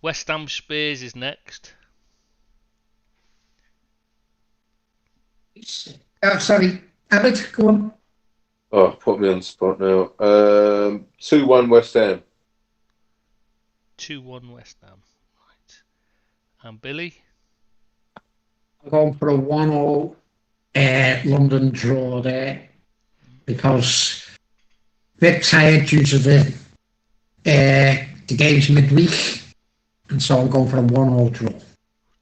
West Ham Spurs is next. Sorry, Abbott, go on. Oh, put me on the spot now. 2-1 West Ham. 2-1 West Ham. Right. And Billy? I'm going for a 1-0 London draw there because a bit tired due to the games midweek, and so I'm going for a 1-0 draw.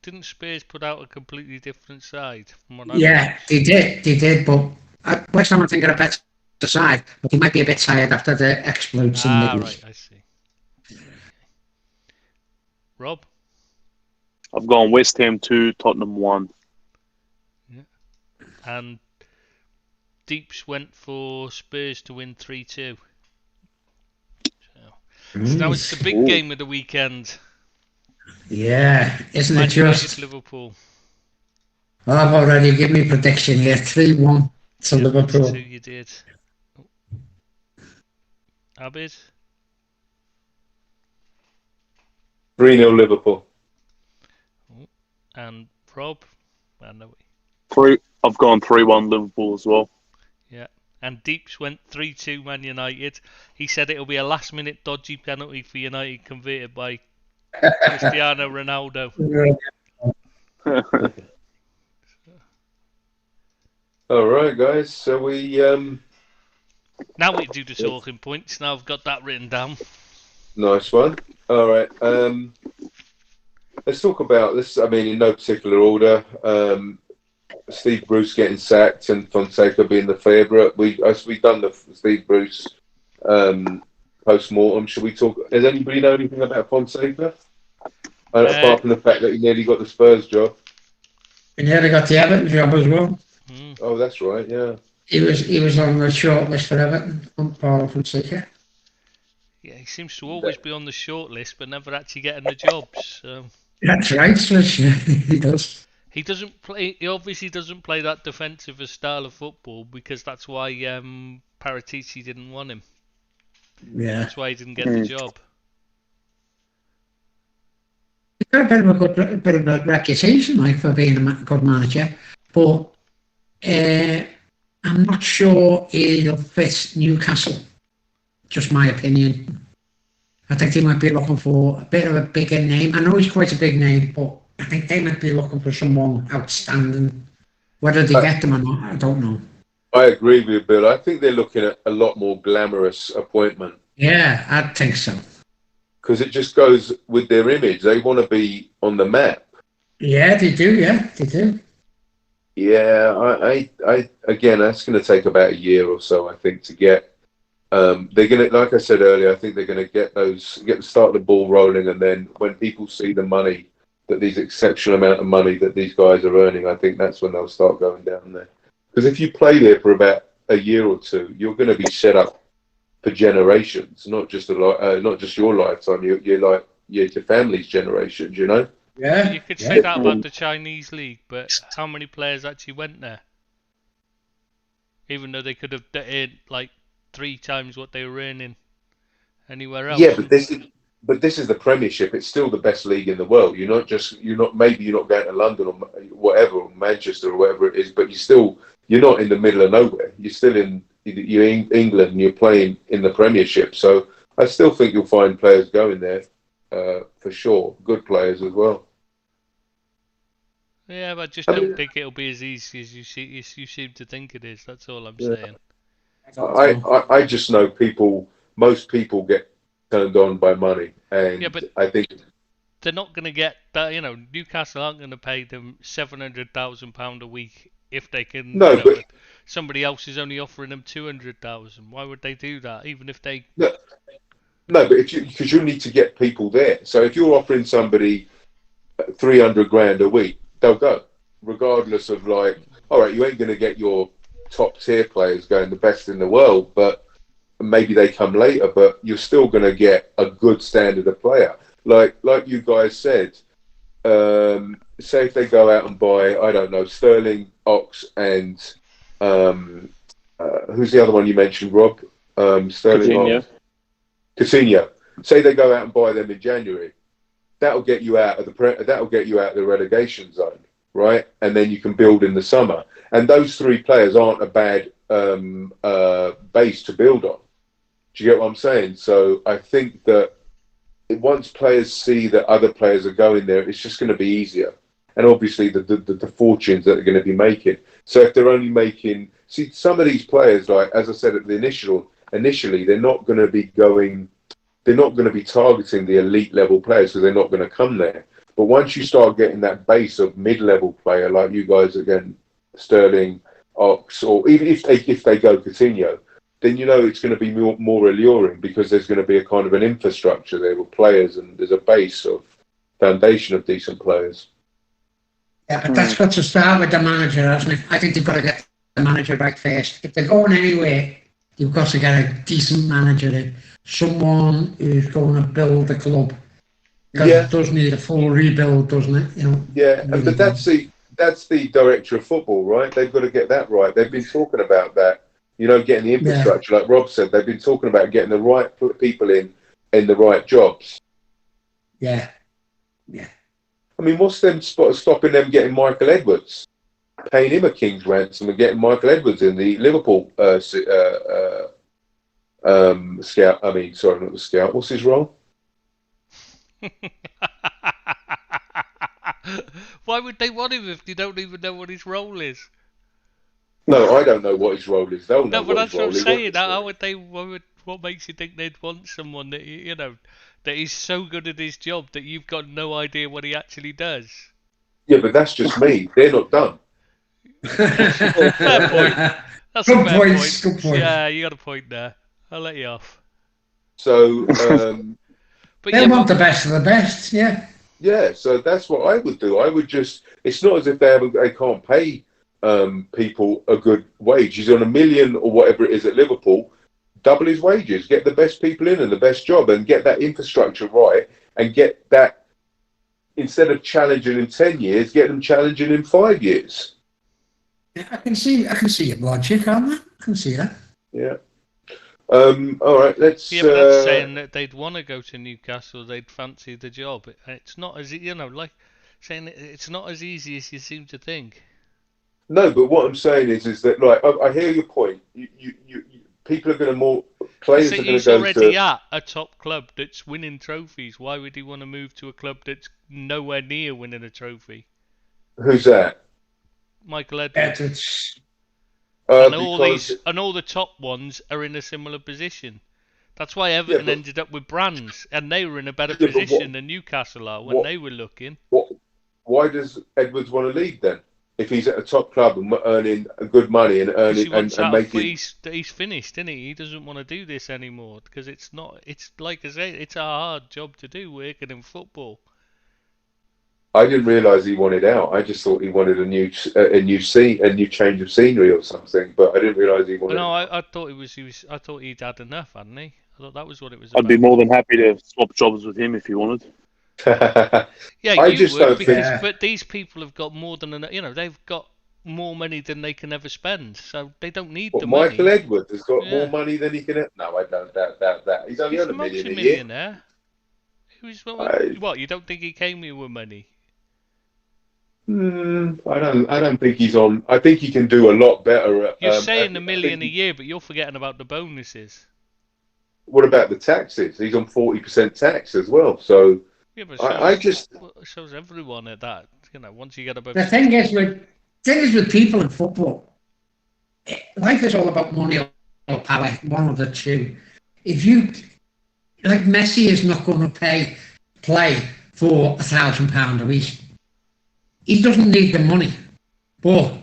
Didn't Spurs put out a completely different side from what they did, but West Ham I think are a better side, but they might be a bit tired after the exploits in midweek. Right, I see. Okay. Rob? I've gone West Ham 2, Tottenham 1. Yeah. And Deeps went for Spurs to win 3-2. So now it's the big game of the weekend. Yeah, isn't Man it just? United, Liverpool. Well, I've already given me prediction here, 3-1 to Liverpool. 2 you did. Abid? 3-0 Liverpool. And Rob? I've gone 3-1 Liverpool as well. Yeah. And Deeps went 3-2 Man United. He said it'll be a last minute dodgy penalty for United converted by Cristiano Ronaldo. All right, guys. So we Now we do the talking points. Now I've got that written down. Nice one. All right. Let's talk about this. I mean, in no particular order. Steve Bruce getting sacked and Fonseca being the favourite. We've done the Steve Bruce post-mortem. Should we talk? Does anybody know anything about Fonseca? Apart from the fact that he nearly got the Spurs job. He nearly got the Everton job as well. Oh, that's right. Yeah. He was on the short list for Everton from Paul Fonseca. Yeah, he seems to always be on the short list, but never actually getting the jobs. So. That's right, Slish. He does. He doesn't play. He obviously doesn't play that defensive style of football because that's why Paratici didn't want him. Yeah. That's why he didn't get the job. He's got a bit of a reputation, like, for being a good manager, but I'm not sure he'll fit Newcastle. Just my opinion. I think they might be looking for a bit of a bigger name. I know he's quite a big name, but I think they might be looking for someone outstanding. Whether they get them or not, I don't know. I agree with you, Bill. I think they're looking at a lot more glamorous appointment. Yeah, I think so. Because it just goes with their image. They want to be on the map. Yeah, they do. Yeah, they do. Yeah, I again, that's going to take about a year or so, I think, to get. They're going to, like I said earlier, I think they're going to start the ball rolling, and then when people see the money, that these exceptional amount of money that these guys are earning, I think that's when they'll start going down there. Because if you play there for about a year or two, you're going to be set up for generations, not just your lifetime. You're like your family's generations, you know. Yeah. You could say that about the Chinese league, but how many players actually went there? Even though they could have earned like 3 times what they were earning anywhere else. Yeah, but this is the Premiership. It's still the best league in the world. Maybe you're not going to London or whatever, or Manchester or whatever it is, but you're not in the middle of nowhere. You're still in England and you're playing in the Premiership. So I still think you'll find players going there for sure. Good players as well. Yeah, but I just don't think it'll be as easy as you seem to think it is. That's all I'm saying. I just know most people get turned on by money, and yeah, but I think they're not going to get that. Newcastle aren't going to pay them £700,000 a week if they can. No, but somebody else is only offering them 200,000. Why would they do that? Even if they no, but because you need to get people there. So if you're offering somebody 300 grand a week, they'll go, regardless of like, all right, you ain't going to get your top tier players going the best in the world, but maybe they come later, but you're still going to get a good standard of player. Like you guys said, say if they go out and buy, I don't know, Sterling, Ox, and who's the other one you mentioned, Rob? Sterling, Coutinho. Ox. Coutinho. Say they go out and buy them in January. That'll get you out of the relegation zone, right? And then you can build in the summer. And those 3 players aren't a bad base to build on. Do you get what I'm saying? So I think that once players see that other players are going there, it's just going to be easier. And obviously the fortunes that they're going to be making. So if they're only making, see, some of these players, like as I said at the initially, they're not going to be targeting the elite level players because they're not going to come there. But once you start getting that base of mid-level player like you guys again, Sterling, Ox, or even if they go Coutinho, then it's going to be more alluring because there's going to be a kind of an infrastructure there with players and there's a base of foundation of decent players. Yeah, but that's got to start with the manager, hasn't it? I think they've got to get the manager right first. If they're going anywhere, you've got to get a decent manager in. Someone who's going to build the club. Because it does need a full rebuild, doesn't it? Yeah, really, but that's the director of football, right? They've got to get that right. They've been talking about that, getting the infrastructure. Like Rob said, they've been talking about getting the right people in the right jobs. Yeah. I mean, what's them stopping them getting Michael Edwards, paying him a king's ransom and getting Michael Edwards in the Liverpool scout? I mean, sorry, not the scout. What's his role? Why would they want him if they don't even know what his role is? No, I don't know what his role is. They'll know No, but what his that's what I'm role is. saying. How would they? What makes you think they'd want someone that that is so good at his job that you've got no idea what he actually does? Yeah, but that's just me. They're not done. Fair point. That's a Good fair points, point. good points. Yeah, you got a point there. I'll let you off. So, But They yeah, want but, the best of the best, yeah. yeah, so that's what I would do. I would just, it's not as if they can't pay people a good wage. He's on $1 million or whatever it is at Liverpool. Double his wages, get the best people in and the best job, and get that infrastructure right, and get that, instead of challenging in 10 years, get them challenging in 5 years. Yeah, I can see your logic on that. I can see that. Yeah. All right, let's. yeah, but that's saying that they'd want to go to Newcastle. They'd fancy the job. It's not as like saying it's not as easy as you seem to think. No, but what I'm saying is that, like, I hear your point. People are going to more players So are going to he's go already to. at a top club that's winning trophies. Why would he want to move to a club that's nowhere near winning a trophy? Who's that? Michael Edwards. It's And all Because the top ones are in a similar position. That's why Everton ended up with Brands, and they were in a better position than Newcastle are when they were looking. why does Edwards want to leave then? If he's at a top club and earning good money and earning and making, he's finished, isn't he? He doesn't want to do this anymore because it's not. It's like I say, it's a hard job to do working in football. I didn't realise he wanted out. I just thought he wanted a new change of scenery or something. But I didn't realise he wanted. No, I thought I thought he'd had enough, hadn't he? I thought that was what it was about. I'd be more than happy to swap jobs with him if you wanted. Yeah, I you just would, don't because think. but these people have got more than enough. They've got more money than they can ever spend, so they don't need the money. Michael Edwards has got Yeah. more money than he can. No, I don't doubt that. He's only He's on a $1 million a year. multi-millionaire. What? You don't think he came here with money? I don't think he's on. I think he can do a lot better. You're saying $1 million a year, but you're forgetting about the bonuses. What about the taxes? He's on 40% tax as well. So Yeah, but I just. shows everyone at that. Once you get above. the thing is with people in football, life is all about money or power, one of the two. If you like Messi is not going to play for £1,000 a week. He doesn't need the money, but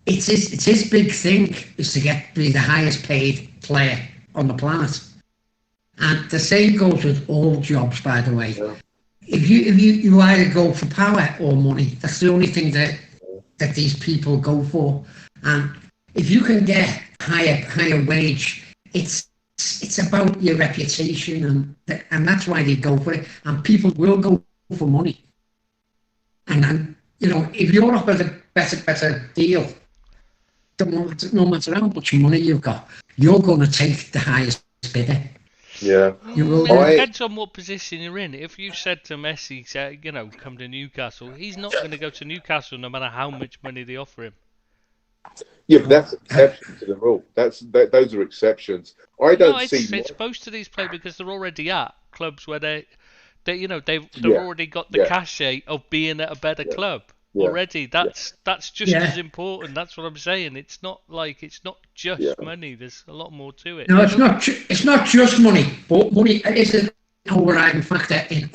it's his big thing is to be the highest paid player on the planet. And the same goes with all jobs, by the way. Yeah. If you either go for power or money, that's the only thing that these people go for. And if you can get higher wage, it's about your reputation, and that's why they go for it. And people will go for money. And then, if you're offered a better deal, no matter how much money you've got, you're going to take the highest bidder. Yeah. It depends on what position you're in. If you said to Messi, come to Newcastle, he's not going to go to Newcastle no matter how much money they offer him. Yeah, but that's exception to the rule. Those are exceptions. It's supposed to these players because they're already at clubs where they've already got the cachet of being at a better club already. That's just as important. That's what I'm saying. It's not just money. There's a lot more to it. No, it's not. It's not just money, but money is an overriding factor in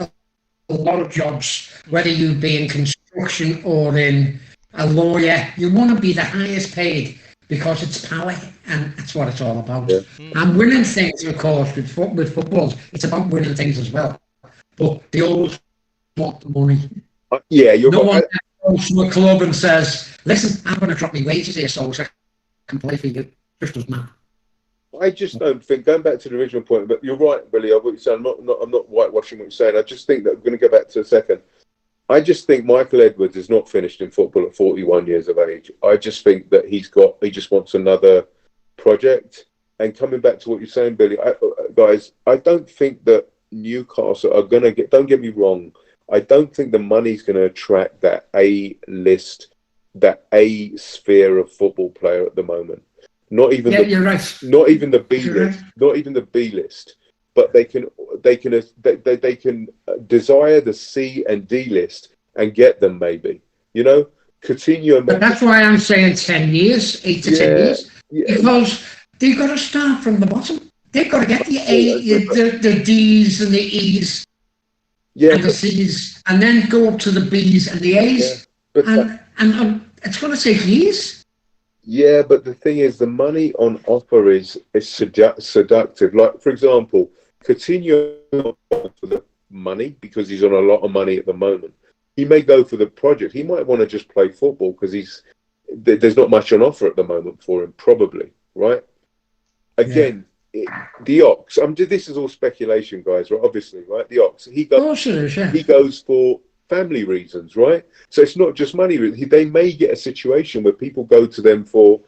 a lot of jobs. Whether you be in construction or in a lawyer, you want to be the highest paid because it's power, and that's what it's all about. Yeah. And winning things, of course, with football, it's about winning things as well. But they always want the money. You're no right. one goes to a club and says, "Listen, I'm going to drop my wages here so I can play for you." Just doesn't matter. I just don't think, going back to the original point, but you're right, Billy. I'm not whitewashing what you're saying. I just think that we're going to go back to a second. I just think Michael Edwards is not finished in football at 41 years of age. I just think that he just wants another project. And coming back to what you're saying, Billy, guys, I don't think that Newcastle are going to don't get me wrong, I don't think the money's going to attract that A-list, that A sphere of football player at the moment. Not even you're right. Not even the B list. Right. Not even the B list. But they can desire the C and D list and get them maybe. Coutinho. But that's why I'm saying 10 years, 8 to 10 years, because they've got to start from the bottom. They've got to get the the D's and the E's and the C's, and then go up to the B's and the A's. And it's going to take years. Yeah, but the thing is, the money on offer is seductive. Like, for example, Coutinho for the money because he's on a lot of money at the moment. He may go for the project. He might want to just play football because there's not much on offer at the moment for him, probably, right? Again, the Ox. This is all speculation, guys. Right? Obviously, right? The Ox. He goes for family reasons, right? So it's not just money. They may get a situation where people go to them for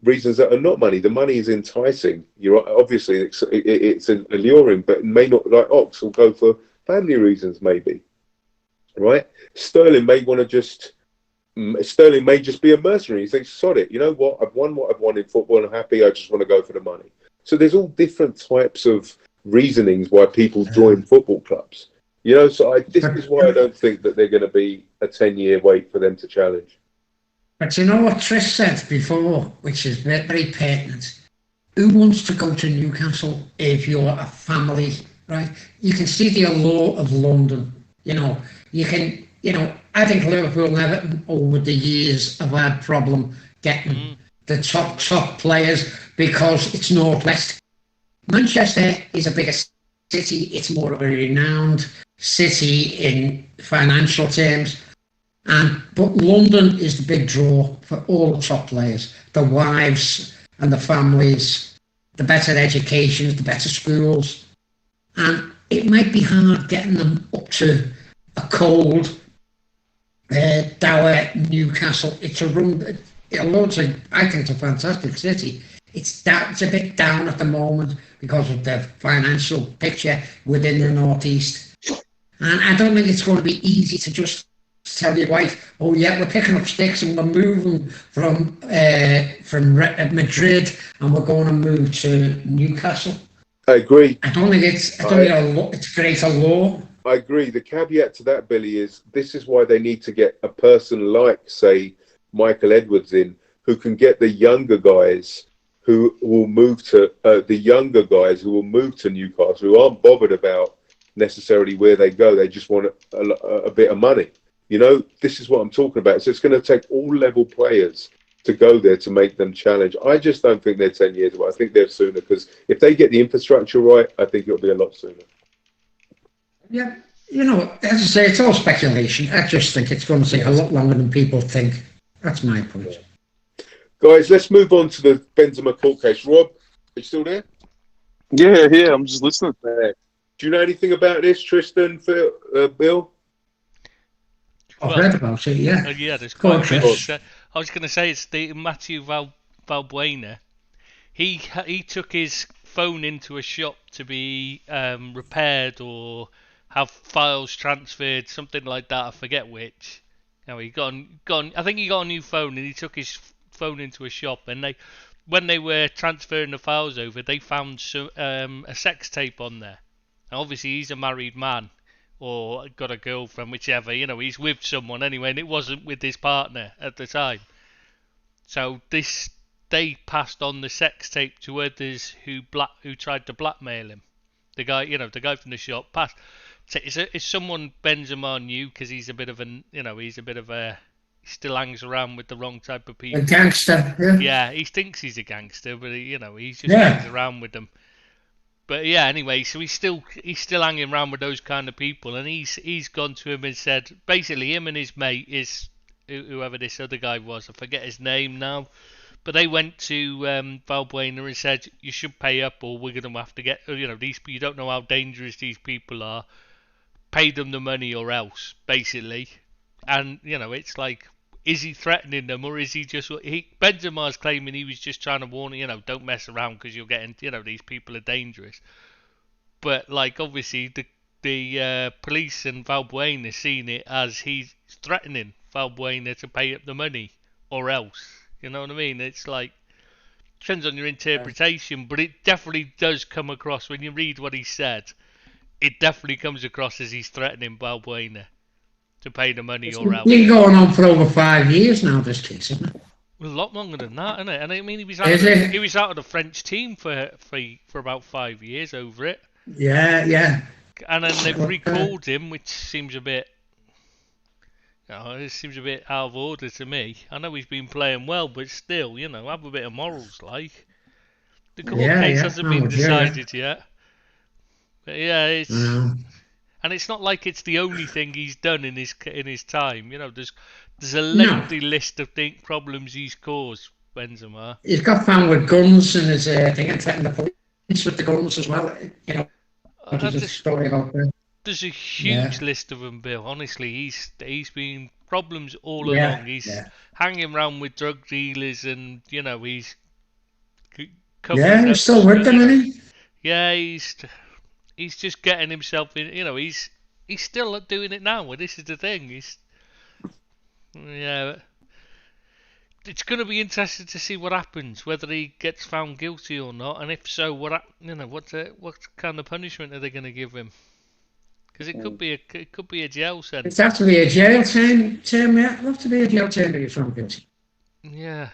reasons that are not money. The money is enticing. Obviously it's alluring, but it may not. Like Ox will go for family reasons, maybe. Right? Sterling may just be a mercenary. He thinks, sod it. You know what? I've won what I've won in football and I'm happy. I just want to go for the money. So there's all different types of reasonings why people join football clubs. You know, so this is why I don't think that they're going to be a 10-year wait for them to challenge. But you know what Trish said before, which is very, very pertinent. Who wants to go to Newcastle if you're a family, right? You can see the allure of London. You know, I think Liverpool and Everton over the years have had problem getting the top players because it's Northwest. Manchester is a bigger city. It's more of a renowned city in financial terms. But London is the big draw for all the top players. The wives and the families, the better educations, the better schools. And it might be hard getting them up to a cold, dour Newcastle. It's a run. I think it's a fantastic city. It's a bit down at the moment because of the financial picture within the northeast, and I don't think it's going to be easy to just tell your wife, "Oh yeah, we're picking up sticks and we're moving from Madrid and we're going to move to Newcastle." I agree. I don't think it's great a law. I agree. The caveat to that, Billy, is this is why they need to get a person like, say, Michael Edwards in, who can get the younger guys who will move to Newcastle, who aren't bothered about necessarily where they go. They just want a bit of money. You know, this is what I'm talking about. So it's going to take all level players to go there to make them challenge. I just don't think they're 10 years away. I think they're sooner, because if they get the infrastructure right, I think it'll be a lot sooner. Yeah, you know, as I say, it's all speculation. I just think it's going to take a lot longer than people think. That's my point. Yeah. Guys, let's move on to the Benzema court case. Rob, are you still there? Yeah, I'm just listening. Do you know anything about this, Tristan, Phil, Bill? I've read about it, yeah. Yeah, there's quite a bit. I was going to say it's the Matthew Valbuena. He took his phone into a shop to be repaired or have files transferred, something like that. I forget which. You know, he got I think he got a new phone and he took his phone into a shop, and when they were transferring the files over, they found a sex tape on there. Now, obviously, he's a married man or got a girlfriend, whichever. You know, he's with someone anyway, and it wasn't with his partner at the time. So they passed on the sex tape to others who tried to blackmail him. The guy from the shop passed. So it's someone Benzema knew, because he's a bit of a, he still hangs around with the wrong type of people. A gangster, yeah. Yeah, he thinks he's a gangster, but he just hangs around with them. But yeah, anyway, so he's still hanging around with those kind of people, and he's gone to him and said, basically, him and his mate is whoever this other guy was, I forget his name now, but they went to Valbuena and said, you should pay up, or we're going to have to get, these, you don't know how dangerous these people are, pay them the money or else, basically. And it's like, is he threatening them, or is he just... Benzema's claiming he was just trying to warn, don't mess around because you're getting, these people are dangerous. But, like, obviously, the police and Valbuena seen it as he's threatening Valbuena to pay up the money or else. You know what I mean? It's like, depends on your interpretation, but it definitely does come across, when you read what he said, it definitely comes across as he's threatening Valbuena. to pay the money It's or else. been going on for over 5 years now, this case, isn't it? A lot longer than that, isn't it? And I mean, he was out of the French team for about 5 years over it. Yeah. And then they've Okay. recalled him, which seems a bit, it seems a bit out of order to me. I know he's been playing well, but still, have a bit of morals, like. The court case hasn't been decided yet. But yeah, and it's not like it's the only thing he's done in his time. There's a lengthy list of problems he's caused, Benzema. He's got found with guns and his thing and threatened the police with the guns as well. There's a story about that. There's a huge list of them, Bill. Honestly, he's been problems all along. He's hanging around with drug dealers, and he's he's still with them, isn't he? Yeah, he's just getting himself in. He's still doing it now. And this is the thing. It's going to be interesting to see what happens, whether he gets found guilty or not, and if so, what kind of punishment are they going to give him? Because it could be a jail sentence. It'd have to be a jail term. Yeah, it'd have to be a jail term to get found guilty. Yeah.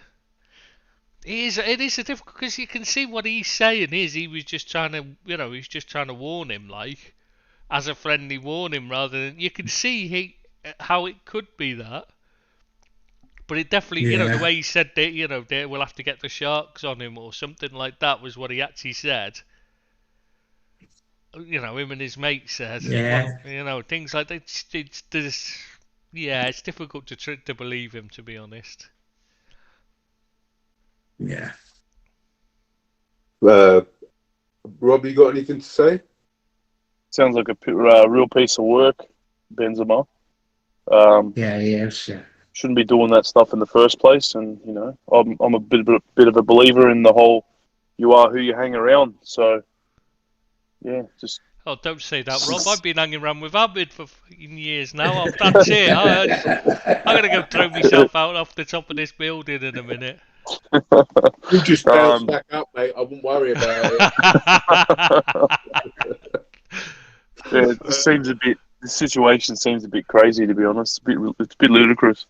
It is a difficult, because you can see what he's saying is he was just trying to warn him, like, as a friendly warning, rather than, you can see how it could be that. But it definitely, the way he said that, they will have to get the sharks on him or something like that was what he actually said. Him and his mate said. Yeah. Things like that. It's difficult to believe him, to be honest. Yeah. Rob, you got anything to say? Sounds like a real piece of work, Benzema. Yeah, he is. Yeah. Shouldn't be doing that stuff in the first place, and I'm a bit of a believer in the whole "you are who you hang around." So, yeah, just. Oh, don't say that, Rob. I've been hanging around with Abid for years now. That's it. I'm gonna go throw myself out off the top of this building in a minute. You just bounce back up, mate. I wouldn't worry about it. The situation seems a bit crazy, to be honest. It's a bit ludicrous.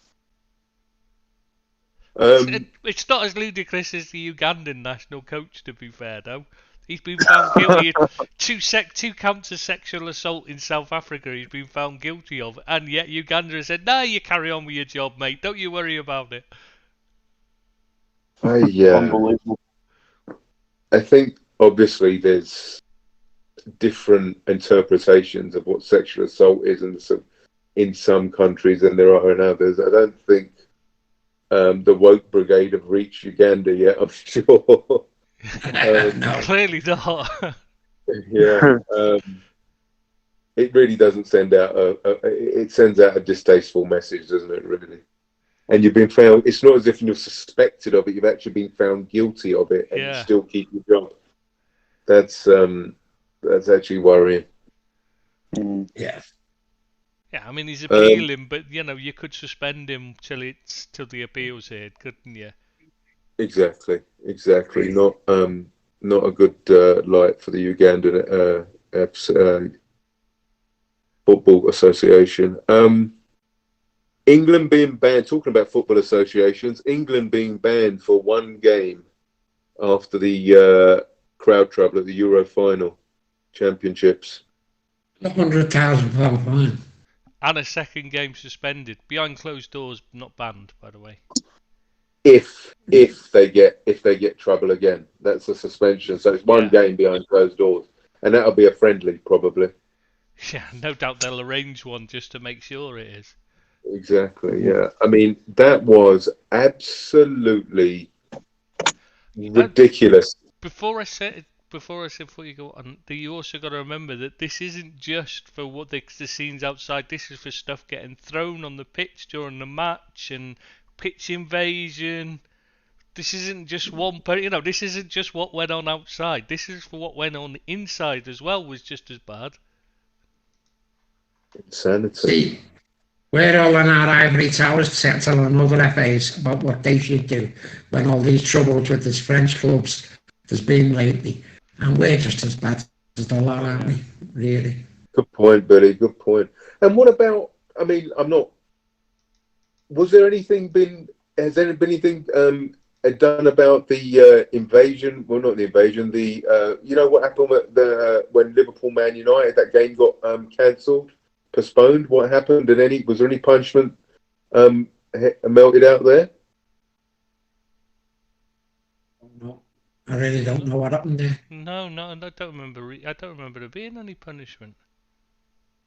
It's not as ludicrous as the Ugandan national coach, to be fair, though. He's been found guilty of two counts of sexual assault in South Africa. He's been found guilty of, and yet Uganda has said, "No, you carry on with your job, mate. Don't you worry about it." Unbelievable. I think obviously there's different interpretations of what sexual assault is, in some countries than there are in others. I don't think the woke brigade have reached Uganda yet, I'm sure. No. Clearly not. It really doesn't send out it sends out a distasteful message, doesn't it, really? And you've been found, it's not as if you're suspected of it, you've actually been found guilty of it, and you still keep your job. That's actually worrying. Yeah. Yeah, I mean, he's appealing, but you could suspend him till the appeals here, couldn't you? Exactly. Not a good light for the Ugandan Football Association. England being banned, talking about football associations, England being banned for one game after the crowd trouble at the Euro final championships. £100,000 fine. And a second game suspended. Behind closed doors, not banned, by the way. If they get trouble again, that's a suspension. So it's one game behind closed doors, and that'll be a friendly, probably. Yeah, no doubt they'll arrange one just to make sure it is. Exactly. Yeah. I mean, that was absolutely ridiculous. Before I said before you go on, you also got to remember that this isn't just for what the scenes outside. This is for stuff getting thrown on the pitch during the match and pitch invasion. This isn't just this isn't just what went on outside. This is for what went on inside as well, was just as bad. Insanity. See, we're all in our ivory towers telling other FAs about what they should do when all these troubles with these French clubs there's been lately. And we're just as bad as the lot, aren't we? Really. Good point, Billy. Good point. And what about I mean, I'm not. Was there anything been? Has there been anything done about the invasion? Well, not the invasion. The you know what happened at the when Liverpool Man United, that game got cancelled, postponed. What happened? Was there any punishment melted out there? No, I really don't know what happened there. No, I don't remember. I don't remember there being any punishment.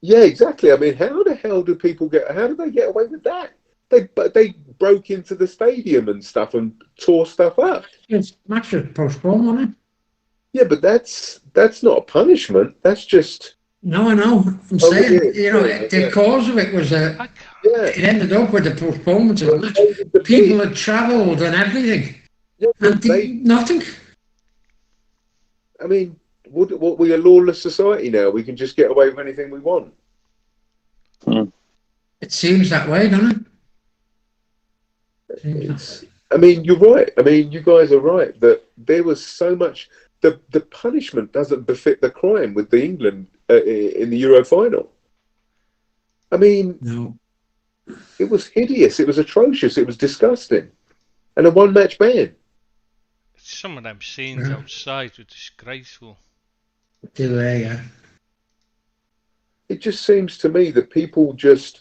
Yeah, exactly. I mean, how the hell do people get? How do they get away with that? They broke into the stadium and stuff and tore stuff up. It's match was postponed, wasn't it? Yeah, but that's not a punishment. That's just No, I know. I'm Oh, saying, yeah, you know, yeah, the yeah. cause of it was I can't. yeah. it ended up with the postponement of the match. The People had travelled and everything, yeah, and nothing. I mean, what we're a lawless society now. We can just get away with anything we want. It seems that way, doesn't it? I mean, you're right. I mean, you guys are right that there was so much. The punishment doesn't befit the crime with the England in the Euro final. I mean, No. it was hideous. It was atrocious. It was disgusting, and a one-match ban. Some of them scenes outside were disgraceful. Yeah. It just seems to me that people just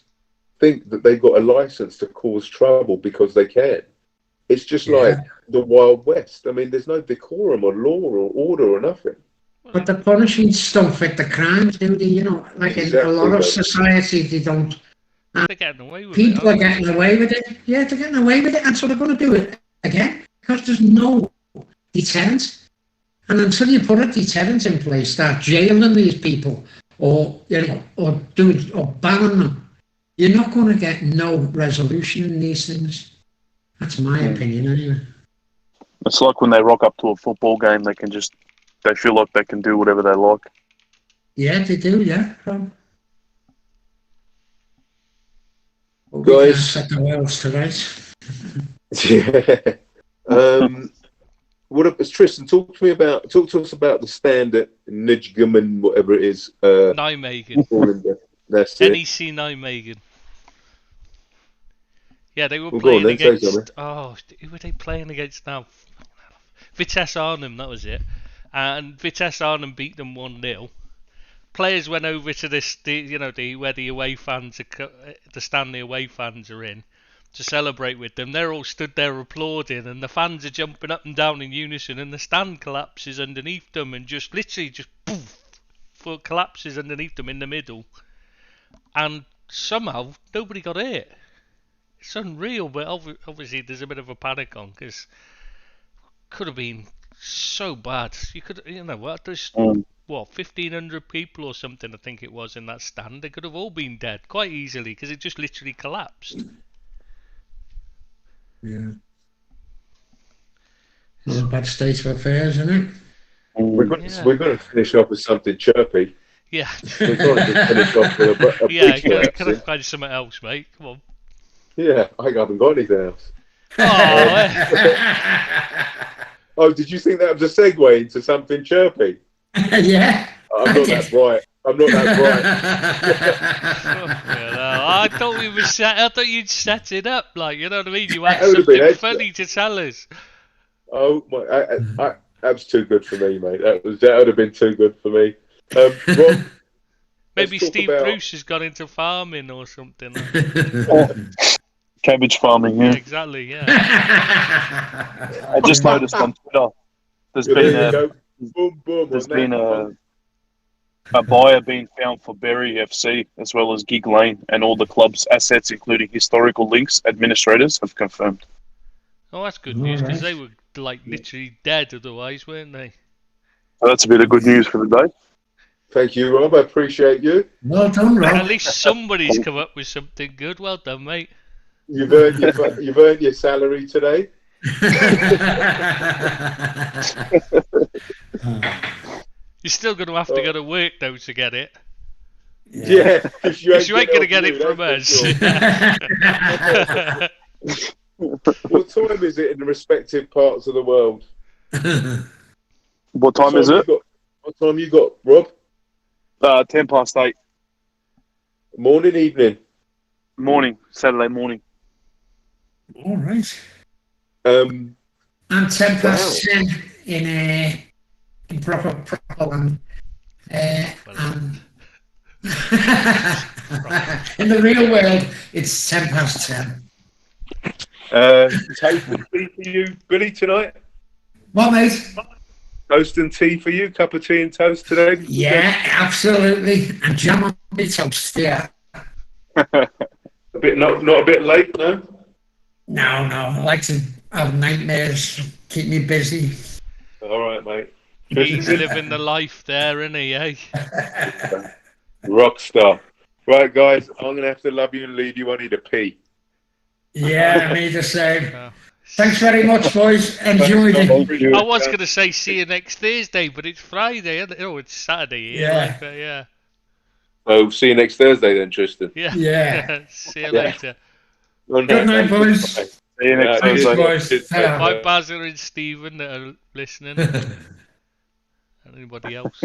think that they've got a license to cause trouble because they can. It's just like the Wild West. I mean, there's no decorum or law or order or nothing. But the punishments don't fit the crimes, do they? You know, like in a lot of societies, they don't. They're getting away with People it. are getting away with it. Yeah, they're getting away with it, and so they're going to do it again because there's no deterrent. And until you put a deterrent in place, start jailing these people, or or banning them, you're not going to get no resolution in these things. That's my opinion, anyway. It's like when they rock up to a football game, they feel like they can do whatever they like. Yeah, they do. Yeah. We Guys. can't set the world to rights. Yeah. Tristan, talk to us about the stand at Nijmegen, whatever it is. Nijmegen. That's it. NEC Nijmegen. Yeah, they were Well, playing go on, then, say against. Who were they playing against now? Vitesse Arnhem, that was it. And Vitesse Arnhem beat them 1-0. Players went over to where the away fans the stand the away fans are in, to celebrate with them. They're all stood there applauding, and the fans are jumping up and down in unison, and the stand collapses underneath them, and just poof, collapses underneath them in the middle. And somehow nobody got hit. It's unreal, but obviously there's a bit of a panic on, because could have been so bad. There's 1,500 people or something, I think it was, in that stand. They could have all been dead quite easily, because it just literally collapsed. Yeah. It's a bad state of affairs, isn't it? We're going to finish off with something chirpy. Yeah. We're going to finish off with a big can I find something else, mate? Come on. Yeah, I haven't got anything else. Oh, did you think that was a segue into something chirpy? Yeah. I'm not that bright. I thought we were I thought you'd set it up, like, you know what I mean? You had That would have been something extra. funny to tell us. Oh my! That was too good for me, mate. That would have been too good for me. Rob, Maybe let's talk Steve about- Bruce has gone into farming or something. Cabbage farming, yeah. Exactly, yeah. I just noticed on Twitter there's been a buyer being found for Bury FC as well as Gig Lane, and all the club's assets, including historical links, administrators have confirmed. Oh, that's good news, because they were literally dead otherwise, weren't they? So that's a bit of good news for the day. Thank you, Rob. I appreciate you. Well done, Rob. At least somebody's come up with something good. Well done, mate. You've earned your salary today. You're still going to have to go to work, though, to get it. Yeah, because you ain't going to get it from us. What time is it in the respective parts of the world? What time is it? What time you got, Rob? 8:10. Morning, evening. Saturday morning. All right. Um, And 10 past 10 in proper land. And in the real world, it's 10 past 10. toast and tea for you, Billy, tonight. What, mate? Toast and tea for you. Cup of tea and toast today. Yeah, absolutely. And jam on my toast, yeah. A bit not a bit late, no. No, I like to have nightmares, keep me busy. All right, mate. He's living the life there, isn't he, eh? Rock star. Right, guys, I'm gonna have to love you and leave you. I need a pee. Yeah, me the same. Oh. Thanks very much, boys. Enjoyed it. I was going to say see you next Thursday, but it's Friday, isn't it? Oh, it's Saturday here. Yeah. Yeah. So see you next Thursday then, Tristan. Yeah. Yeah. See you later. Good night, boys. See you next Thanks, Thursday. boys. Ta-ra. Bye, Basil and Stephen that are listening. And anybody else.